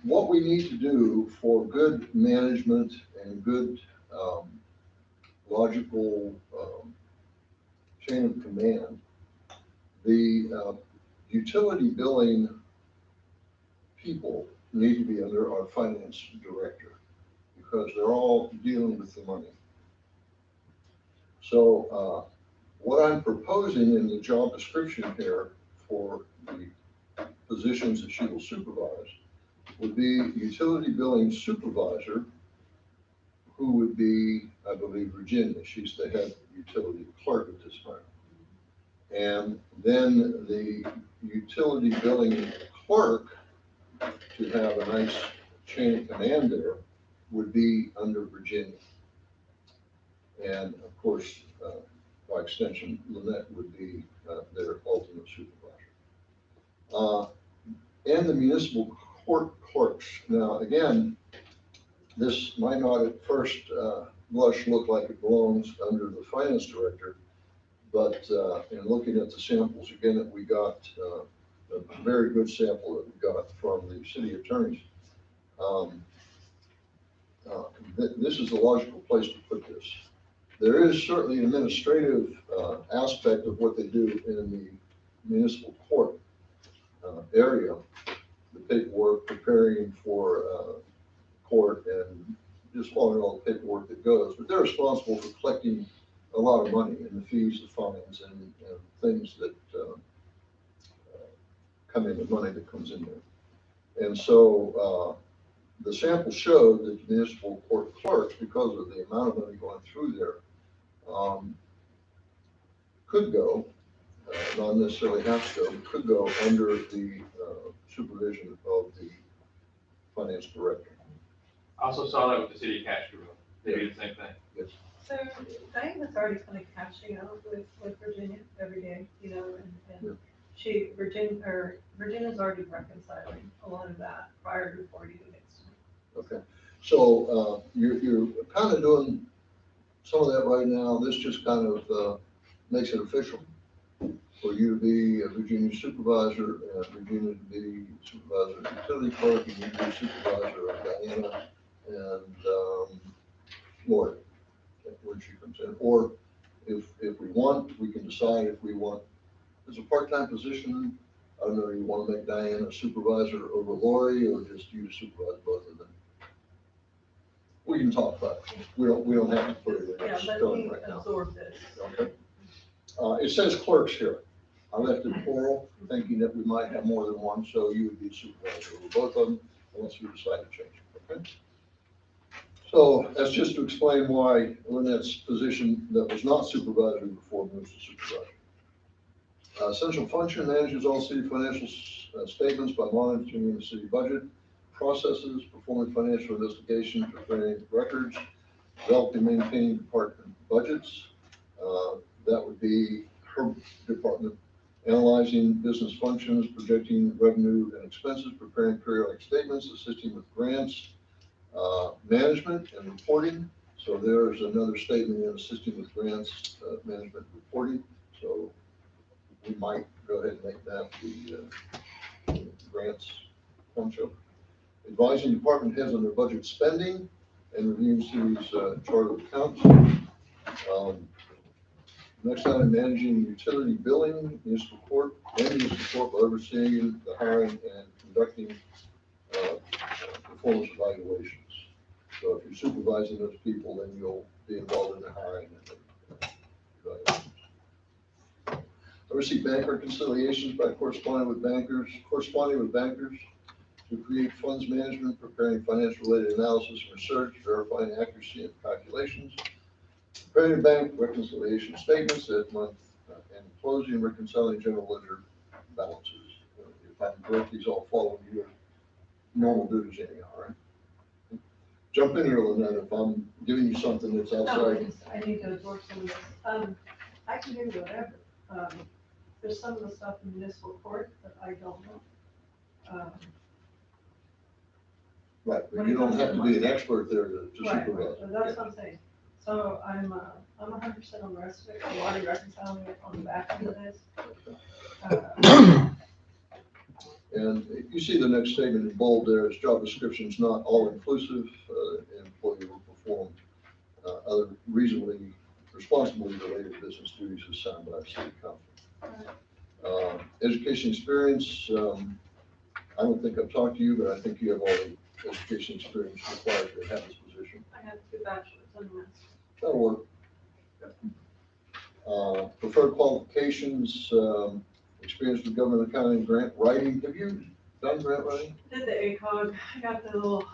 What we need to do for good management and good logical chain of command, the utility billing people need to be under our finance director because they're all dealing with the money. So what I'm proposing in the job description here for the positions that she will supervise would be utility billing supervisor, who would be, I believe, Virginia. She's the head utility clerk at this time. And then the utility billing clerk, to have a nice chain of command there, would be under Virginia. And of course, by extension, Lynette would be their ultimate supervisor. And the municipal court clerks. Now, again, this might not at first blush look like it belongs under the finance director, but in looking at the samples again that we got a very good sample that we got from the city attorneys. This is the logical place to put this. There is certainly an administrative aspect of what they do in the municipal court area, the paperwork, preparing for court and just following all the paperwork that goes. But they're responsible for collecting a lot of money in the fees, the fines, and things that come in, the money that comes in there. And so the sample showed that municipal court clerks, because of the amount of money going through there, could go, not necessarily have to go, could go under the supervision of the finance director. I also saw that with the city cash bureau. They do the same thing. Yes. So Diana's already kind of cashing out with Virginia every day, you know, and Virginia's already reconciling a lot of that prior to before you gets to me. Okay, so you're kind of doing some of that right now. This just kind of makes it official for you to be a Virginia supervisor, and Virginia to be supervisor of utility clerk, and you to be supervisor of Diana and Lori, when she comes in. Or if we want, we can decide if we want, as a part-time position, I don't know, you want to make Diana a supervisor over Lori, or just you supervise both of them? We can talk about it. We don't have to put it in Yeah, let stone me right now. absorb this. Okay. It says clerks here. I left it plural, thinking that we might have more than one, so you would be supervisor over both of them, unless we decide to change it, okay? So that's just to explain why Lynette's position that was not supervisory before moves to supervisor. Essential function manages all city financial statements by monitoring the city budget, processes, performing financial investigations, preparing records, developing, maintaining department budgets. That would be her department. Analyzing business functions, projecting revenue and expenses, preparing periodic statements, assisting with grants, management and reporting. So there's another statement in assisting with grants, management, reporting. So we might go ahead and make that the grants function. Advising department heads on their budget spending and reviewing city's chart of accounts. Next item, managing utility billing, municipal court, and municipal court by overseeing the hiring and conducting performance evaluations. So if you're supervising those people, then you'll be involved in the hiring and evaluations. Oversee bank reconciliations by corresponding with bankers to create funds management, preparing financial related analysis and research, verifying accuracy of calculations, preparing bank reconciliation statements at month and closing, reconciling general ledger balances. If I'm correct, these all follow your normal duties anyhow, right? Jump in here, Lynette, if I'm giving you something that's No, outside. I need to absorb some of this. I can do whatever. There's some of the stuff in municipal court that I don't know. Right, but you don't have to be an expert there to Right, supervise. so that's what I'm saying. So I'm 100% on the rest of it. I'm already reconciling it on the back end of this. And you see the next statement in bold there, is job descriptions not all inclusive. Employee will perform other reasonably responsibly related business duties assigned by the city council. Education experience, I don't think I've talked to you, but I think you have all the education experience required to have this position. I have 2 bachelor's and a master's. That'll work. Preferred qualifications, experience with government accounting, grant writing. Have you done grant writing? Did the ACOG, I got the little,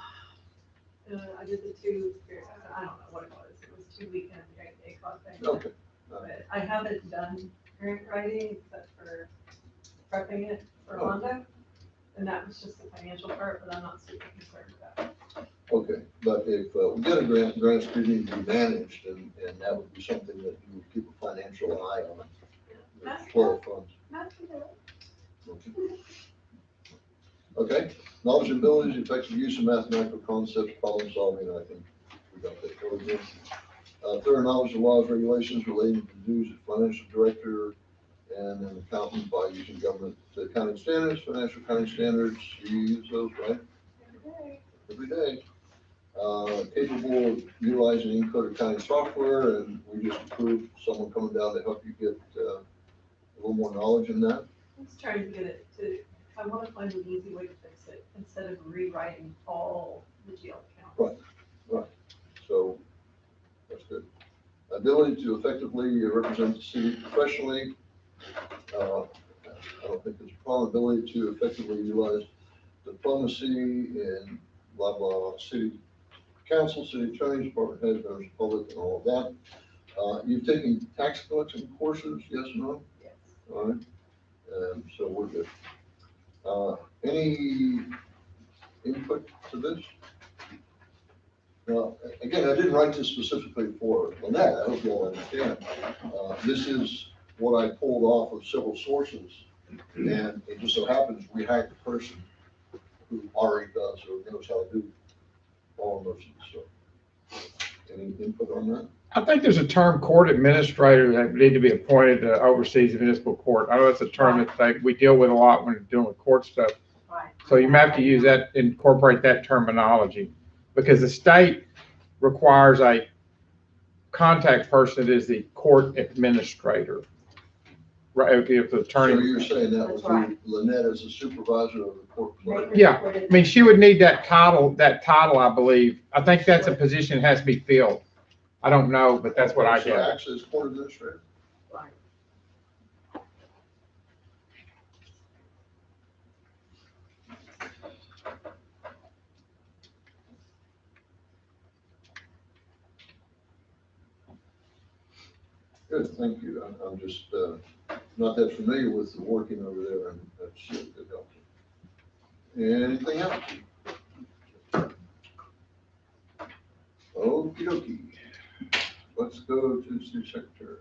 I did the 2, I don't know what it was. It was 2 weekend ACOG thing. Okay. But I haven't done grant writing except for prepping it for Hondo. And that was just the financial part, but I'm not super concerned about it. Okay, but if we get a grant, grants do need to be managed, and that would be something that you would keep a financial eye on. The flow of funds. Okay, knowledge and abilities, effective use of mathematical concepts, problem solving, I think we got that covered there. Thorough knowledge of laws, regulations relating to duties of financial director and an accountant by using government accounting standards, financial accounting standards. You use those, right? Every day. Capable of utilizing in-code accounting software, and we just approved someone coming down to help you get a little more knowledge in that. I'm just trying to get it to, I want to find an easy way to fix it instead of rewriting all the GL accounts. Right. So that's good. Ability to effectively represent the city professionally. I don't think there's a problem. Ability to effectively utilize diplomacy and blah, blah, city council, city attorney, department head, members of the public, and all of that. You've taken tax collection courses, yes or no? Yes. All right. So we're good. Any input to this? Now, again, I didn't write this specifically for Lynette. I hope you all understand. This is what I pulled off of several sources, and it just so happens we hired the person who already does or knows how to do all of those stuff. Any input on that? I think there's a term court administrator that need to be appointed to oversee the municipal court. I know that's a term that we deal with a lot when we're dealing with court stuff. Right. So you may have to use that, incorporate that terminology, because the state requires a contact person that is the court administrator. Right, if the attorney. So you're saying that would be Lynette as a supervisor of the court clerk? Yeah, I mean, she would need that title, I believe. I think that's a position that has to be filled. I don't know, but that's what I So get. acts as court administrator? Right. Good, thank you. I'm just not that familiar with the working over there, and that's good help. Anything else? Okey dokey. Let's go to the city secretary.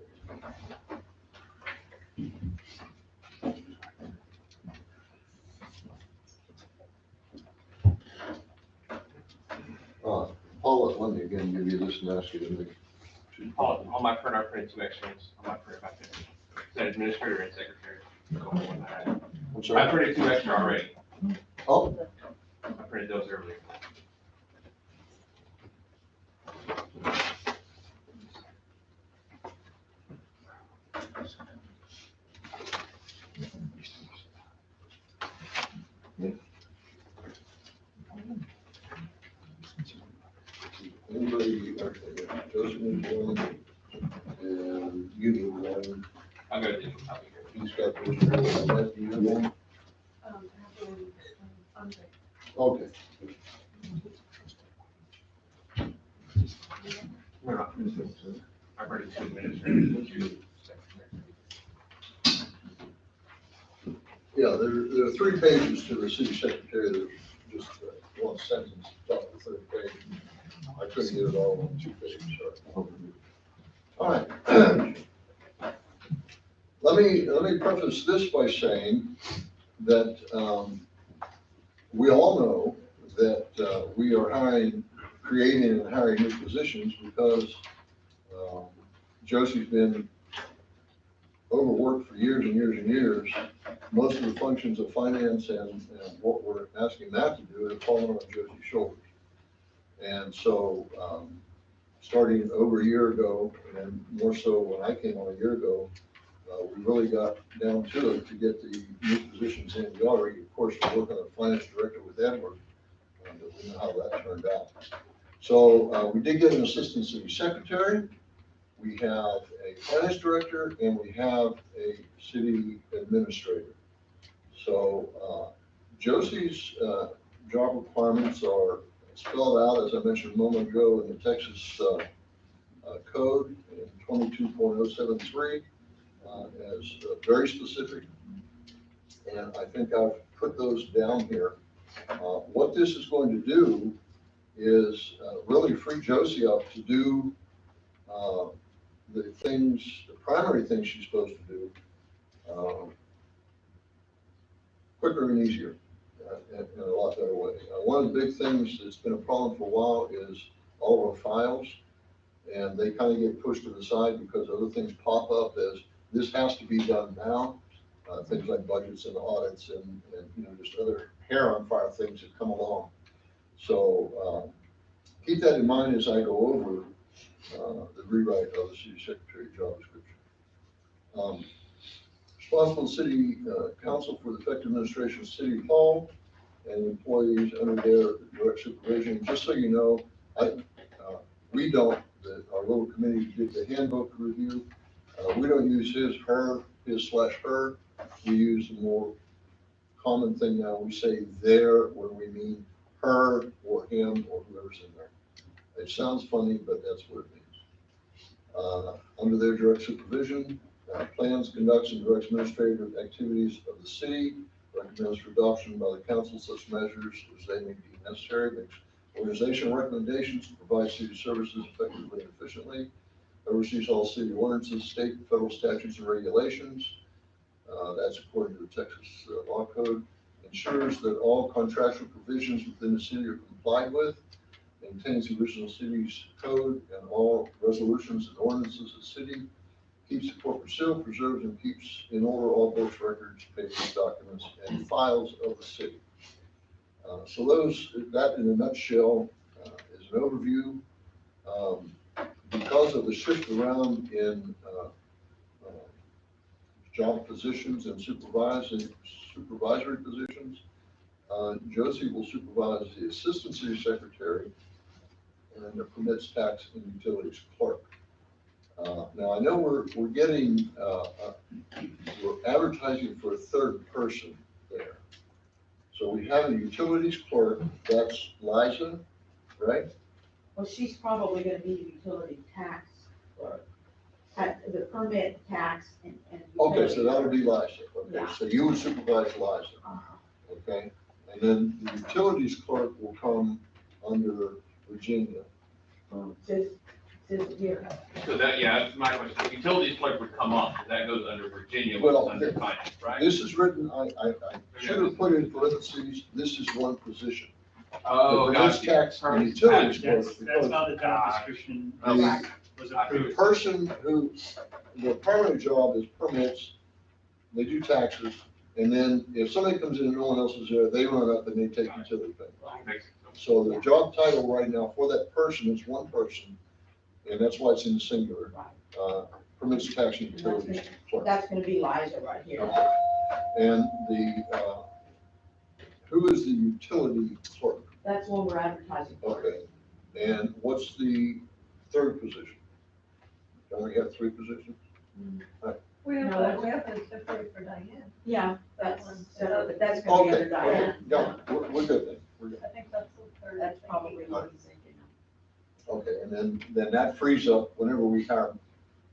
Paula, let me again give you this and ask you to make. On my print, I printed 2 extra ones. On my print back there. Said administrator and secretary. I'm sorry? I printed 2 extra already. Oh. I printed those earlier. Anybody, Joseph needs one, and you need one. I'll go to the copy here. He's got one, do you have one? Okay. No, no. I printed 2 administrators, 2 secretaries. Yeah, there are 3 pages to the city secretary. There's just one sentence, top of the 3rd page. I couldn't get it all on 2 pages, sorry. All right. Let me preface this by saying that we all know that we are creating and hiring new positions because Josie's been overworked for years and years and years. Most of the functions of finance and what we're asking Matt to do have fallen on Josie's shoulders. And so, starting over a year ago, and more so when I came on a year ago, we really got down to it to get the new positions in. We already, of course, we're working on a finance director with Edward, but we know how that turned out. So we did get an assistant city secretary. We have a finance director, and we have a city administrator. So Josie's job requirements are spelled out, as I mentioned a moment ago, in the Texas code in 22.073 as very specific. And I think I've put those down here. What this is going to do is really free Josie up to do the primary things she's supposed to do quicker and easier in a lot better way. One of the big things that's been a problem for a while is all of our files, and they kind of get pushed to the side because other things pop up as this has to be done now. Things like budgets and audits and, you know, just other hair on fire things that come along. So, keep that in mind as I go over, the rewrite of the city secretary job description. Responsible city, council for the effective administration of city hall and employees under their direct supervision. Just so you know, we don't, our little committee did the handbook review. We don't use his/her. We use a more common thing now. We say there when we mean her or him or whoever's in there. It sounds funny, but that's what it means. Under their direct supervision, plans, conducts, and directs administrative activities of the city, recommends for adoption by the council such measures as they may be necessary, makes organizational recommendations to provide city services effectively and efficiently, oversees all city ordinances, state and federal statutes and regulations. That's according to the Texas Law Code. Ensures that all contractual provisions within the city are complied with, maintains the original city's code and all resolutions and ordinances of the city, keeps the corporate seal, preserves and keeps in order all books, records, papers, documents, and files of the city. So that in a nutshell is an overview. Because of the shift around in job positions and supervisory positions, Josie will supervise the assistant city secretary and the permits, tax, and utilities clerk. Now I know we're getting, we're advertising for a third person there. So we have a utilities clerk, that's Liza, right? Well, she's probably gonna be the utility tax. The permit, tax, and. Okay, so utility. that'll be Liza, okay, Yeah. so you would supervise Liza, Uh-huh. okay? And then the utilities clerk will come under Virginia. Says here. So that, yeah, that's my question. The utilities clerk would come up, that goes under Virginia, which is Well, under finance, right? This is written, I should have put in parentheses, this is one position. Oh, The gotcha. permits, tax, and Permits, utilities tax. clerk, That's because how the job description the, was the approved. person who, the permanent job is permits, they do taxes, and then if somebody comes in and no one else is there, they run up and they take utility pay. So the job title right now for that person is one person, and that's why it's in the singular. Permits, tax, and utilities clerk. That's gonna be Liza right here. Okay. And who is the utility clerk? That's what we're advertising for. Okay. And what's the third position? Don't we have three positions? We have, No. we have the third for Diane. Yeah, that's, so, but that's gonna be Okay, under Diane. yeah, we're good then, we're good. I think that's the third. That's probably what he's thinking of. Okay, and then that frees up, whenever we hire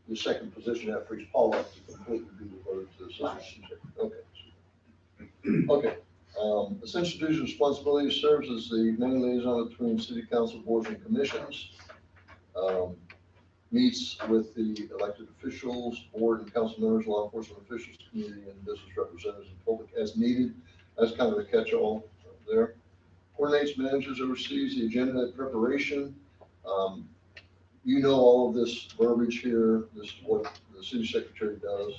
the second position, that frees Paul up to completely be devoted to the assistant superintendent. Okay. Okay, essential duties and responsibilities, serves as the main liaison between city council boards and commissions. Meets with the elected officials, board and council members, law enforcement officials, community and business representatives and public as needed. That's kind of a catch-all there. Coordinates, manages, oversees the agenda preparation. You know all of this verbiage here. This is what the city secretary does,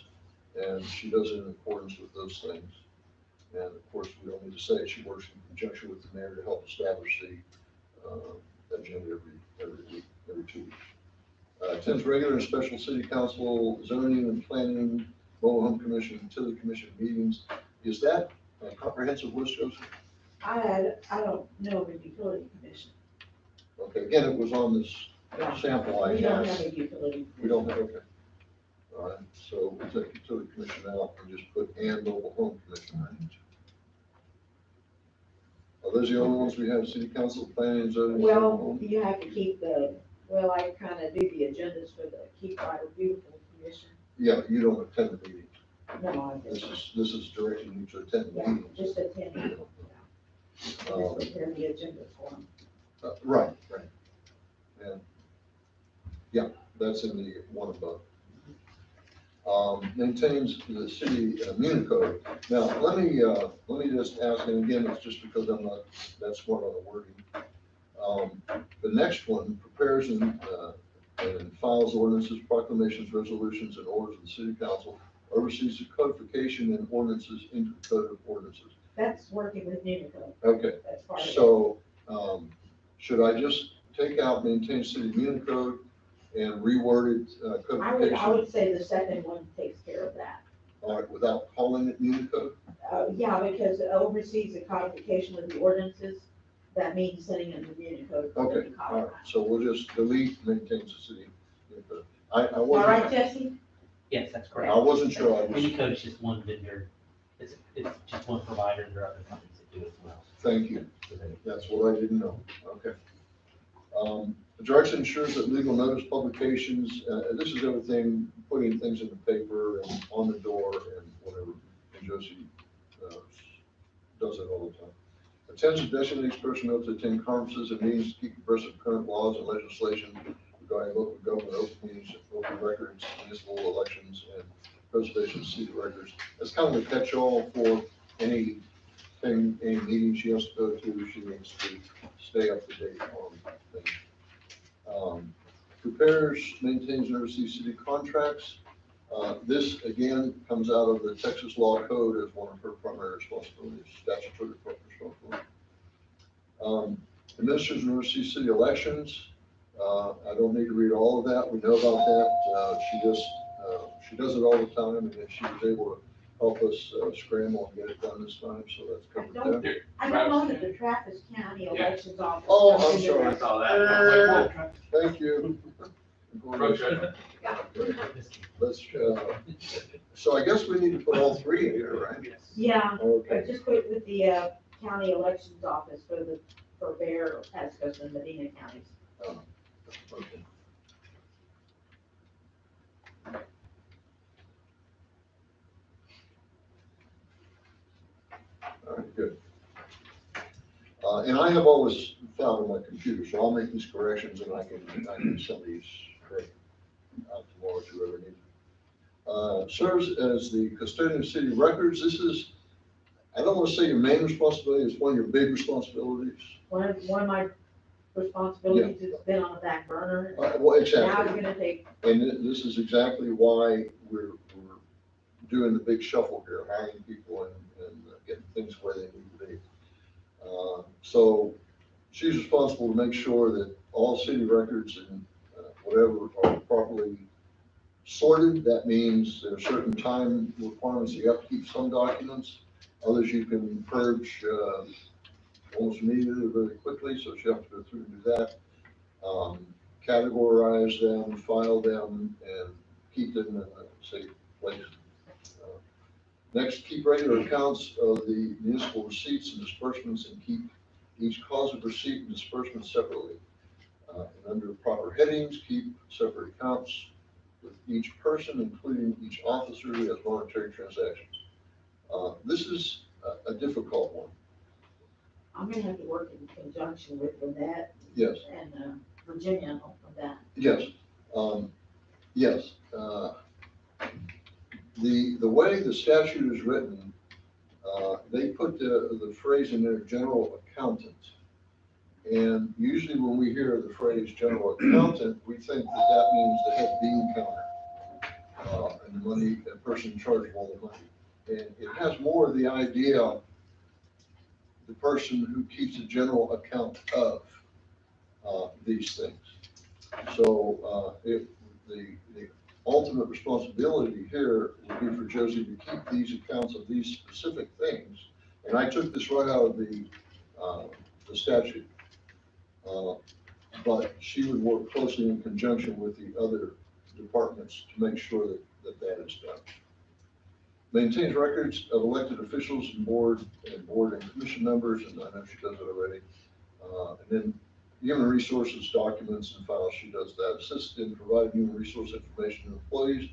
and she does it in accordance with those things. And of course, we don't need to say it. She works in conjunction with the mayor to help establish the agenda every week, every 2 weeks. Attends regular and special city council, zoning and planning, mobile home commission, utility commission meetings. Is that a comprehensive list, Joseph? I don't know of a utility commission. Okay, again, it was on this sample I We don't have. have a utility. We don't have, okay. All right, so we'll take utility commission out and just put and mobile home commission, right? Are those the only ones we have, city council, planning and zoning? Well, you have to keep I kind of do the agendas for the Keep Vital Beautiful Commission. Yeah, you don't attend the meetings. No, I This just, is directing you to attend the yeah, meetings. just attend. Yeah. Just prepare the agenda for them. Right. And, yeah, that's in the one above. Maintains the city Municipal. Now, let me just ask, and again, it's just because I'm not that smart on the wording. The next one, prepares and and files ordinances, proclamations, resolutions, and orders of the city council, oversees the codification and ordinances into the code of ordinances. That's working with Municipal. Okay, That's part of it. so, should I just take out maintain city Unicode and reword it, I codification? would say the second one takes care of that. All right, without calling it Unicode? Yeah, because it oversees the codification of the ordinances. That means sending it to Municode. for them Okay, to all copy. right, so we'll just delete maintains the city Unicode. I All right, wasn't, Jesse? Yes, that's correct. I wasn't sure. I was- Unicode is just one vendor, it's just one provider, there are other companies that do it as well. Thank you. So they- That's what I didn't know. Okay. The direction ensures that legal notice publications, this is everything, putting things in the paper and on the door and whatever. And Josie does it all the time. Attends and designates personnel to attend conferences and meetings to keep abreast of current laws and legislation regarding local government, open meetings, open records, municipal elections, and preservation of city records. That's kind of a catch-all for any meeting she has to go to. She needs to stay up to date on things. Prepares, maintains, and oversees city contracts. This, again, comes out of the Texas Law Code as one of her primary responsibilities, statutory responsibility. Administers and oversees city elections. I don't need to read all of that. We know about that. She does it all the time, and then she was able to help us scramble and get it done this time, so that's covered there. I don't know that the Trappist County Elections Office. Oh, I'm comes into sorry. this. I saw that. I was like, whoa. Thank you. Let's, so I guess we need to put all three in here, right? Yeah, Okay. just put it with the county elections office for Bear, Pasco, and Medina counties. Okay. All right, good. And I have always found on my computer, so I'll make these corrections and I can send these out tomorrow to whoever needs it. Serves as the custodian of city records. This is, I don't want to say your main responsibility, it's one of your big responsibilities. One of my responsibilities has been on the back burner. Well, exactly. Now it's gonna take, And this is exactly why we're doing the big shuffle here, hiring people and getting things where they need to be. So she's responsible to make sure that all city records and whatever are properly sorted. That means there are certain time requirements. You have to keep some documents, others you can purge almost immediately, very quickly, so she has to go through and do that. Categorize them, file them, and keep them in a safe place. Next, keep regular accounts of the municipal receipts and disbursements and keep each cause of receipt and disbursement separately. And under proper headings, keep separate accounts with each person, including each officer who has monetary transactions. This is a difficult one. I'm gonna have to work in conjunction with Lynette. Yes. And Virginia on that. Yes, yes. The way the statute is written, they put the phrase in there, general accountant. And usually when we hear the phrase general accountant, we think that means the head bean counter, and the money, the person in charge of all the money. And it has more of the idea, the person who keeps a general account of these things. So if the ultimate responsibility here would be for Josie to keep these accounts of these specific things. And I took this right out of the statute. But she would work closely in conjunction with the other departments to make sure that is done. Maintains records of elected officials and board and commission members, and I know she does it already. And then human resources documents and files, she does that. Assists in providing human resource information to employees.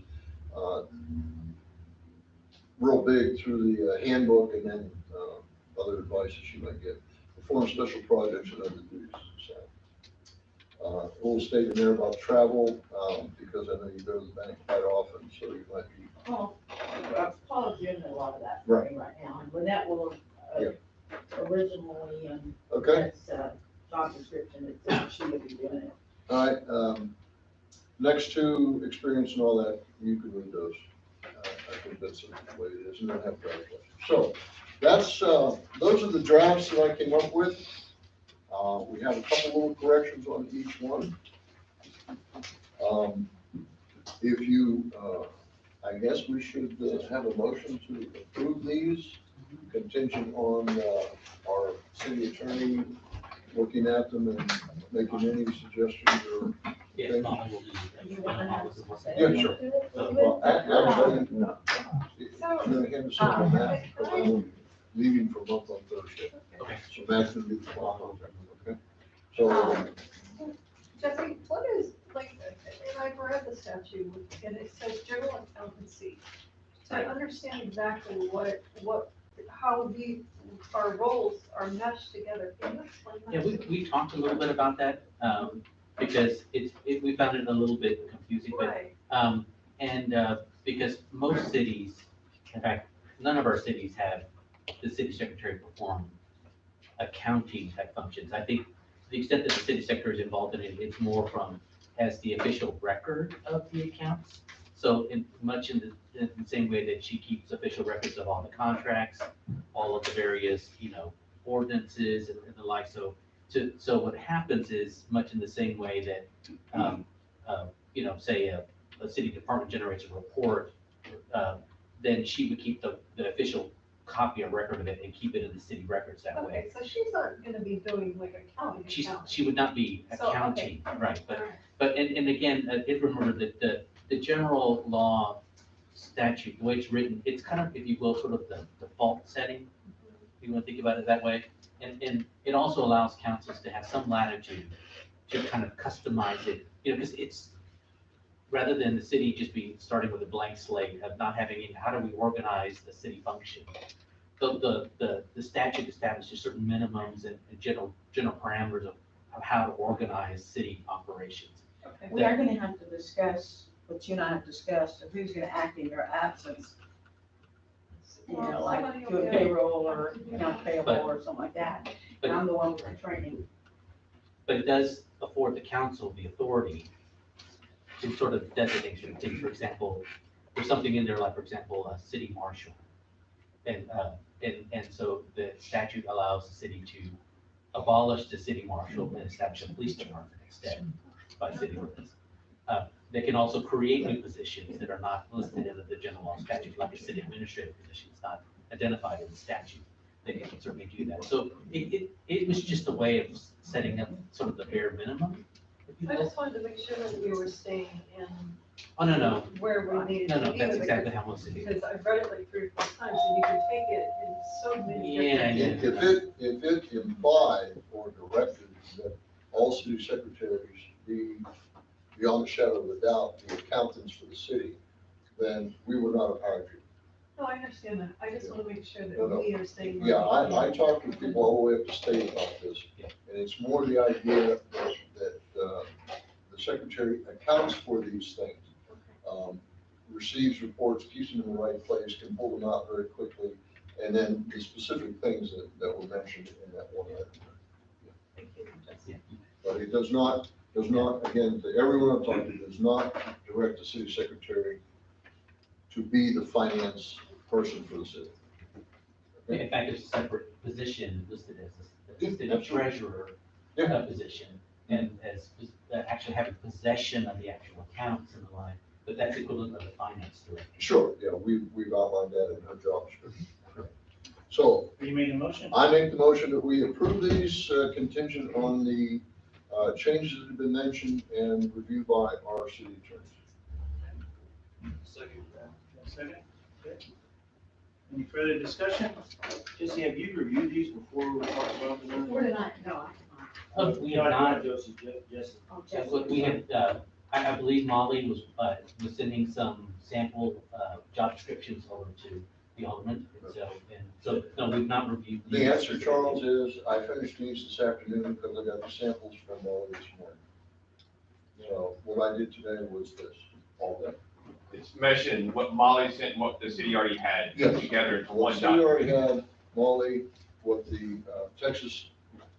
Real big through the handbook and then other advice that she might get. Perform special projects and other duties. So, a little statement there about travel, because I know you go to the bank quite often, so you might be. Oh, Paul's doing a lot of that Right. for me right now, and Lynette will, Yeah. originally, Okay. that's, job description, it said she would be doing it. All right, next two, experience and all that, you can read those. I think that's the way it is, and then have draft questions. So that's, those are the drafts that I came up with. We have a couple little corrections on each one. If you, I guess we should have a motion to approve these contingent on our city attorney looking at them and making any suggestions or. Yes, things. Molly will do that. Yeah, sure. Well, actually, No. I'm gonna hand this over to Matt, because I'm leaving for a month on Thursday. Okay. So Matt's gonna be the follow, okay? So, Jesse, what is, like, and I've read the statute, and it says general accountancy. So I understand exactly how our roles are meshed together. Can you explain that? Yeah, we talked a little bit about that, because we found it a little bit confusing, but, Right. because most cities, in fact, none of our cities have the city secretary perform accounting type functions. I think to the extent that the city secretary is involved in it, it's more from, as the official record of the accounts. So in the same way that she keeps official records of all the contracts, all of the various, ordinances and the like. So what happens is much in the same way that, say a city department generates a report, then she would keep the official copy of record of it and keep it in the city records that way. Okay, so she's not gonna be doing like accounting. She would not be So, okay. accounting, right, All right. but, and again, remember that the general law statute, the way it's written, it's kind of, if you will, sort of the default setting, if you want to think about it that way. And it also allows councils to have some latitude to kind of customize it, because it's, rather than the city just be starting with a blank slate of not having, how do we organize the city function? The statute establishes certain minimums and general parameters of how to organize city operations. We are gonna have to discuss, what you and I have discussed, of who's gonna act in your absence. Like do a payroll or account payable or something like that. And I'm the one with the training. But it does afford the council the authority to sort of designate certain things. For example, there's something in there like, for example, a city marshal. And so the statute allows the city to abolish the city marshal and establish a police department instead by city ordinance. They can also create new positions that are not listed in the general law statute, like a city administrative position. It's not identified in the statute. They can certainly do that. So it was just a way of setting up sort of the bare minimum. If you I will. just wanted to make sure that we were staying in. Oh, no. Where we needed to be. No, that's with it, exactly how most cities. Because I've read it like 3 or 4 times, and you can take it in so many different. if it implied or directed that all city secretaries be beyond a shadow of a doubt the accountants for the city, then we would not have hired you. No, I understand that. I just want to make sure that No. we are staying. Yeah, I talked to people all the way up to state about this, and it's more the idea that the secretary accounts for these things. Receives reports, keeps them in the right place, can pull them out very quickly, and then the specific things that were mentioned in that one letter. But it does not, again, to everyone I'm talking to, does not direct the city secretary to be the finance person for the city. In fact, there's a separate position listed as the city absolutely. treasurer position, and as actually having possession of the actual accounts and the like, but that's equivalent of the finance director. Sure, yeah, we've outlined that in her job description. So. You made a motion? I make the motion that we approve these contingent on the changes that have been mentioned and reviewed by our city attorneys. Second. Second? Okay. Any further discussion? Jesse, have you reviewed these before we talked about them? Before tonight, no. We have not, Jesse. what we had, I believe Molly was sending some sample job descriptions over to the alderman, so, no, we've not reviewed. The these. answer, Charles, is I finished these this afternoon because I got the samples from Molly this morning. So what I did today was this, all day. It's mentioned what Molly sent, and what the city already had Yes. together into What one the city already document. had, Molly, what the Texas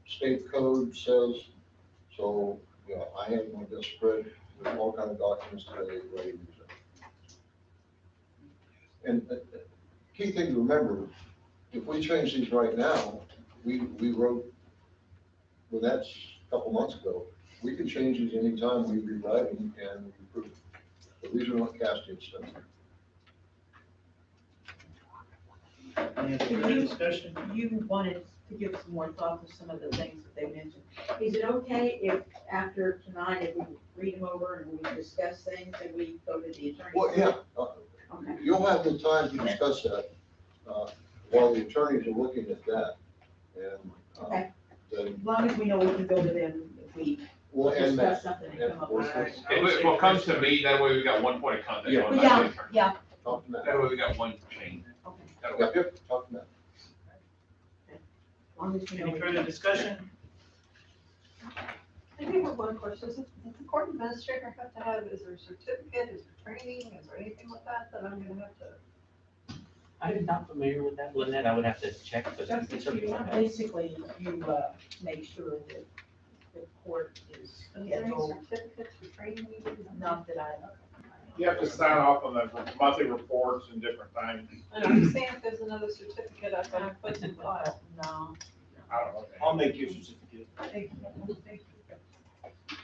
state code says. So, yeah, I had my desk spread There's all kind of documents today, the way to use it. And key thing to remember, if we change these right now, we wrote, well, that's a couple months ago, we can change these anytime we rewrite them and improve. But these are not casting stones. Any other further discussion? You wanted to give some more thought to some of the things that they mentioned. Is it okay if after tonight, if we read them over and we discuss things and we go to the attorney? Well, yeah, Okay. you'll have the time to discuss that, while the attorneys are looking at that. And, Okay. then, As long as we know we can go to them if we well, and discuss Matt, something and come up with. If it comes to me, that way we got one point of contact. Yeah. going back to the Yeah, attorney. yeah. talk to Matt. That way we got one chain. Okay. That'll Yeah, work. yep, talk to Matt. As long as we know. Any further discussion? I do have one question. Does the court administrator have to have, is there a certificate, is there training, is there anything like that that I'm gonna have to? I'm not familiar with that, Lynette, I would have to check, but you can certainly find out. Basically, you, make sure that the court is Is there any scheduled, certificates for training needed? not that I. You have to sign off on the monthly reports and different things. And I'm just saying if there's another certificate I can put in file. No. I don't know. I'll make you a certificate. Thank you. Thank you.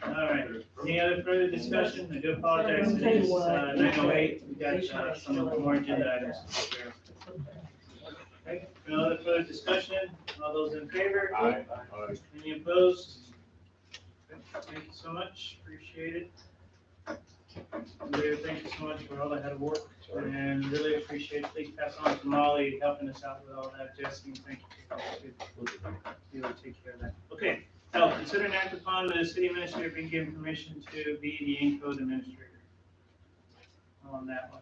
All right, any other further discussion? I do apologize, it is 9:08, we got some more agenda items to take care of. Okay, no other further discussion, all those in favor? Aye. Any opposed? Okay, thank you so much, appreciate it. Mayor, thank you so much for all that hard work, and really appreciate it. Please pass on to Molly helping us out with all that. Jesse, thank you. You will take care of that. Okay, now consider and act upon the city administrator being given permission to be the Encode administrator on that one.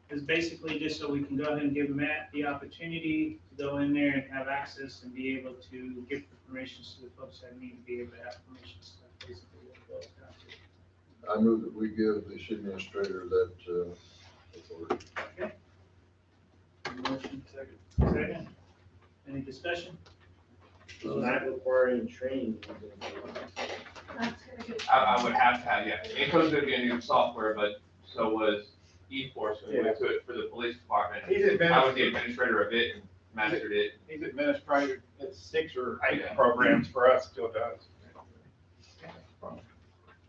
It's basically just so we can go ahead and give Matt the opportunity to go in there and have access and be able to give the permissions to the folks that need to be able to have permissions. That's basically what it boils down to. I move that we give the city administrator that, authority. Okay. Motion second. Any discussion? Does not require any training. That's gonna get. I would have to have, yeah, Incode's gonna be a new software, but so was E-Force, when we went to it for the police department. He's I was the administrator of it and mastered it. He's administrator, it's 6 or 8 Yeah. programs for us, still does.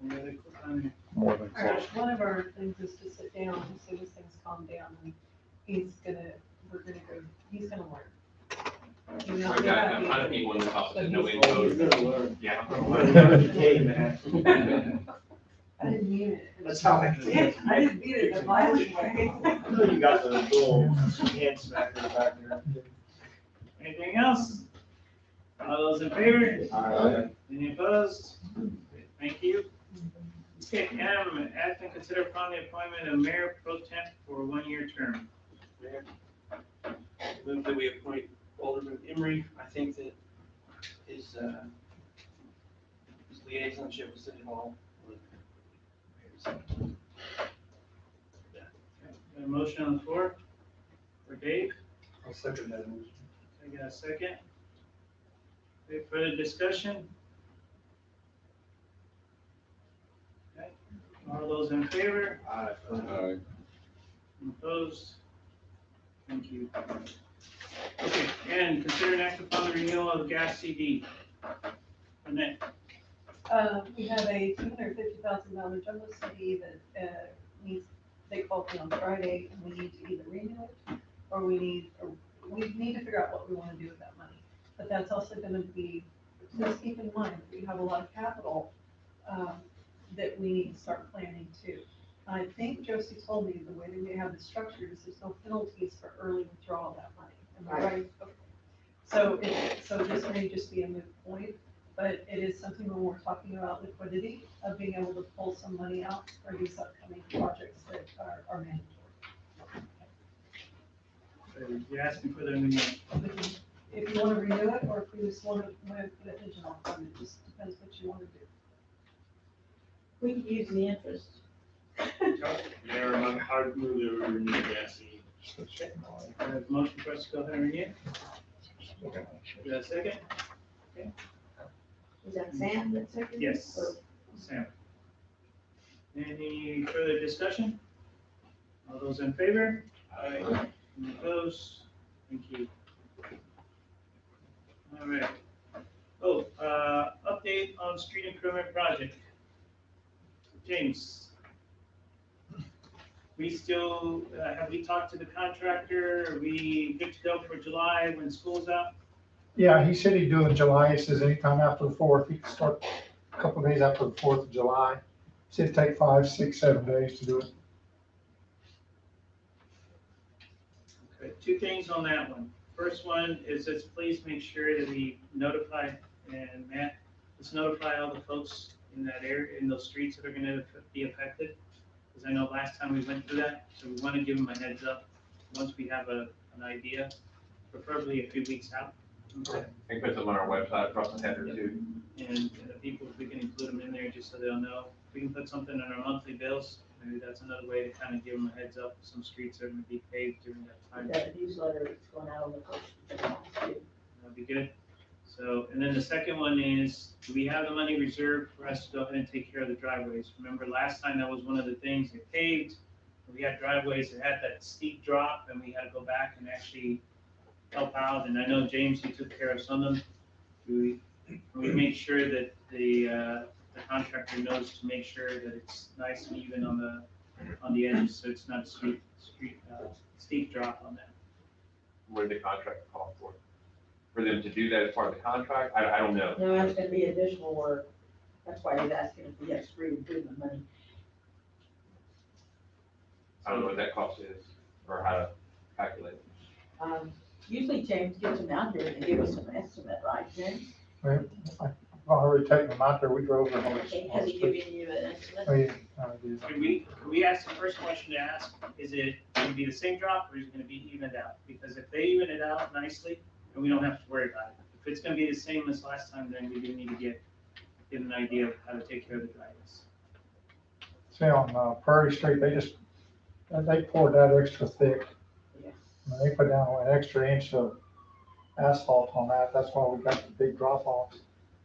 Any other quick comment? More than All right, one of our things is to sit down as soon as things calm down and he's gonna learn. We got a ton of people in this office that know Encode. You're gonna learn. Yeah. Hey, man. I didn't mean it. That's how I did. I didn't mean it in a violent way. You got the little hand smacker back there. Anything else? All those in favor? Aye. Any opposed? Thank you. Okay, M, act and consider upon the appointment of mayor pro temp for a 1-year term. Mayor, move that we appoint Alderman Emery. I think that his liaisonship with City Hall. Got a motion on the floor for Dave? I'll second that motion. I got a second. Any further discussion? Okay, all those in favor? Aye. Opposed? Thank you. Okay, and consider an act upon the renewal of gas CD. Annette, We have a $250,000 jumbo CD that they called me on Friday, and we need to either renew it, or we need to figure out what we wanna do with that money. But that's also gonna be, just keep in mind, we have a lot of capital, that we need to start planning too. I think Josie told me the way that we have the structures, there's no penalties for early withdrawal of that money. Am I right? Okay. So this may just be a moot point, but it is something when we're talking about liquidity, of being able to pull some money out for these upcoming projects that are mandatory. you're asking for the renewal. If you wanna renew it, or if you just wanna put it in general fund, it just depends what you wanna do. We could use the interest. Mayor, I move that we renew gas CD. I have a motion for us to go ahead and renew. You got a second? Is that Sam that seconded? Yes. Or- Sam. Any further discussion? All those in favor? Aye. Any opposed? Thank you. All right. Oh, update on street improvement project. James. We still, have we talked to the contractor? Are we good to go for July when school's out? Yeah, he said he'd do it in July. He says anytime after the 4th, he can start a couple of days after the 4th of July. He said it'd take 5, 6, 7 days to do it. Okay, two things on that one. First one is let's please make sure that we notify, and Matt, let's notify all the folks in that area, in those streets that are gonna be affected. Because I know last time we went through that, so we want to give them a heads up once we have an idea, preferably a few weeks out. Okay. I can put them on our website across the header too. And the people, if we can include them in there just so they'll know. If we can put something in our monthly bills, maybe that's another way to kind of give them a heads up. Some streets are going to be paved during that time. That newsletter is going out on the first of July too. That'd be good. So, and then the second one is, do we have the money reserved for us to go ahead and take care of the driveways? Remember last time that was one of the things, they paved, we had driveways that had that steep drop and we had to go back and actually help out. And I know James, you took care of some of them. We make sure that the contractor knows to make sure that it's nice and even on the edges, so it's not a steep drop on that. What did the contract call for? For them to do that as part of the contract? I don't know. No, it's gonna be additional work. That's why he's asking if we have street improvement money. I don't know what that cost is or how to calculate it. Usually James gets them out here and give us an estimate, right, James? I've already taken them out there. We drove them. Okay, has he given you an estimate? Oh, yeah, I did. Can we ask the first question to ask, is it going to be the same drop or is it going to be evened out? Because if they even it out nicely, then we don't have to worry about it. If it's going to be the same as last time, then we do need to get an idea of how to take care of the drivers. See, on Prairie Street, they poured that extra thick. Yeah. And they put down an extra inch of asphalt on that. That's why we got the big drop offs.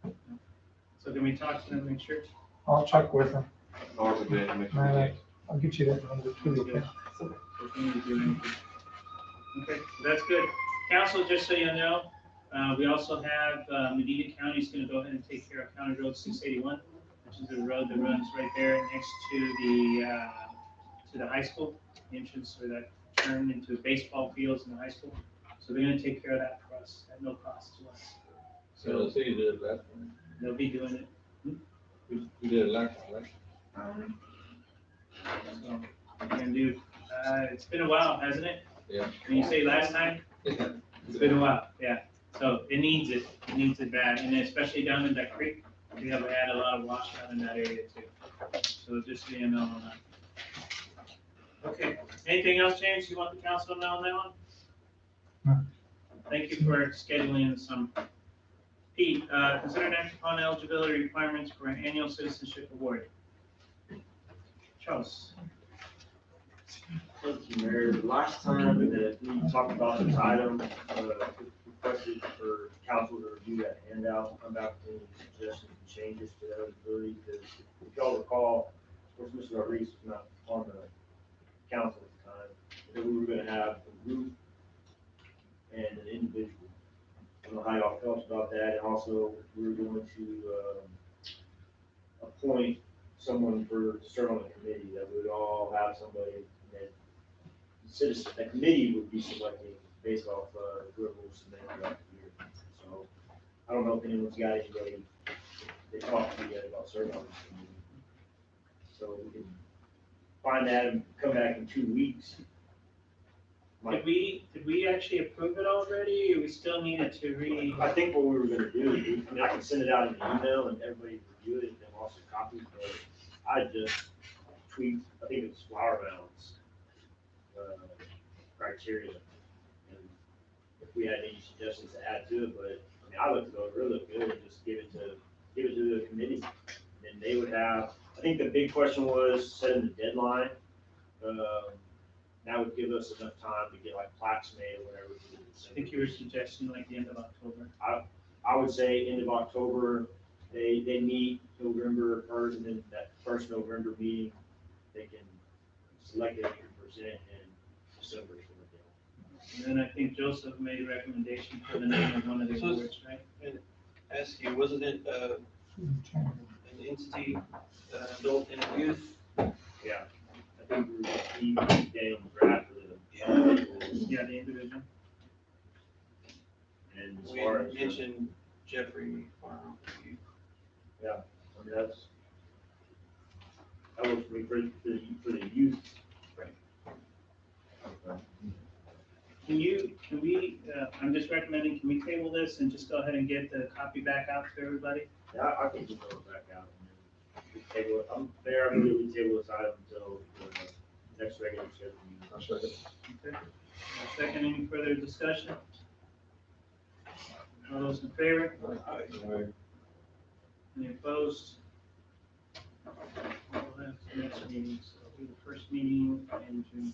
So can we talk to them, make sure? I'll check with them. Or with the commission. I'll get you that number too. Okay? If we need to do anything. Okay, that's good. Council, just so you know, we also have Medina County is going to go ahead and take care of County Road 681, which is the road that runs right there next to the high school entrance, or that turn into baseball fields in the high school. So they're going to take care of that for us at no cost to us. So see, you did it last one. they'll be doing it. You did it last one, right? So we can do. It's been a while, hasn't it? Yeah. When you say last time, it's been a while. Yeah. So it needs it. It needs it bad, and especially down in that creek, we have had a lot of washout in that area too. So just so you know on that. Okay. Anything else, James? You want the council to know on that one? No. Thank you for scheduling some. Pete, consider an act upon eligibility requirements for an annual citizenship award. Charles. Thank you, Mayor. The last time that we talked about this item, requested for council to review that handout, come back with any suggestions and changes to eligibility, because if y'all recall, of course, Mr. Rodriguez was not on the council at the time, that we were gonna have a group and an individual. I don't know how y'all felt about that, and also we were going to, appoint someone to serve on the committee, that we would all have somebody that citizen, that committee would be selecting based off, whoever was submitted throughout the year. So, I don't know if anyone's got anybody they talked to yet about serving on this committee. So we can find that and come back in 2 weeks. Did we actually approve it already, or we still needed to I think what we were gonna do, I mean, I can send it out in an email and everybody review it and then also copy, but I just tweaked, I think it's flower mounds, criteria. And if we had any suggestions to add to it, but, I mean, I looked it over, it looked good, and just give it to the committee. And they would have, I think the big question was setting the deadline. That would give us enough time to get like plaques made or whatever. I think you were suggesting like the end of October. I would say end of October, they meet November, or in that first November meeting, they can select it to present in December. And then I think Joseph made a recommendation for the name of one of the So- boards, right? Ask you, wasn't it, an entity, adult and youth? Yeah, I think we down the draft of the. Yeah, the individual. And as We far as, mentioned Jeffrey Farm. yeah, I mean, that was for the youth. Can we, I'm just recommending, can we table this and just go ahead and get the copy back out to everybody? Yeah, I think we'll go back out and then we table it. I'm there, I believe we table this item until the next regular schedule meeting. Okay. Second, any further discussion? All those in favor? Any opposed? Well, that's the next meeting, so it'll be the first meeting in June.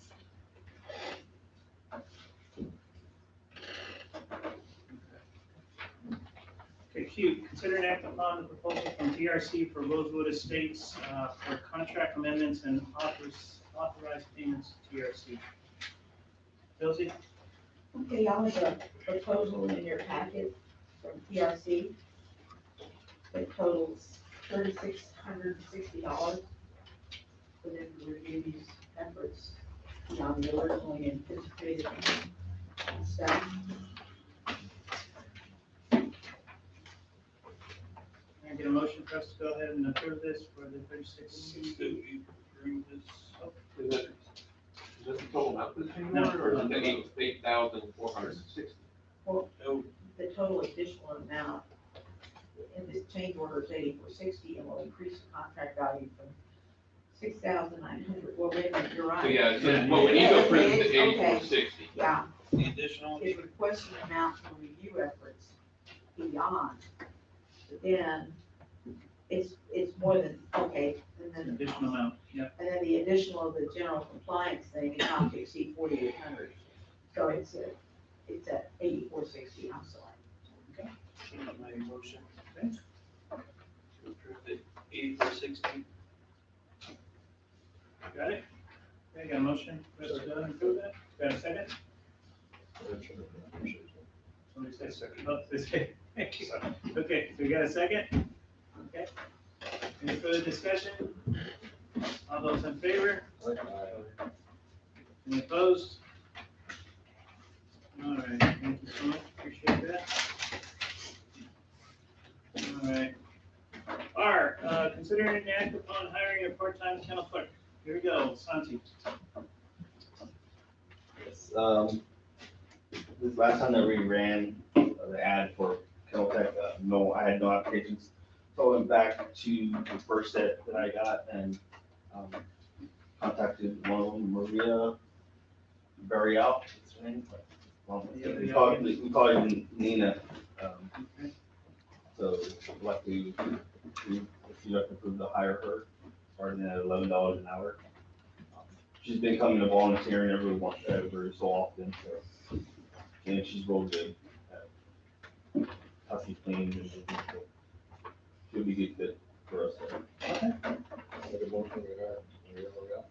Okay, Q, consider and act upon the proposal from TRC for Rosewood Estates for contract amendments and authorized payments to TRC. Josie? Okay, y'all have a proposal in your packet from PRC. It totals $3,660 for them to review these efforts. The originally anticipated stuff. Can I get a motion for us to go ahead and approve this for the 36? Is that the total amount for the change No. order, or is it the 8,460? Well, the total additional amount in this change order is $8,460 and will increase the contract value from $6,900. Well, wait a minute, you're right. So yeah, so what we need to approve is the Okay. 8,460. Yeah, The additional, his requested amount for review efforts beyond, but then it's more than, okay, and then. Additional amount, yeah. And then the additional of the general compliance thing is not to exceed 4,800. So it's at 8,460, I'm sorry. my motion. Okay. To approve the 8,460. Got it? Okay, got a motion for us to go ahead and approve that? Got a second? Somebody say second. Oh, this way. Okay, so we got a second? Okay. Any further discussion? All those in favor? Any opposed? All right, thank you so much, appreciate that. All right. R, consider and act upon hiring a part-time kennel clerk. Here we go, Santi. Yes, this last time that we ran the ad for Kennel Tech, I had no applications. So I went back to the first set that I got and contacted one of them, Maria Burial. What's her name? We call her Nina. So I'd like to, if you'd like to approve to hire her, starting at $11 an hour. She's been coming to volunteering every so often, so, and she's real good at house cleans and everything, so she'll be a good fit for us there. Make a motion we hire Maria L'Oreal.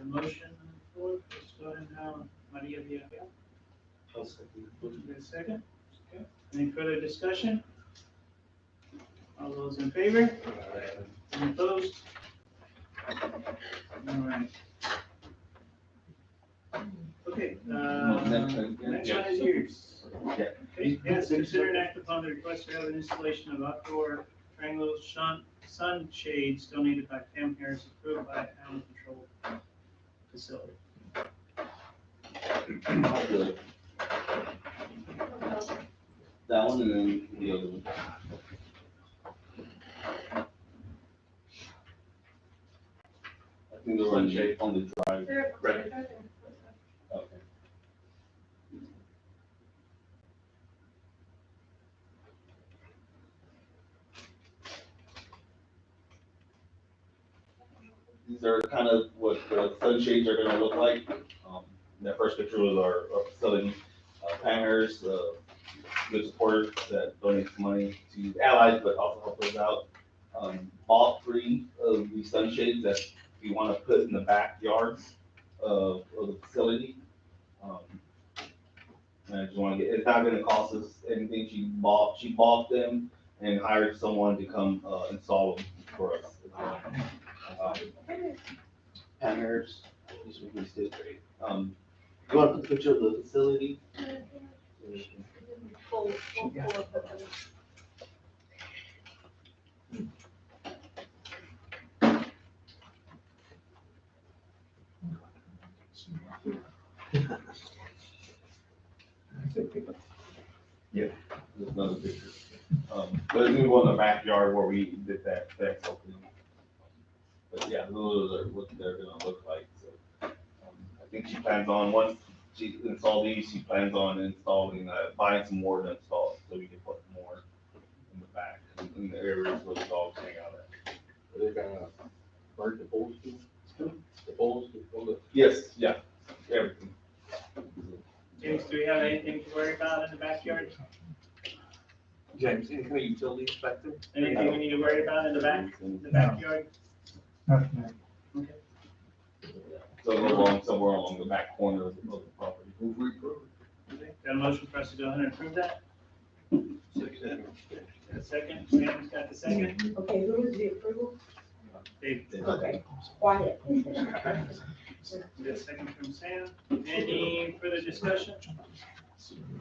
A motion on the floor, let's go ahead and have Maria Villarreal. Get a second? Okay. Any further discussion? All those in favor? Any opposed? All right. Okay, next one is yours. Yeah. Okay, yes, consider and act upon the request to have an installation of outdoor triangle sun shades donated by Pam Harris, approved by Animal Control Facility. That one and then the other one. I think they're on the drive. Ready. Okay. These are kind of what the sunshades are gonna look like. That first picture was our facility. Pam Harris, good supporters that donate some money to allies, but also help us out. Bought 3 of these sunshades that we want to put in the backyard of the facility. And I just want to get, it's not gonna cost us anything. She bought them and hired someone to come, install them for us. Hangers, these would be still great. You want to put the picture of the facility? Full of the- Yeah, there's another picture. But it's gonna go in the backyard where we did that fence opening. But yeah, those are what they're gonna look like, so. I think she plans on, once she installs these, she plans on installing, buying some more to install, so we can put more in the back, in the areas where the dogs hang out at. Are they gonna burn the poles too? The poles, all the. Yes, yeah, everything. James, do we have anything to worry about in the backyard? James, any kind of utilities back there? Anything we need to worry about in the backyard? Nothing there. Okay. So along, somewhere along the back corner of the property. Okay. Got a motion for us to go ahead and approve that? Got a second? Sam's got the second? Okay, who is the approval? Dave. Okay, quiet. Got a second from Sam. Any further discussion?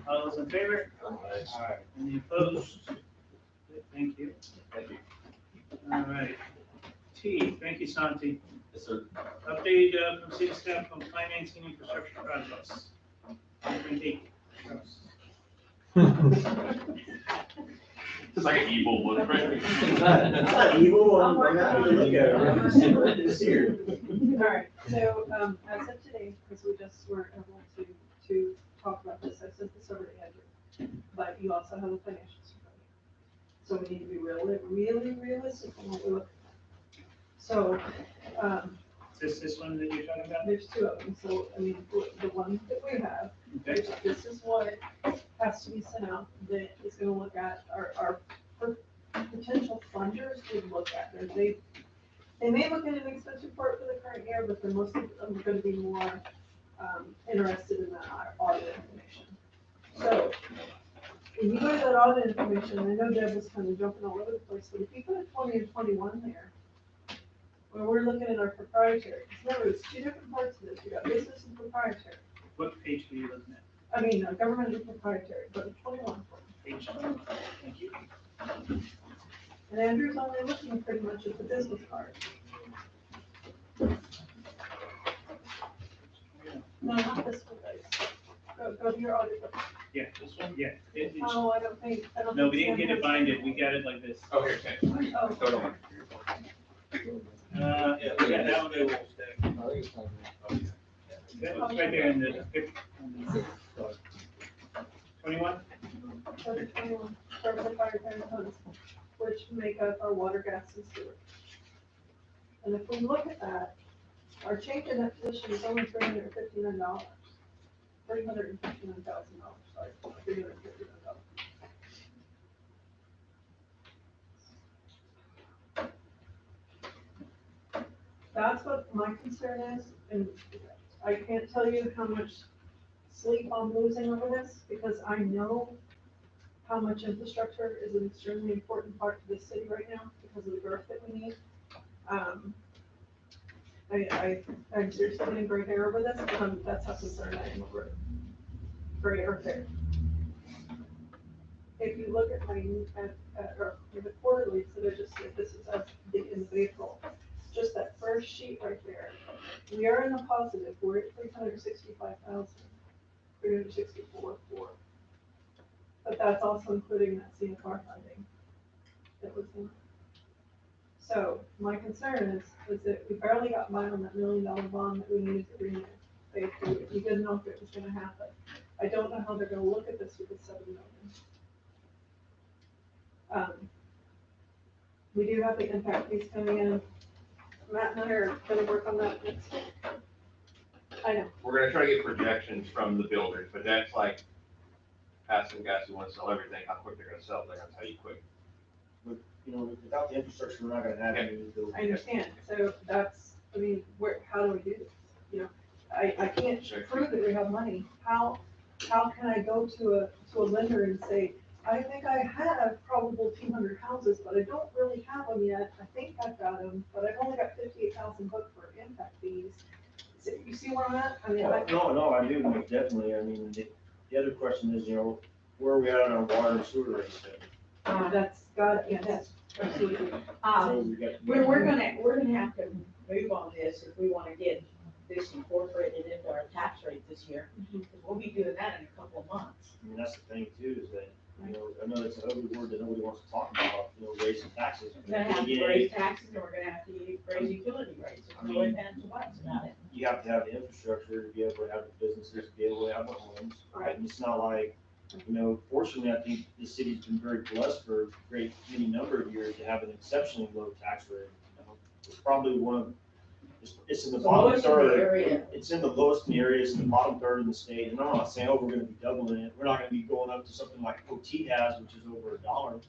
All those in favor? Aye. Any opposed? Good, thank you. Thank you. All right. T, thank you, Santi. Yes, sir. Update from city staff on financing infrastructure projects. It's like an evil look, right? It's not evil, I'm happy to look at it. It's here. All right, so, as of today, because we just weren't able to talk about this, I sent this over to Andrew, but you also have the financials. So we need to be really realistic in what we look at. So, Is this one that you're talking about? there's 2 of them, so, I mean, the one that we have, Okay. this is what has to be sent out, that is gonna look at our potential funders would look at. They may look at an expense report for the current year, but they're most of them are gonna be more, interested in that audit information. So, when you go to that audit information, I know Deb was kind of jumping all over the place, but if you put a 20 and 21 there, when we're looking at our proprietary, remember, it's 2 different parts of this, you got business and proprietary. What page are you looking at? I mean, government and proprietary, but 21. Page 21. Thank you. And Andrew's only looking pretty much at the business card. No, not this one, guys. Go to your auditor. Yeah, this one, yeah. Oh, I don't think. No, we didn't get it binded, we got it like this. Oh, here, okay. Oh. Go to one. Yeah, that one. It's right there in the 21? So the 21, government firefighting funds, which make up our water, gas, and sewer. And if we look at that, our change in that position is only $359. $359,000, sorry, $359,000. That's what my concern is, and I can't tell you how much sleep I'm losing over this, because I know how much infrastructure is an extremely important part to this city right now, because of the growth that we need. I'm seriously getting gray hair over this, but that's how concerned I am over it. Gray hair there. If you look at my, or the quarterlies that I just did, this is as in April, just that first sheet right there. We are in the positive, we're at 365,000, 364,400. But that's also including that CFR funding that was in. So my concern is that we barely got by on that $1 million bond that we needed to renew. We didn't know if it was gonna happen. I don't know how they're gonna look at this with the 7 million. We do have the impact fees coming in. Matt and I are gonna work on that next week. I know. We're gonna try to get projections from the builders, but that's like ask some guys who want to sell everything, how quick they're gonna sell, they're gonna tell you quick. But, you know, without the infrastructure, we're not gonna have any. I understand, so that's, I mean, how do we do this? You know, I can't prove that we have money, how can I go to a lender and say, I think I have probable 200 houses, but I don't really have them yet, I think I've got them, but I've only got 58,000 booked for impact fees. So you see where I'm at? I mean, No, I do, definitely. I mean, the other question is, you know, where are we at on our water and sewer rates? That's yes, absolutely. So we got. We're gonna have to move on this if we wanna get this incorporated into our tax rate this year. Because we'll be doing that in a couple of months. I mean, that's the thing too, is that, you know, I know it's an ugly word that nobody wants to talk about, you know, raising taxes. We're gonna have to raise taxes and we're gonna have to raise utility rates. There's no ifs, ands, or buts about it. You have to have the infrastructure to be able to have the businesses, to be able to have the homes. Right. And it's not like, you know, fortunately, I think the city's been very blessed for a great many number of years to have an exceptionally low tax rate. You know, it's probably one of, it's in the bottom third. It's in the lowest in the area, it's in the bottom third in the state. And I'm not saying, oh, we're gonna be doubling it. We're not gonna be going up to something like OT has, which is over $1,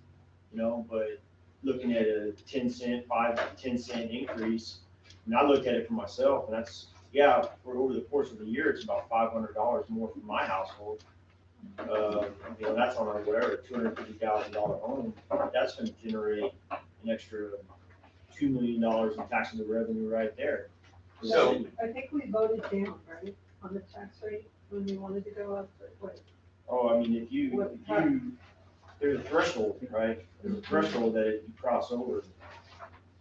you know, but looking at a 10 cent, 5 to 10 cent increase. And I look at it for myself, and that's, yeah, for over the course of the year, it's about $500 more for my household. You know, that's on a whatever, $250,000 home. That's gonna generate an extra $2 million in taxable revenue right there. So- I think we voted down, right, on the tax rate when we wanted to go up, but what? Oh, I mean, if you, there's a threshold, right? There's a threshold that if you cross over.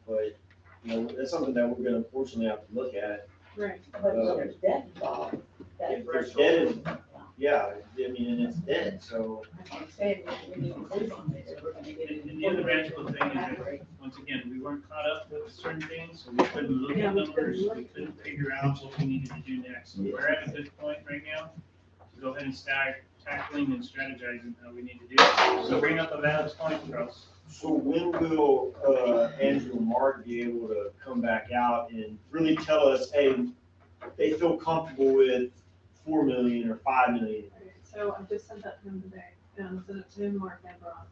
But, you know, that's something that we're gonna unfortunately have to look at. Right. But there's debt involved. If there's debt, yeah, I mean, and it's dead, so. I'm saying we need to move on this, if we're gonna get it. And the other radical thing is that, once again, we weren't caught up with certain things, so we couldn't look at numbers, we couldn't figure out what we needed to do next. So we're at a good point right now to go ahead and start tackling and strategizing how we need to do it. So bring up a valid point, Charles. So when will, Andrew and Mark be able to come back out and really tell us, hey, they feel comfortable with 4 million or 5 million? So I just sent that to him today, and sent it to him, Mark, and Veronica.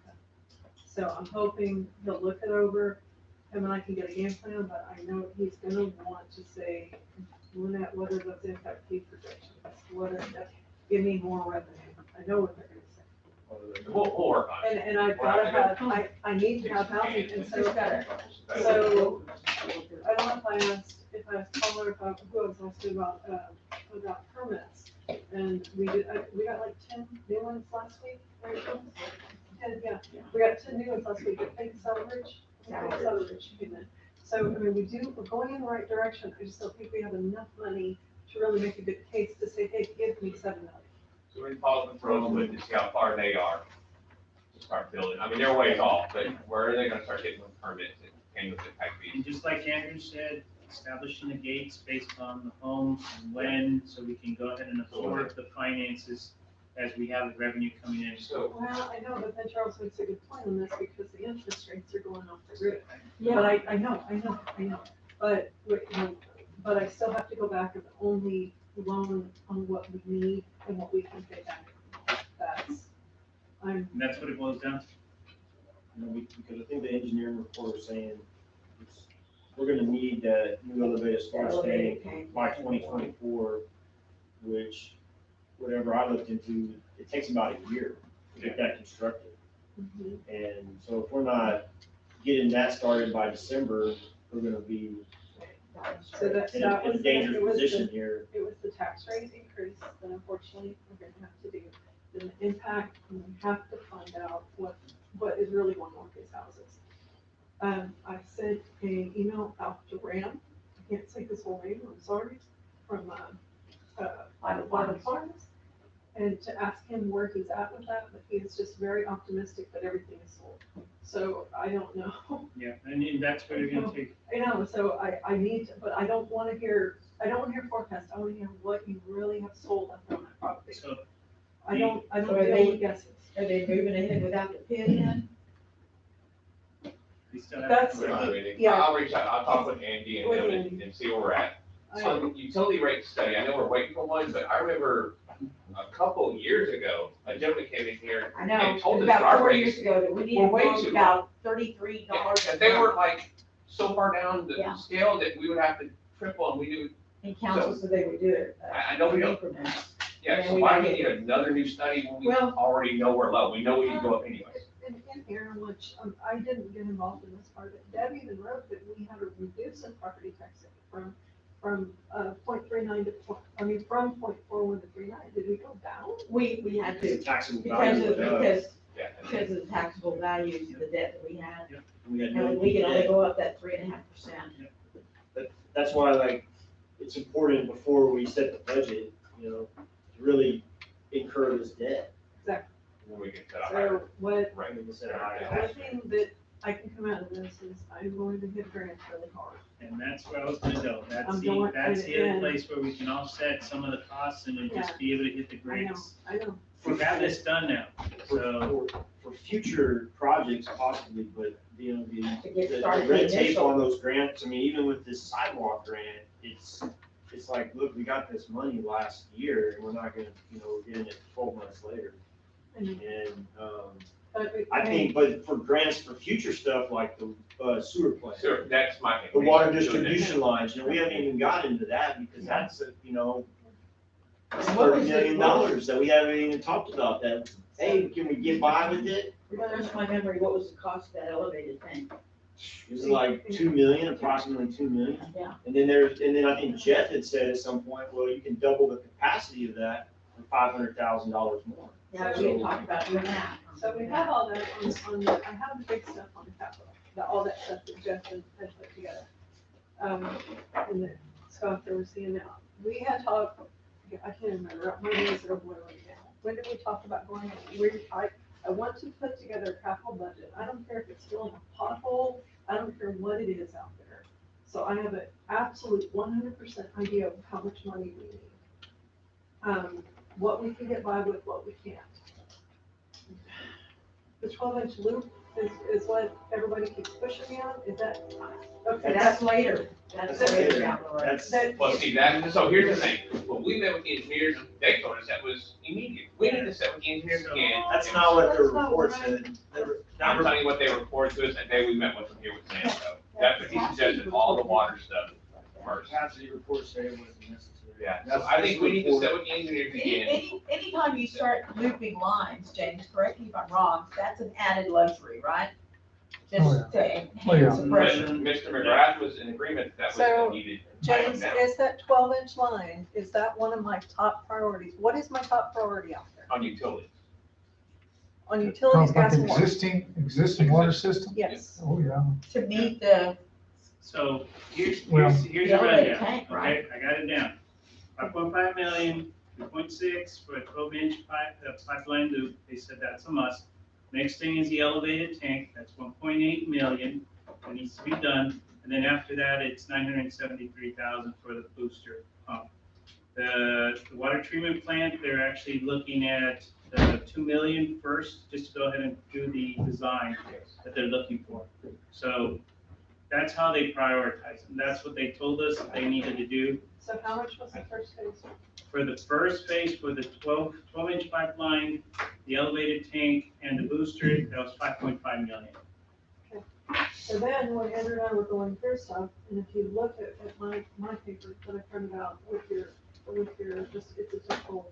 So I'm hoping he'll look it over, him and I can get a game plan, but I know he's gonna want to say, Lynette, what are those impact fee projections? What are, give me more revenue. I know what they're gonna say. We'll work on it. And I've gotta have, I need to have housing, and so I don't know if I asked Paula, who I was asking about permits. And we got like 10 new ones last week, right? 10, yeah, we got 10 new ones last week, I think Southbridge. So, I mean, we're going in the right direction, I just don't think we have enough money to really make a good case to say, hey, give me 7 million. So we pause the pros with to see how far they are to start building. I mean, they're ways off, but where are they gonna start getting those permits and paying those impact fees? And just like Andrew said, establishing the gates based on the homes and when, so we can go ahead and absorb the finances as we have the revenue coming in. So, Well, I know, but then Charles makes a good point on this because the interest rates are going off the roof. Yeah. But I know, but, you know, but I still have to go back and only loan on what we need and what we can pay back. and that's what it boils down to. You know, because I think the engineering report was saying, we're gonna need that new elevated start tank by 2024, which, whatever I looked into, it takes about a year to get that constructed. And so if we're not getting that started by December, we're gonna be So that in a dangerous position the, here. it was the tax rate increase that unfortunately we're gonna have to do. Then the impact, and we have to find out what is really going on with these houses. I sent an email out to Ram, I can't say his whole name, I'm sorry, from, Private Farms. And to ask him where he's at with that, but he is just very optimistic that everything is sold. So I don't know. Yeah, and that's what you're gonna take. I know, so I need to, but I don't wanna hear forecast, I wanna hear what you really have sold on that property. So I don't So deal are they- with guesses. Are they moving ahead without the pit in? we still have. That's, We're not ready. yeah. I'll reach out, I'll talk with Andy and them and see where we're at. So utility rate study, I know we're waiting for one, but I remember a couple years ago, a gentleman came in here I know, and told us about our 4 rates years ago, that we need were to way go too about $33 a And they were month. like so far down the Yeah. scale that we would have to triple and we do. And council said they would do it. I know we in don't. increments. Yeah, And so we why do gotta we need get- another new study when we Well- already know we're low? We know we can go up anyways. In here, which I didn't get involved in this part, but Deb even wrote that we had to reduce the property tax from 0.39 to, from 0.41 to 39. Did we go down? We had to, Taxable because value. of, because, Yeah. because of the taxable values of the debt that we had. We had no And we can only debt. go up that 3.5%. That's why, like, it's important before we set the budget, to really incur this debt. Exactly. When we get to a higher So what, Right, we can set a higher the tax only rate. thing that I can come out of this is I'm going to hit grants really hard. And that's where I was gonna go. That's I'm the, going- that's the other and- place where we can offset some of the costs and then Yeah. just be able to hit the I know, grants. I know. We have this done now, so. For future projects possibly, but, To get the started, red the tape initial. on those grants, I mean, even with this sidewalk grant, it's like, look, we got this money last year and we're not gonna, we're getting it 12 months later. And, I think, but for grants for future stuff like the sewer plant. Sure, that's my thing. The We water need to do it distribution lines, we haven't even gotten into that because that's, What was $30 the- million that we haven't even talked about that. Hey, can we get by with it? Refresh my memory, what was the cost of that elevated tank? It was like 2 million, approximately 2 million. Yeah. And then I think Jeff had said at some point, well, you can double the capacity of that for $500,000 more. Yeah, we had talked about doing that. So we have all that I have the big stuff on the capital, all that stuff that Jeff had put together. And that Scott was seeing now. We had talked, I can't remember, my days are blurry now. When did we talk about going, I want to put together a capital budget. I don't care if it's still in a pothole, I don't care what it is out there. So I have an absolute 100% idea of how much money we need. What we can get by with, what we can't. The 12-inch loop is what everybody keeps pushing me on, is that? Okay, That's later, that's later down the road. That's, Well, see, so here's the thing, when we met with the engineers, they told us that was immediate. We need to sit with the engineers again. that's not what the report said. I'm telling you what they reported to us that day we met with them here with Santo. That's what he suggested, all the water stuff first. Capacity report said it wasn't necessary. Yeah, so I think we need to sit with the engineers again. Anytime you start looping lines, James, correct me if I'm wrong, that's an added luxury, right? Just to enhance the pressure. Mr. McGrath was in agreement that was So, needed. James, is that 12-inch line, is that one of my top priorities? What is my top priority out there? On utilities. On utilities, Talk about gas and water? existing water system? Yes. Oh, yeah. To meet the, So here's Well- the elevated rundown, tank, right? okay, I got it down. 5.5 million, 2.6 for a 12-inch pipeline loop, they said that's a must. Next thing is the elevated tank, that's 1.8 million, that needs to be done. And then after that, it's 973,000 for the booster pump. The water treatment plant, they're actually looking at the 2 million first, just to go ahead and do the design that they're looking for. So that's how they prioritize, and that's what they told us that they needed to do. So how much was the first phase? For the first phase, for the 12-inch pipeline, the elevated tank, and the booster, that was 5.5 million. So then, when Andrew and I were going through stuff, and if you look at my paper that I printed out with your, just, it's a typical,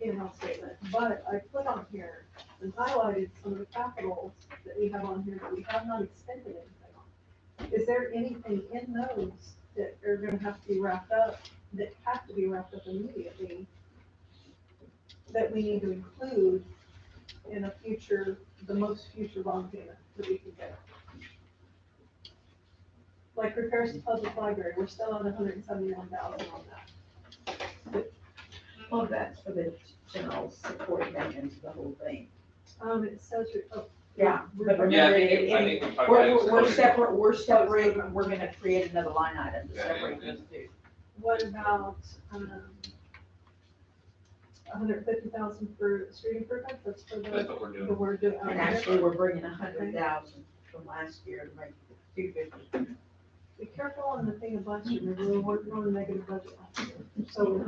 P&L statement, but I put on here and highlighted some of the capitals that we have on here that we have not expended anything on. Is there anything in those that are gonna have to be wrapped up, that have to be wrapped up immediately, that we need to include in a future, the most future bond payment that we can get? Like repairs to public library, we're still at 171,000 on that. well, that's for the general support maintenance, the whole thing. It says, Yeah, but Yeah, remember, I think we talked about it. we're separating, we're gonna create another line item to separate those two. what about, 150,000 for street improvement, that's for That's what we're doing. the we're doing. And actually, we're bringing 100,000 from last year to make it 250. Be careful on the thing of last year, remember, we weren't on a negative budget last year. So we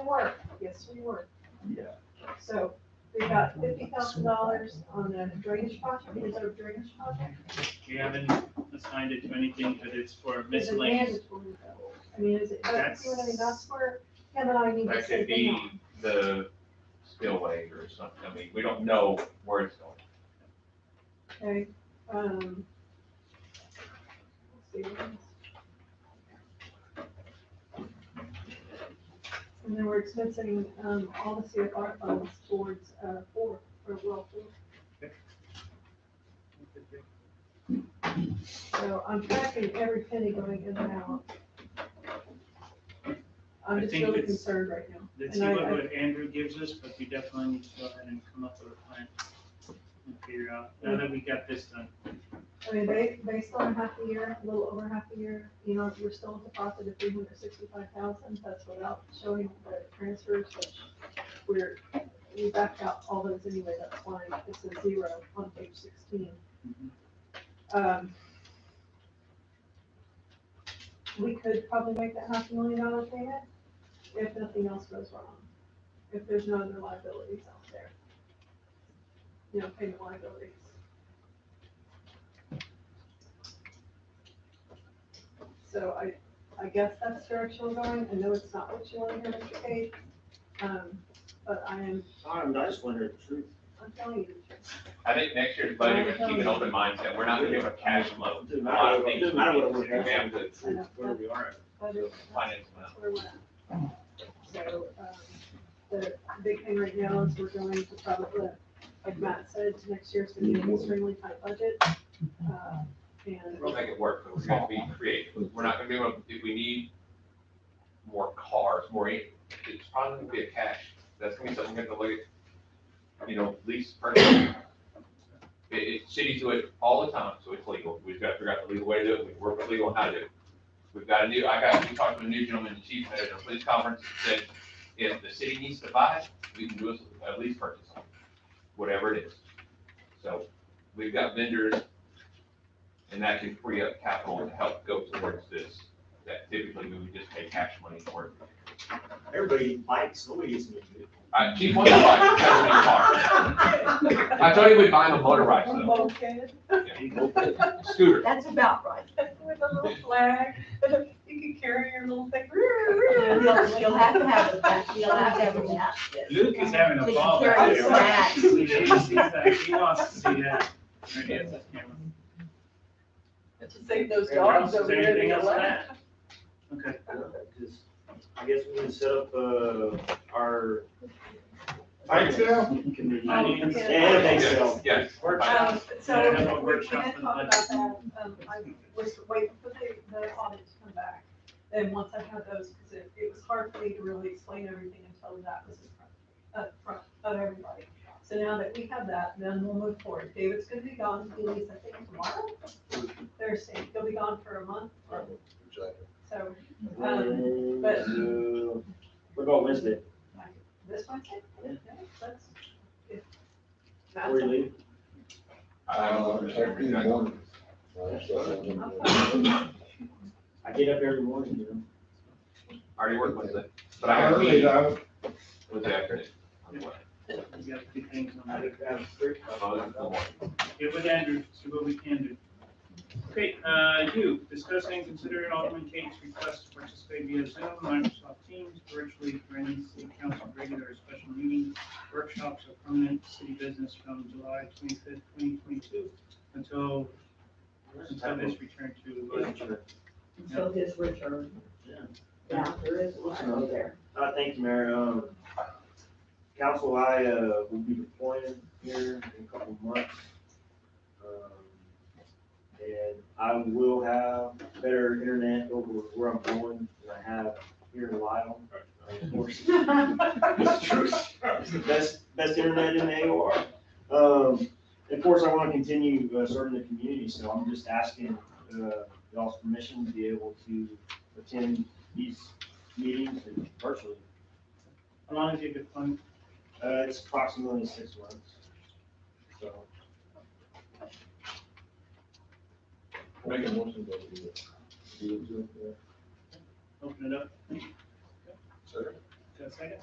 were, yes, we were. Yeah. So we got $50,000 on a drainage project, is there a drainage project? We haven't assigned it to anything, but it's for Is it miscellaneous. mandatory though? I mean, is it, That's- that's where Kevin and I need to That say could thing be on. the spillway or something. I mean, we don't know where it's going. Okay, let's see. And then we're expensing, all the CFR funds towards, for well four. So I'm tracking every penny going in and out. I'm I just think really it's- concerned right now. Let's And see I- what Andrew gives us, but we definitely need to go ahead and come up with a plan and figure out, now that we got this done. I mean, based on half a year, a little over half a year, you know, we're still at the profit of 365,000, that's without showing the transfers, which we backed out all those anyway, that's why it's a zero on page 16. We could probably make that $500,000 payment if nothing else goes wrong, if there's no other liabilities out there. You know, payment liabilities. So I guess that's the direction we're going. I know it's not what you want to hear, Mr. Kate. But I just want to hear the truth. I'm telling you the truth. I think next year's budget, we're gonna keep an open mindset. We're not gonna give a cash flow. A lot of things. Doesn't matter what we we're have doing, to the truth, where we are. But it's- finance them out. that's where we're at. So, the big thing right now is we're going to probably, like Matt said, next year's gonna be an extremely tight budget. And We'll make it work, but we're gonna be creative. We're not gonna be able, if we need more cars, it's probably gonna be a cash. That's gonna be something we're gonna look at, lease purchase. Cities do it all the time, so it's legal. We've got to figure out the legal way to do it. We work with legal on how to do it. We talked to a new gentleman, the chief at a police conference, that said, if the city needs to buy it, we can do a lease purchase, whatever it is. So we've got vendors, and that can free up capital to help go towards this, that typically we would just pay cash money for it. Everybody bikes, nobody gets me. Chief wants to buy a car. I told you we'd buy him a motorized though. Moped. Scooter. That's about right. With a little flag, you can carry your little thing. You'll have to have it back, you'll have to have it back. Luke is having a So you ball carry back the there. snacks. He sees that. He wants to see that. There he is, that camera. To save those Anything else? dogs Is over there there. anything that else are on left. that? Okay. Just, I guess we can set up, our. Bike sale? Committee. Finance. Yeah, bike sale. Yes. So, Yeah, have a we did workshop talk for about the that, budget. I was waiting for the audit to come back. Then once I had those, because it was hard for me to really explain everything until that was in front of everybody. So now that we have that, then we'll move forward. David's gonna be gone, he leaves, I think, tomorrow, Thursday, he'll be gone for a month, Exactly. so, What about Wednesday? this Wednesday? Yeah. That's, if Before you leave? Saturday morning. I get up every morning, Already worked Wednesday. But Not I got a early meeting though. Wednesday afternoon. You got two things on I that. have three. Get with Andrew, see what we can do. Okay, you, discuss and consider Alderman Kate's request to participate via Zoom, Microsoft Teams, virtually for any city council regular or special meetings, workshops, or permanent city business from July 25th, 2022 until this return to. Until his return. Yeah, there is a lot there. Thank you, Mayor. Council, I, will be deploying here in a couple of months. And I will have better internet over where I'm going than I have here in Lyle. Of course, it's true. It's the best internet in the AOR. Of course, I want to continue serving the community, so I'm just asking y'all's permission to be able to attend these meetings virtually. How long is it good fun? It's approximately 6 months. So. Make a motion to Open it up. a second?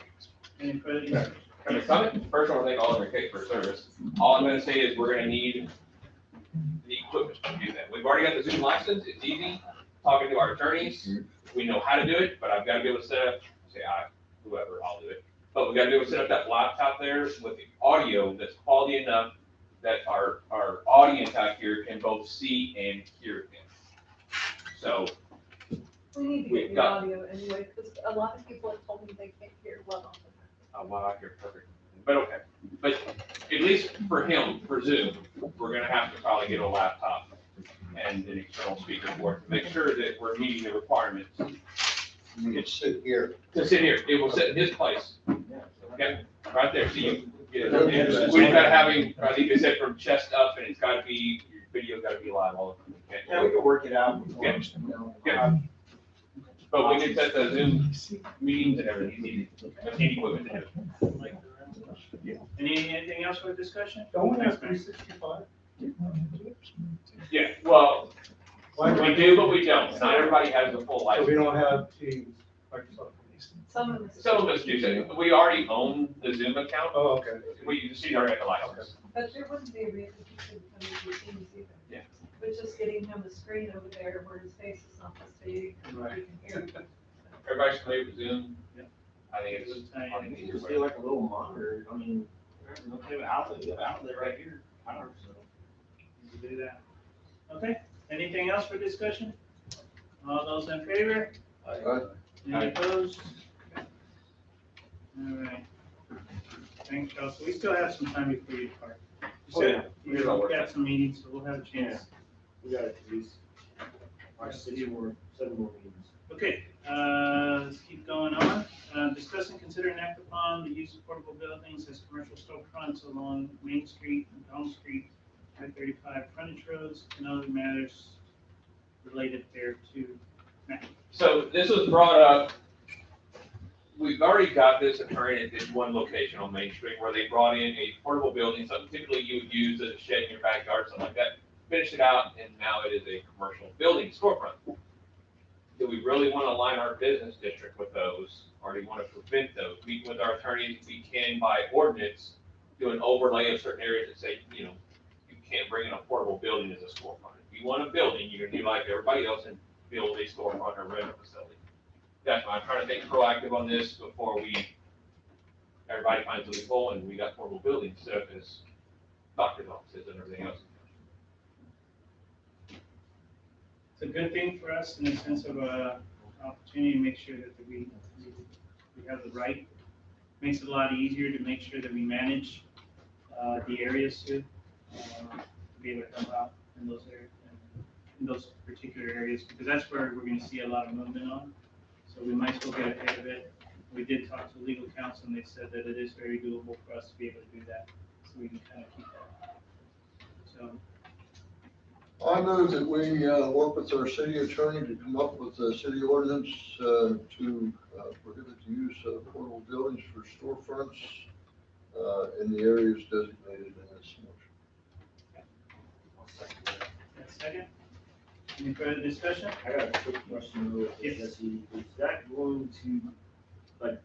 Any further discussion? Can I comment? First, I want to thank Alderman Kate for her service. All I'm gonna say is we're gonna need the equipment to do that. We've already got the Zoom license, it's easy, talking to our attorneys, we know how to do it, but I've gotta be able to set up, say whoever, I'll do it. But we gotta be able to set up that laptop there with the audio that's quality enough that our audience out here can both see and hear it. So, We need to We've get the got- audio anyway, because a lot of people have told me they can't hear well. well, I hear perfect, but okay. But at least for him, for Zoom, we're gonna have to probably get a laptop and an external speaker for it to make sure that we're meeting the requirements. It's sit here. To sit here, it will sit in his place. Okay, right there, so you get it. We just gotta have him, I think they said from chest up, and it's gotta be, your video gotta be live all the time. Yeah, we can work it out. Yeah. Yeah. But we can set the Zoom meetings and everything, easy, any equipment to have. Anything else for discussion? Don't we have 365? Yeah, well, we do, but we don't. Not everybody has the full So license. we don't have Teams, Microsoft Teams. Some of us. Some of us do, so we already own the Zoom account. Oh, okay. We, she's already got the license. But there wouldn't be a reason he couldn't come into Teams either. Yeah. But just getting him a screen over there where his face is not this big, and Right. he can hear him. Everybody's familiar with Zoom? Yeah. I think it's, I think You it's just feel like a little monitor, I mean, they have an outlet right here, power, so. You can do that. Okay, anything else for discussion? All those in favor? Any opposed? All right. Thanks, Charles. So we still have some time before you depart. You Oh, said yeah. you've got some meetings, so we'll have a chance. We got at least, our city more, 7 more meetings. Okay, let's keep going on. Discuss and consider and act upon the use of portable buildings as commercial storefronts along Main Street and Elm Street, I-35 frontage roads, and other matters related thereto. Matt? So this was brought up, we've already got this occurring at this one location on Main Street where they brought in a portable building, something typically you would use as a shed in your backyard, something like that. Finished it out, and now it is a commercial building storefront. Do we really want to align our business district with those, or do we want to prevent those? Meet with our attorneys, we can by ordinance, do an overlay of certain areas that say, you can't bring in a portable building as a storefront. If you want a building, you're gonna be like everybody else and build a storefront or rental facility. That's why I'm trying to think proactive on this before everybody finds a loophole and we got portable buildings set up as doctor's offices and everything else. It's a good thing for us in the sense of opportunity to make sure that we have the right. Makes it a lot easier to make sure that we manage the areas too, to be able to help out in those areas, in those particular areas, because that's where we're going to see a lot of movement on. So we might as well get ahead of it. We did talk to legal counsel, and they said that it is very doable for us to be able to do that, so we can kind of keep that. So. I move that we work with our city attorney to come up with a city ordinance to prohibit the use of portable buildings for storefronts in the areas designated in this motion. Second? Any further discussion? I got a quick question though, Yes. Jesse, is that going to, like,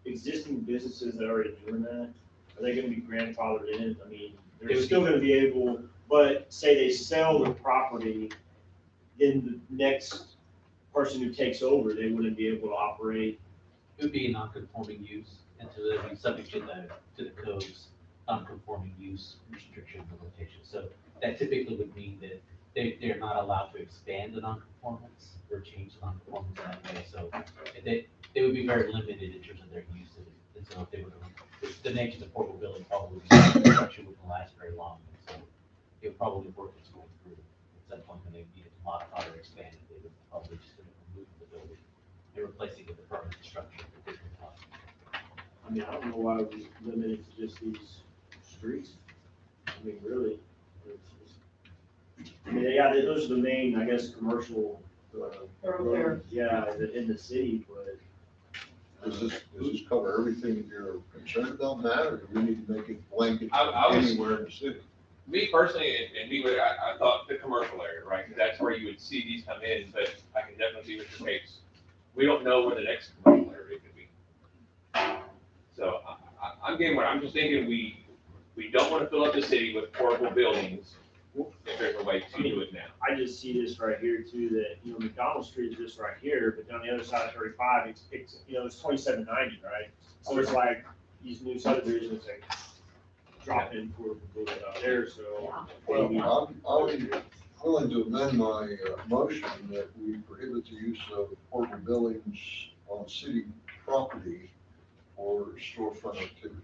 existing businesses that are already doing that, are they gonna be grandfathered in? I mean, they're still gonna be able, but say they sell the property, then the next person who takes over, they wouldn't be able to operate. It would be a non-conforming use, and so they'd be subject to the code's non-conforming use restrictions and limitations. So that typically would mean that they're not allowed to expand the non-conformance or change the non-conformance in that way. So they would be very limited in terms of their use of it. And so if they were the nature of the portable building probably construction wouldn't last very long. So it would probably work its way through. At some point when they needed to modify or expand it, they would probably just remove the building and replace it with a permanent structure. I mean, I don't know why we limit it to just these streets. I mean, really, I mean, yeah, those are the main, I guess, commercial, roads, yeah, in the city, but. Does this cover everything you're concerned about, Matt, or do we need to make it blanket I was- anywhere in the city? Me personally, and I thought the commercial area, right, because that's where you would see these come in, but I can definitely see Mr. Cates. We don't know where the next commercial area could be. So I'm getting what, I'm just thinking we don't want to fill up the city with horrible buildings if there's a way to do it now. I just see this right here too, that, you know, McDonald Street is just right here, but down the other side of 35, it's, you know, it's 2790, right? So it's like these new subdivisions, like drop in for people out there, so. maybe- Well, I'm willing to amend my motion that we prohibit the use of portable buildings on city property or storefront activities.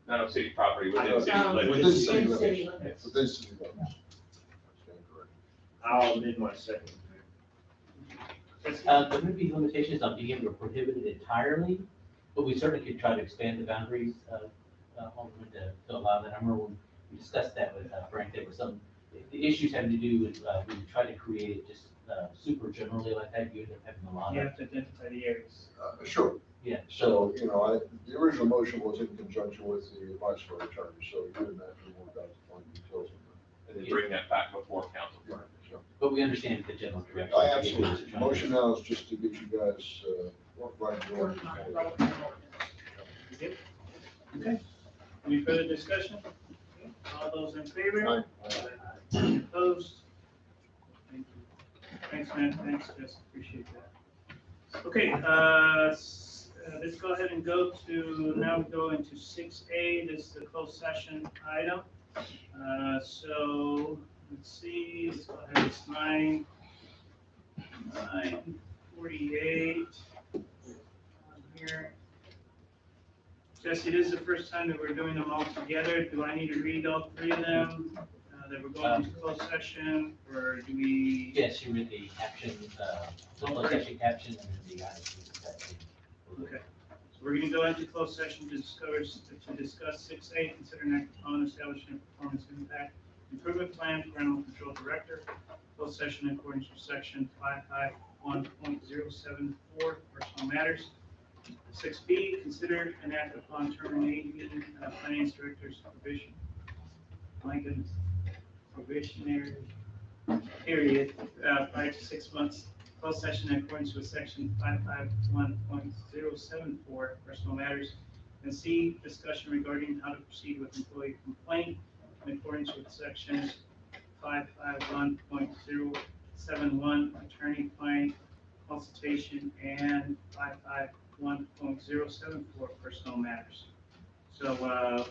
Not on city property, within city limits. Within city limits. Within city limits. Stand corrected. I'll amend my second. There may be limitations on being able to prohibit it entirely, but we certainly could try to expand the boundaries of, Alderman, to allow that. I remember when we discussed that with Frank, there were some, the issues having to do with, we tried to create it just super generally like that, you end up having a lot You of. have to identify the areas. Sure. Yeah, So, you know, the original motion was in conjunction with the advice of our attorney, so you and that, we worked out the fine details of And then bring that back before council. that. Yeah. but we understand the general direction. I absolutely, the motion now is just to get you guys, right in order. Okay. Any further discussion? All those in favor? Any opposed? Thank you. Thanks, man. Thanks, Jess. Appreciate that. Okay, let's go ahead and go to, now we go into 6A. This is the closed session item. So let's see, let's go ahead, it's 9:48 here. Jesse, this is the first time that we're doing them all together. Do I need to read all three of them? That we're going into closed session, or do we? Yes, you read the caption, the closed session caption and then the items. Okay, so we're gonna go into closed session to discuss 6A, consider an act upon establishing a performance impact improvement plan for animal control director. Closed session in accordance with section 551.074 personal matters. 6B, consider an act upon terminating finance director's provision. My goodness, probationary period, 5 to 6 months. Closed session in accordance with section 551.074 personal matters. And C, discussion regarding how to proceed with employee complaint in accordance with sections 551.071 attorney-client consultation and 551.074 personal matters. So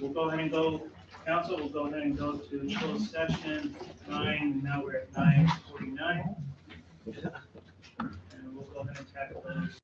we'll go ahead and go, council, we'll go ahead and go to closed session 9, now we're at 9:49. And we'll go ahead and tackle those.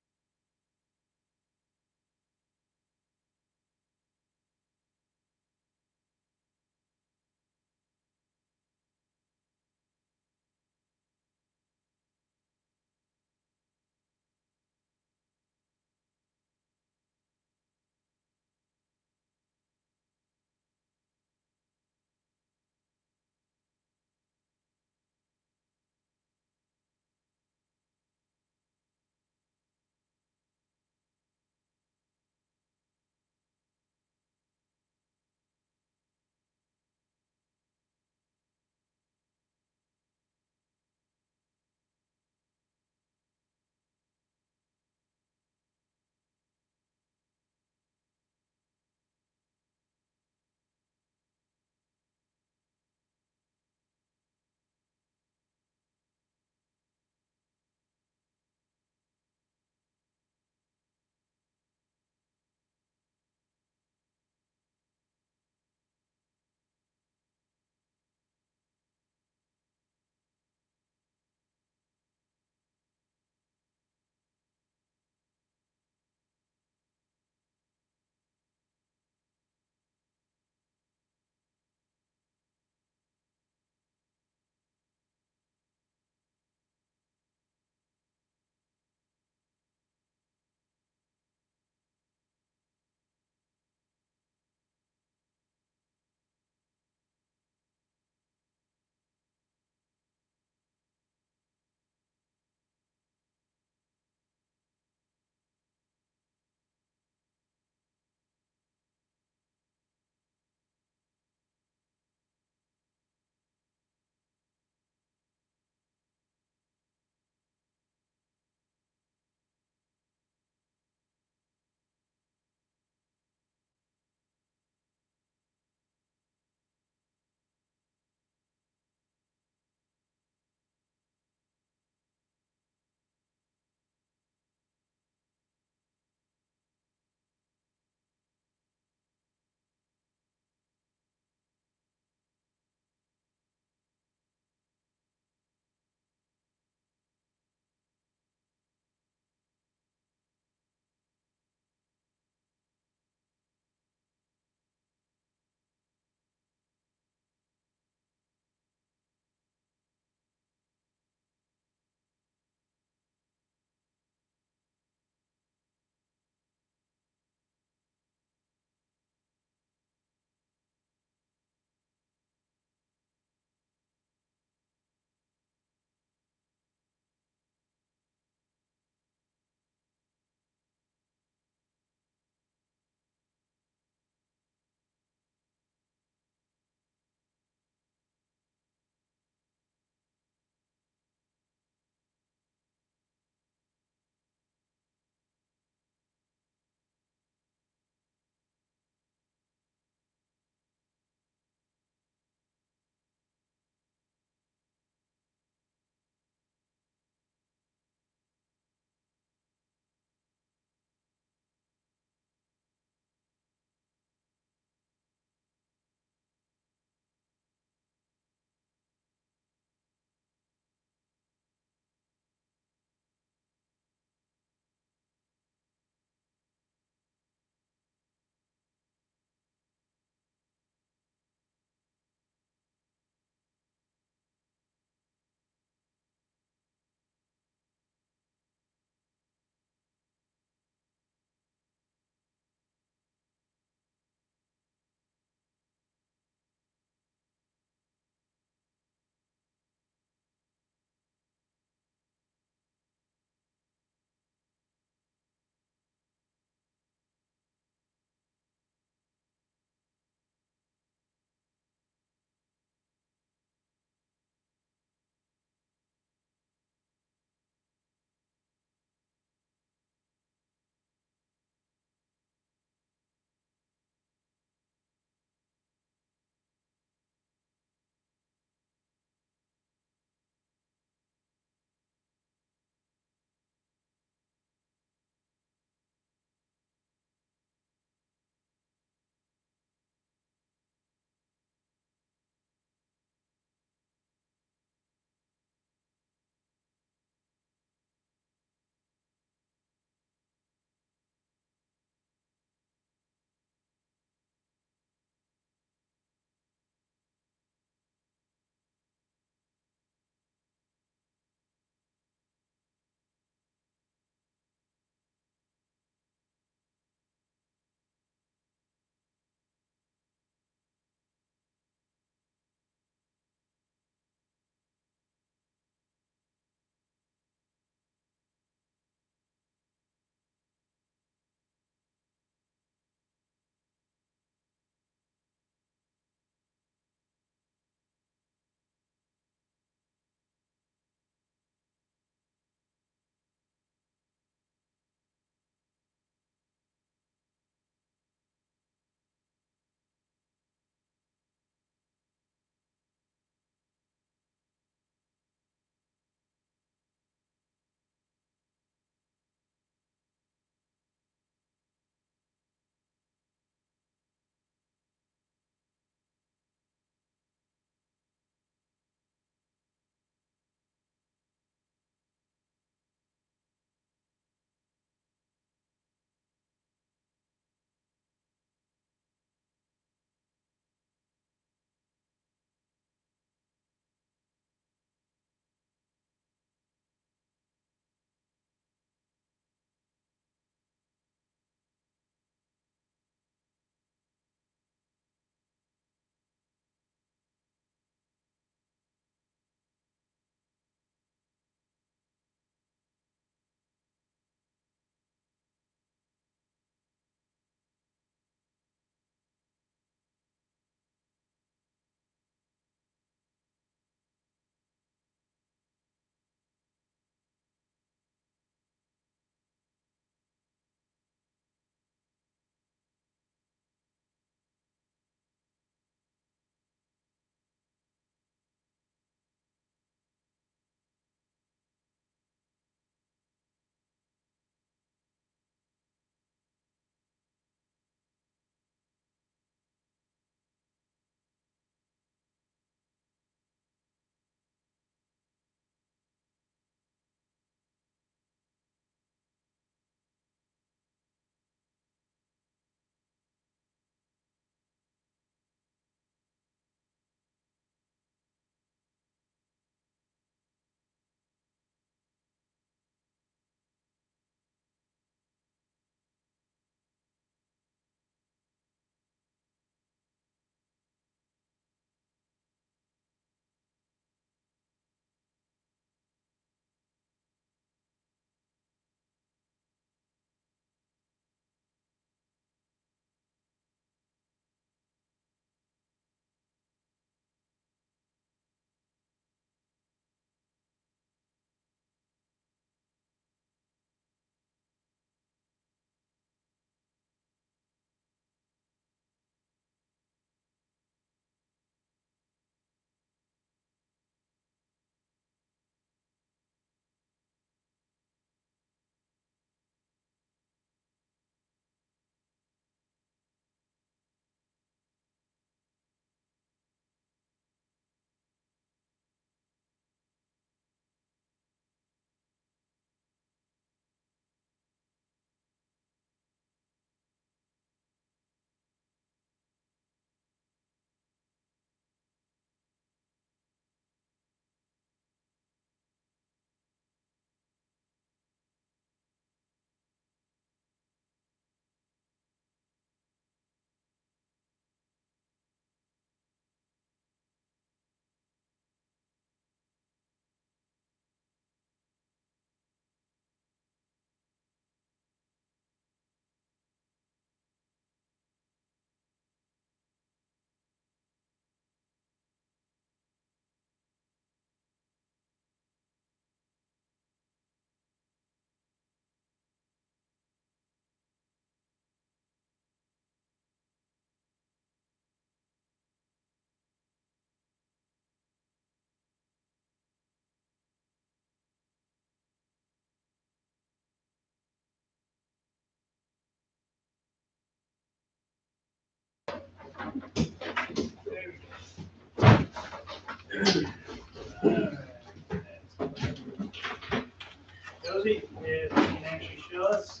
Josie, if you can actually show us,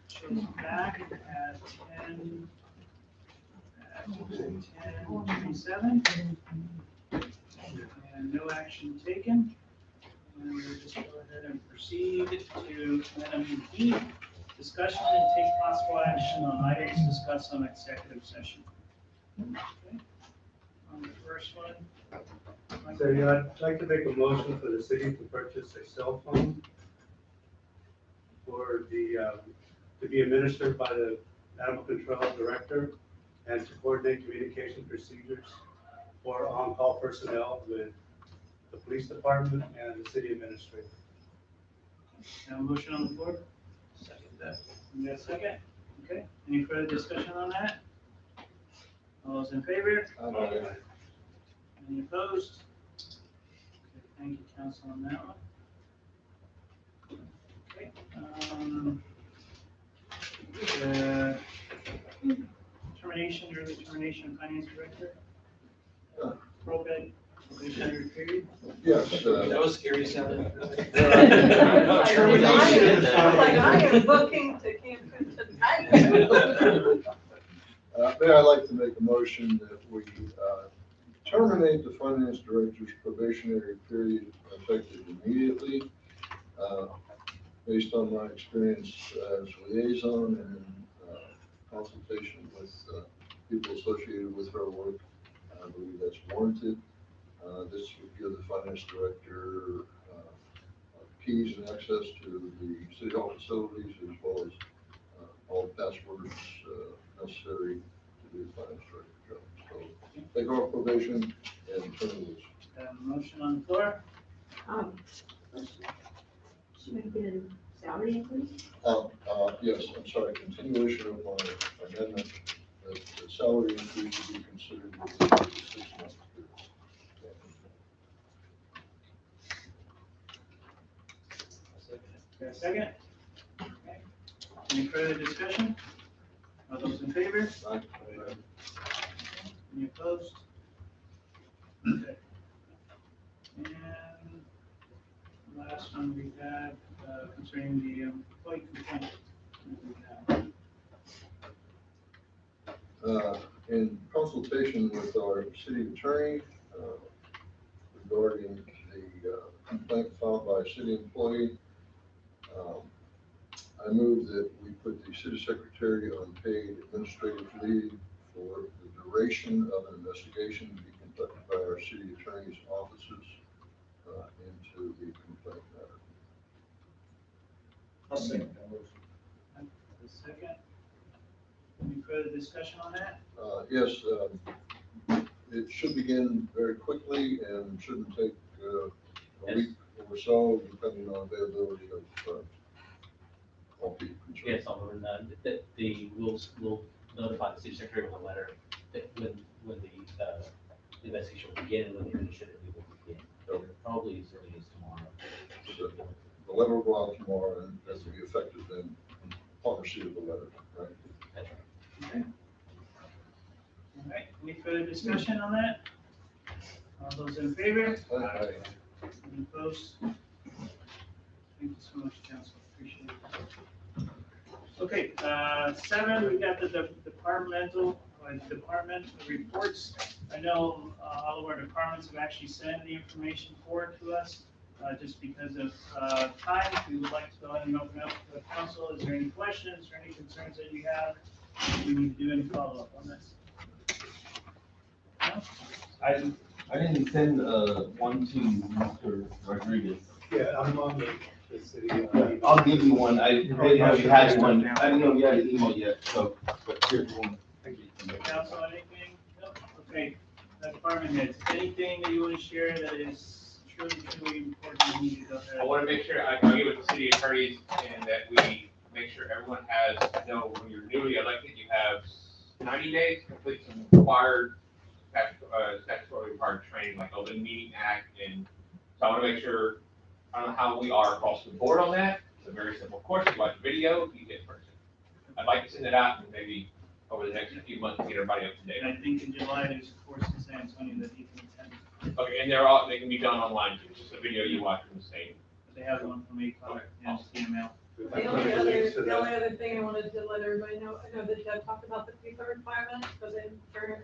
shows back at 10:37. And no action taken. And we'll just go ahead and proceed to item E, discussion and take possible action on items discussed on executive session. Okay. On the first one. So, yeah, I'd like to make a motion for the city to purchase a cell phone for the, to be administered by the animal control director and to coordinate communication procedures for on-call personnel with the police department and the city administrator. Have a motion on the floor? Second that. You got a second? Okay, any further discussion on that? All those in favor? Any opposed? Okay, thank you, council, on that one. Okay, termination, early termination, finance director? Probationary period? Yes. That was scary sounding. I am booking to Cancun tonight. Mayor, I'd like to make a motion that we terminate the finance director's probationary period effective immediately. Based on my experience as liaison and consultation with people associated with her work, I believe that's warranted. This would give the finance director keys and access to the city hall facilities as well as all passwords necessary to do the finance director job. So take our probation and turn it loose. Motion on the floor? Should we get a salary increase? Yes, I'm sorry, continuation of my amendment, that the salary increase should be considered within the 6 month period. Got a second? Okay. Any further discussion? All those in favor? Aye. Any opposed? Okay. And last one we have concerning the employee complaint. In consultation with our city attorney regarding the complaint filed by a city employee, I move that we put the city secretary on paid administrative leave for the duration of an investigation to be conducted by our city attorney's offices into the complaint matter. I'll second that motion. A second. Any further discussion on that? Yes, it should begin very quickly and shouldn't take a week or so, depending on availability of all people concerned. Yes, Alderman, we'll notify the city secretary with a letter that when the investigation will begin, and when the initiative will begin. Probably as early as tomorrow. So the letter will go out tomorrow and that will be effective then upon receipt of the letter, right? That's right. Okay. All right, any further discussion on that? All those in favor? Aye. Any opposed? Thank you so much, council, appreciate it. Okay, 7, we got the department reports. I know all of our departments have actually sent the information forward to us. Just because of time, we would like to go ahead and open up the council. Is there any questions or any concerns that you have? Do we need to do any follow-up on this? No? I didn't send one to Mr. Rodriguez. Yeah, I'm on the city. I'll give you one. I didn't know you had one. I didn't know you had an email yet, so, but here's one. Thank you. Council, anything? No? Okay, department heads, anything that you want to share that is truly important, you need to go ahead. I want to make sure, I give it to city attorneys and that we make sure everyone has, when you're newly elected, you have 90 days to complete some required, statutory required training, like Open Meeting Act, and so I want to make sure, I don't know how we are across the board on that. It's a very simple course. You watch the video, you get person. I'd like to send it out and maybe over the next few months to get everybody up to date. And I think in July, there's a course in San Antonio that you can attend. Okay, and they can be done online too, just a video you watch from the same. They have one from ACOG and CML. The only other thing I wanted to let everybody know, I know that Deb talked about the FIFA requirement for the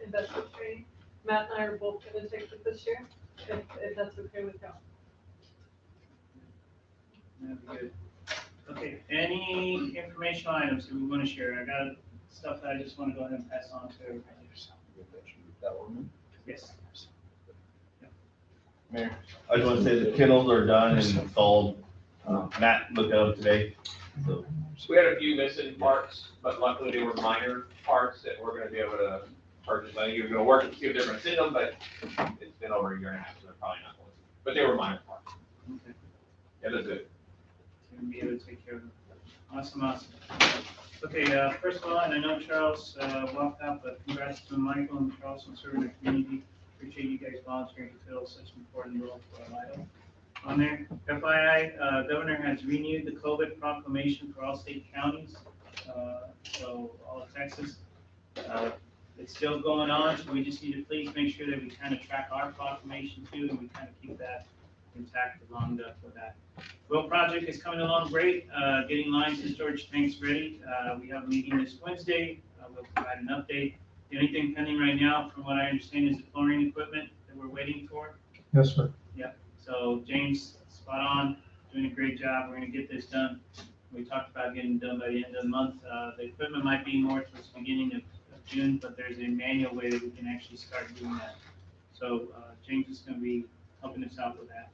investment training. Matt and I are both gonna take it this year, if that's okay with y'all. That'd be good. Okay, any informational items that we want to share? I got stuff that I just want to go ahead and pass on to everybody. Yes. Mayor, I just want to say the kennels are done and installed. Matt looked at them today, so. We had a few missing parts, but luckily they were minor parts that we're gonna be able to purchase. I think you're gonna work and see if they're gonna send them, but it's been over a year and a half, so they're probably not going to. But they were minor parts. Okay. Yeah, they're good. To be able to take care of them. Awesome, awesome. Okay, first of all, and I know Charles walked out, but congrats to Michael and Charles on serving the community. Appreciate you guys volunteering to fill such an important role for our item. On there, FYI, Governor has renewed the COVID proclamation for all state counties, so all of Texas. It's still going on, so we just need to please make sure that we kind of track our proclamation too, and we kind of keep that intact along with that. Well, project is coming along great, getting lines and storage tanks ready. We have a meeting this Wednesday. We'll provide an update. The only thing pending right now, from what I understand, is the chlorine equipment that we're waiting for. Yes, sir. Yeah, so James, spot on, doing a great job. We're gonna get this done. We talked about getting done by the end of the month. The equipment might be more towards the beginning of June, but there's a manual way that we can actually start doing that. So James is gonna be helping us out with that.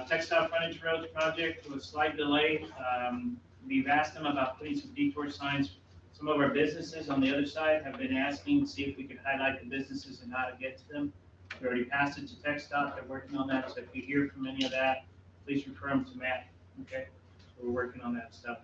Textile frontage roads project with slight delay. We've asked them about putting some detour signs. Some of our businesses on the other side have been asking to see if we could highlight the businesses and how to get to them. We already passed it to TxDOT. They're working on that. So if you hear from any of that, please refer them to Matt. Okay, so we're working on that stuff.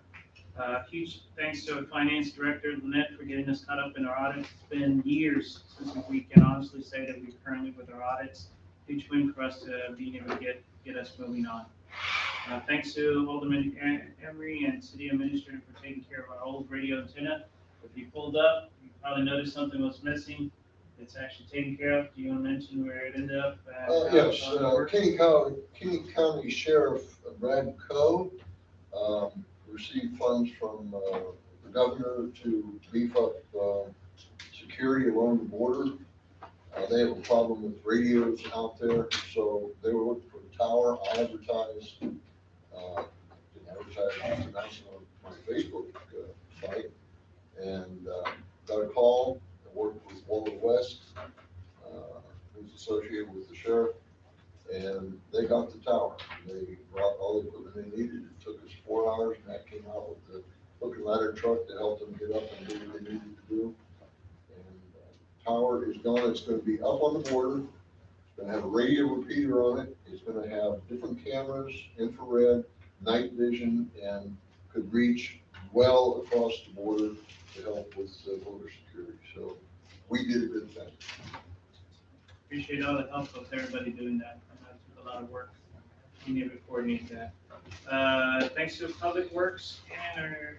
Huge thanks to our finance director, Lynette, for getting us caught up in our audits. It's been years since we can honestly say that we're currently with our audits. Huge win for us to being able to get us moving on. Thanks to Alderman Emery and City Administrator for taking care of our old radio antenna. If you pulled up, you probably noticed something was missing. It's actually taken care of. Do you want to mention where it ended up? Yes, King County Sheriff Brad Coe received funds from the governor to beef up security along the border. They have a problem with radios out there, so they were looking for a tower. I advertised, didn't advertise on my Facebook site, and got a call. I worked with Walter West, who's associated with the sheriff, and they got the tower. They brought all the equipment they needed. It took us 4 hours, and that came out with the hook and ladder truck to help them get up and do what they needed to do. Tower is gone. It's going to be up on the border. It's going to have a radio repeater on it. It's going to have different cameras, infrared, night vision, and could reach well across the border to help with border security. So we did a good thing. Appreciate all the help of everybody doing that. It took a lot of work being able to coordinate that. Thanks to Public Works and our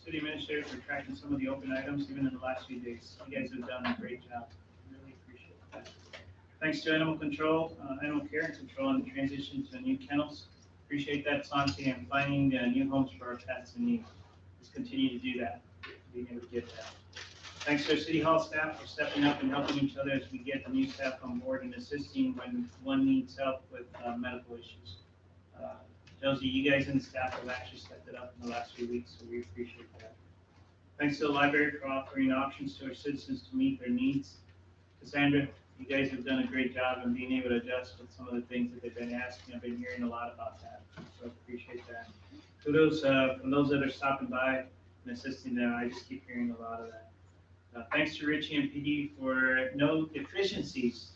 City Administrator for tracking some of the open items, even in the last few days. You guys have done a great job. Really appreciate that. Thanks to Animal Control, Animal Care and Control, and the transition to new kennels. Appreciate that, Santi, and finding new homes for our pets in need. Let's continue to do that, being able to get that. Thanks to our City Hall staff for stepping up and helping each other as we get the new staff on board and assisting when one needs help with medical issues. Josie, you guys and the staff have actually stepped it up in the last few weeks, so we appreciate that. Thanks to the library for offering options to our citizens to meet their needs. Cassandra, you guys have done a great job in being able to adjust with some of the things that they've been asking. I've been hearing a lot about that, so appreciate that. Kudos from those that are stopping by and assisting them. I just keep hearing a lot of that. Thanks to Richie and PD for no deficiencies.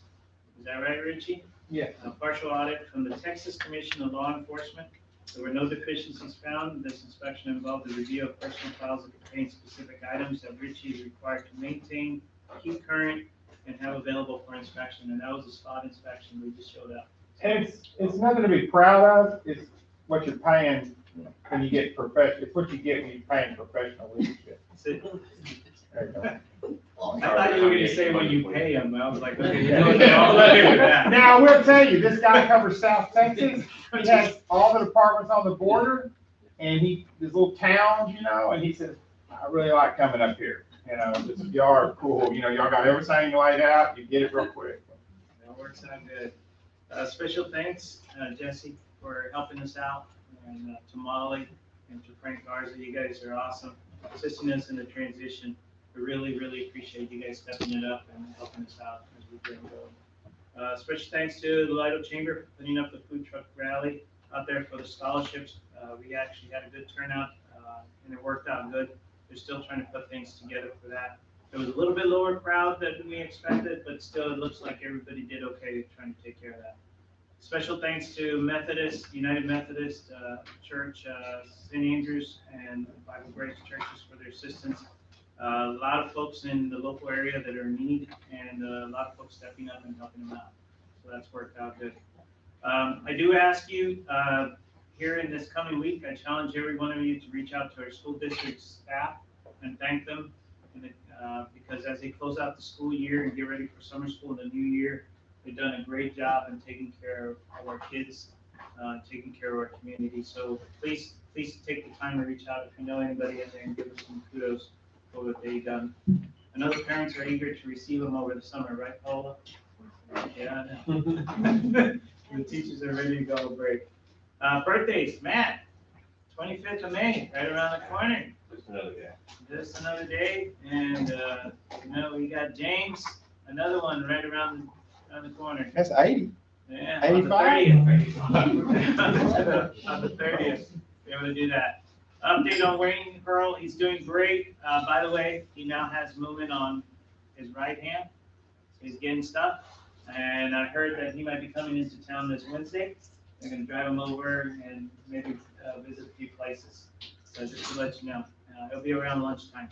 Is that right, Richie? Yeah. A partial audit from the Texas Commission of Law Enforcement. There were no deficiencies found. This inspection involved a review of personal files that contain specific items that Richie is required to maintain, keep current, and have available for inspection. And that was a spot inspection. We just showed up. And it's nothing to be proud of. It's what you're paying when you get professional. It's what you get when you're paying professional leadership. I thought you were gonna say when you pay him, I was like, okay, you're doing all right with that. Now, I will tell you, this guy covers South Texas. He has all the departments on the border, and these little towns, and he says, I really like coming up here. Y'all are cool, y'all got everything laid out, you get it real quick. That works out good. Special thanks, Jesse, for helping us out, and to Molly and to Frank Garza. You guys are awesome, assisting us in the transition. We really, really appreciate you guys stepping it up and helping us out as we get going. Special thanks to the Lido Chamber for putting up the food truck rally out there for the scholarships. We actually had a good turnout, and it worked out good. They're still trying to put things together for that. It was a little bit lower crowd than we expected, but still it looks like everybody did okay trying to take care of that. Special thanks to Methodist, United Methodist Church, St. Andrews, and Bible Grace churches for their assistance. A lot of folks in the local area that are in need, and a lot of folks stepping up and helping them out. So that's worked out good. I do ask you, here in this coming week, I challenge every one of you to reach out to our school district staff and thank them. Because as they close out the school year and get ready for summer school in the new year, they've done a great job in taking care of our kids, taking care of our community. So please take the time to reach out if you know anybody in there and give us some kudos for what they've done. I know the parents are eager to receive them over the summer, right, Paula? Yeah, I know. The teachers are ready to go on break. Birthdays, Matt, 25th of May, right around the corner. Just another day. Just another day, and we got James, another one right around the corner. That's 80. Yeah, 85. On the 30th, be able to do that. Update on Wayne Pearl, he's doing great. By the way, he now has movement on his right hand. So he's getting stuff, and I heard that he might be coming into town this Wednesday. They're gonna drive him over and maybe visit a few places. So just to let you know, it'll be around lunchtime.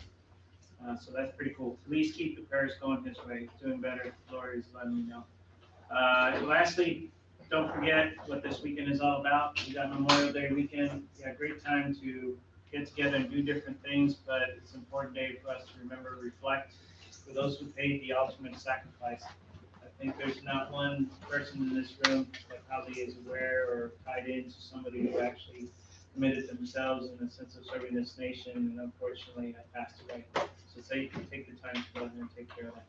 So that's pretty cool. Please keep the prayers going his way. He's doing better. Lori's letting me know. Lastly, don't forget what this weekend is all about. We got Memorial Day weekend. We got a great time to get together and do different things, but it's an important day for us to remember, reflect for those who paid the ultimate sacrifice. I think there's not one person in this room that probably is aware or tied into somebody who actually committed themselves in the sense of serving this nation and unfortunately passed away. So take the time to go ahead and take care of that.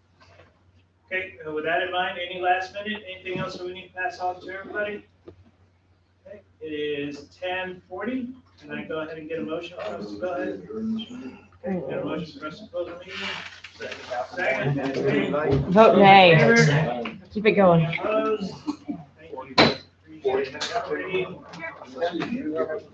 Okay, with that in mind, any last minute, anything else that we need to pass on to everybody? Okay, it is 10:40. Can I go ahead and get a motion for us to go ahead? Okay, get a motion for us to close the meeting? Second. Vote nay. Keep it going. Opposed? Thank you. Appreciate it.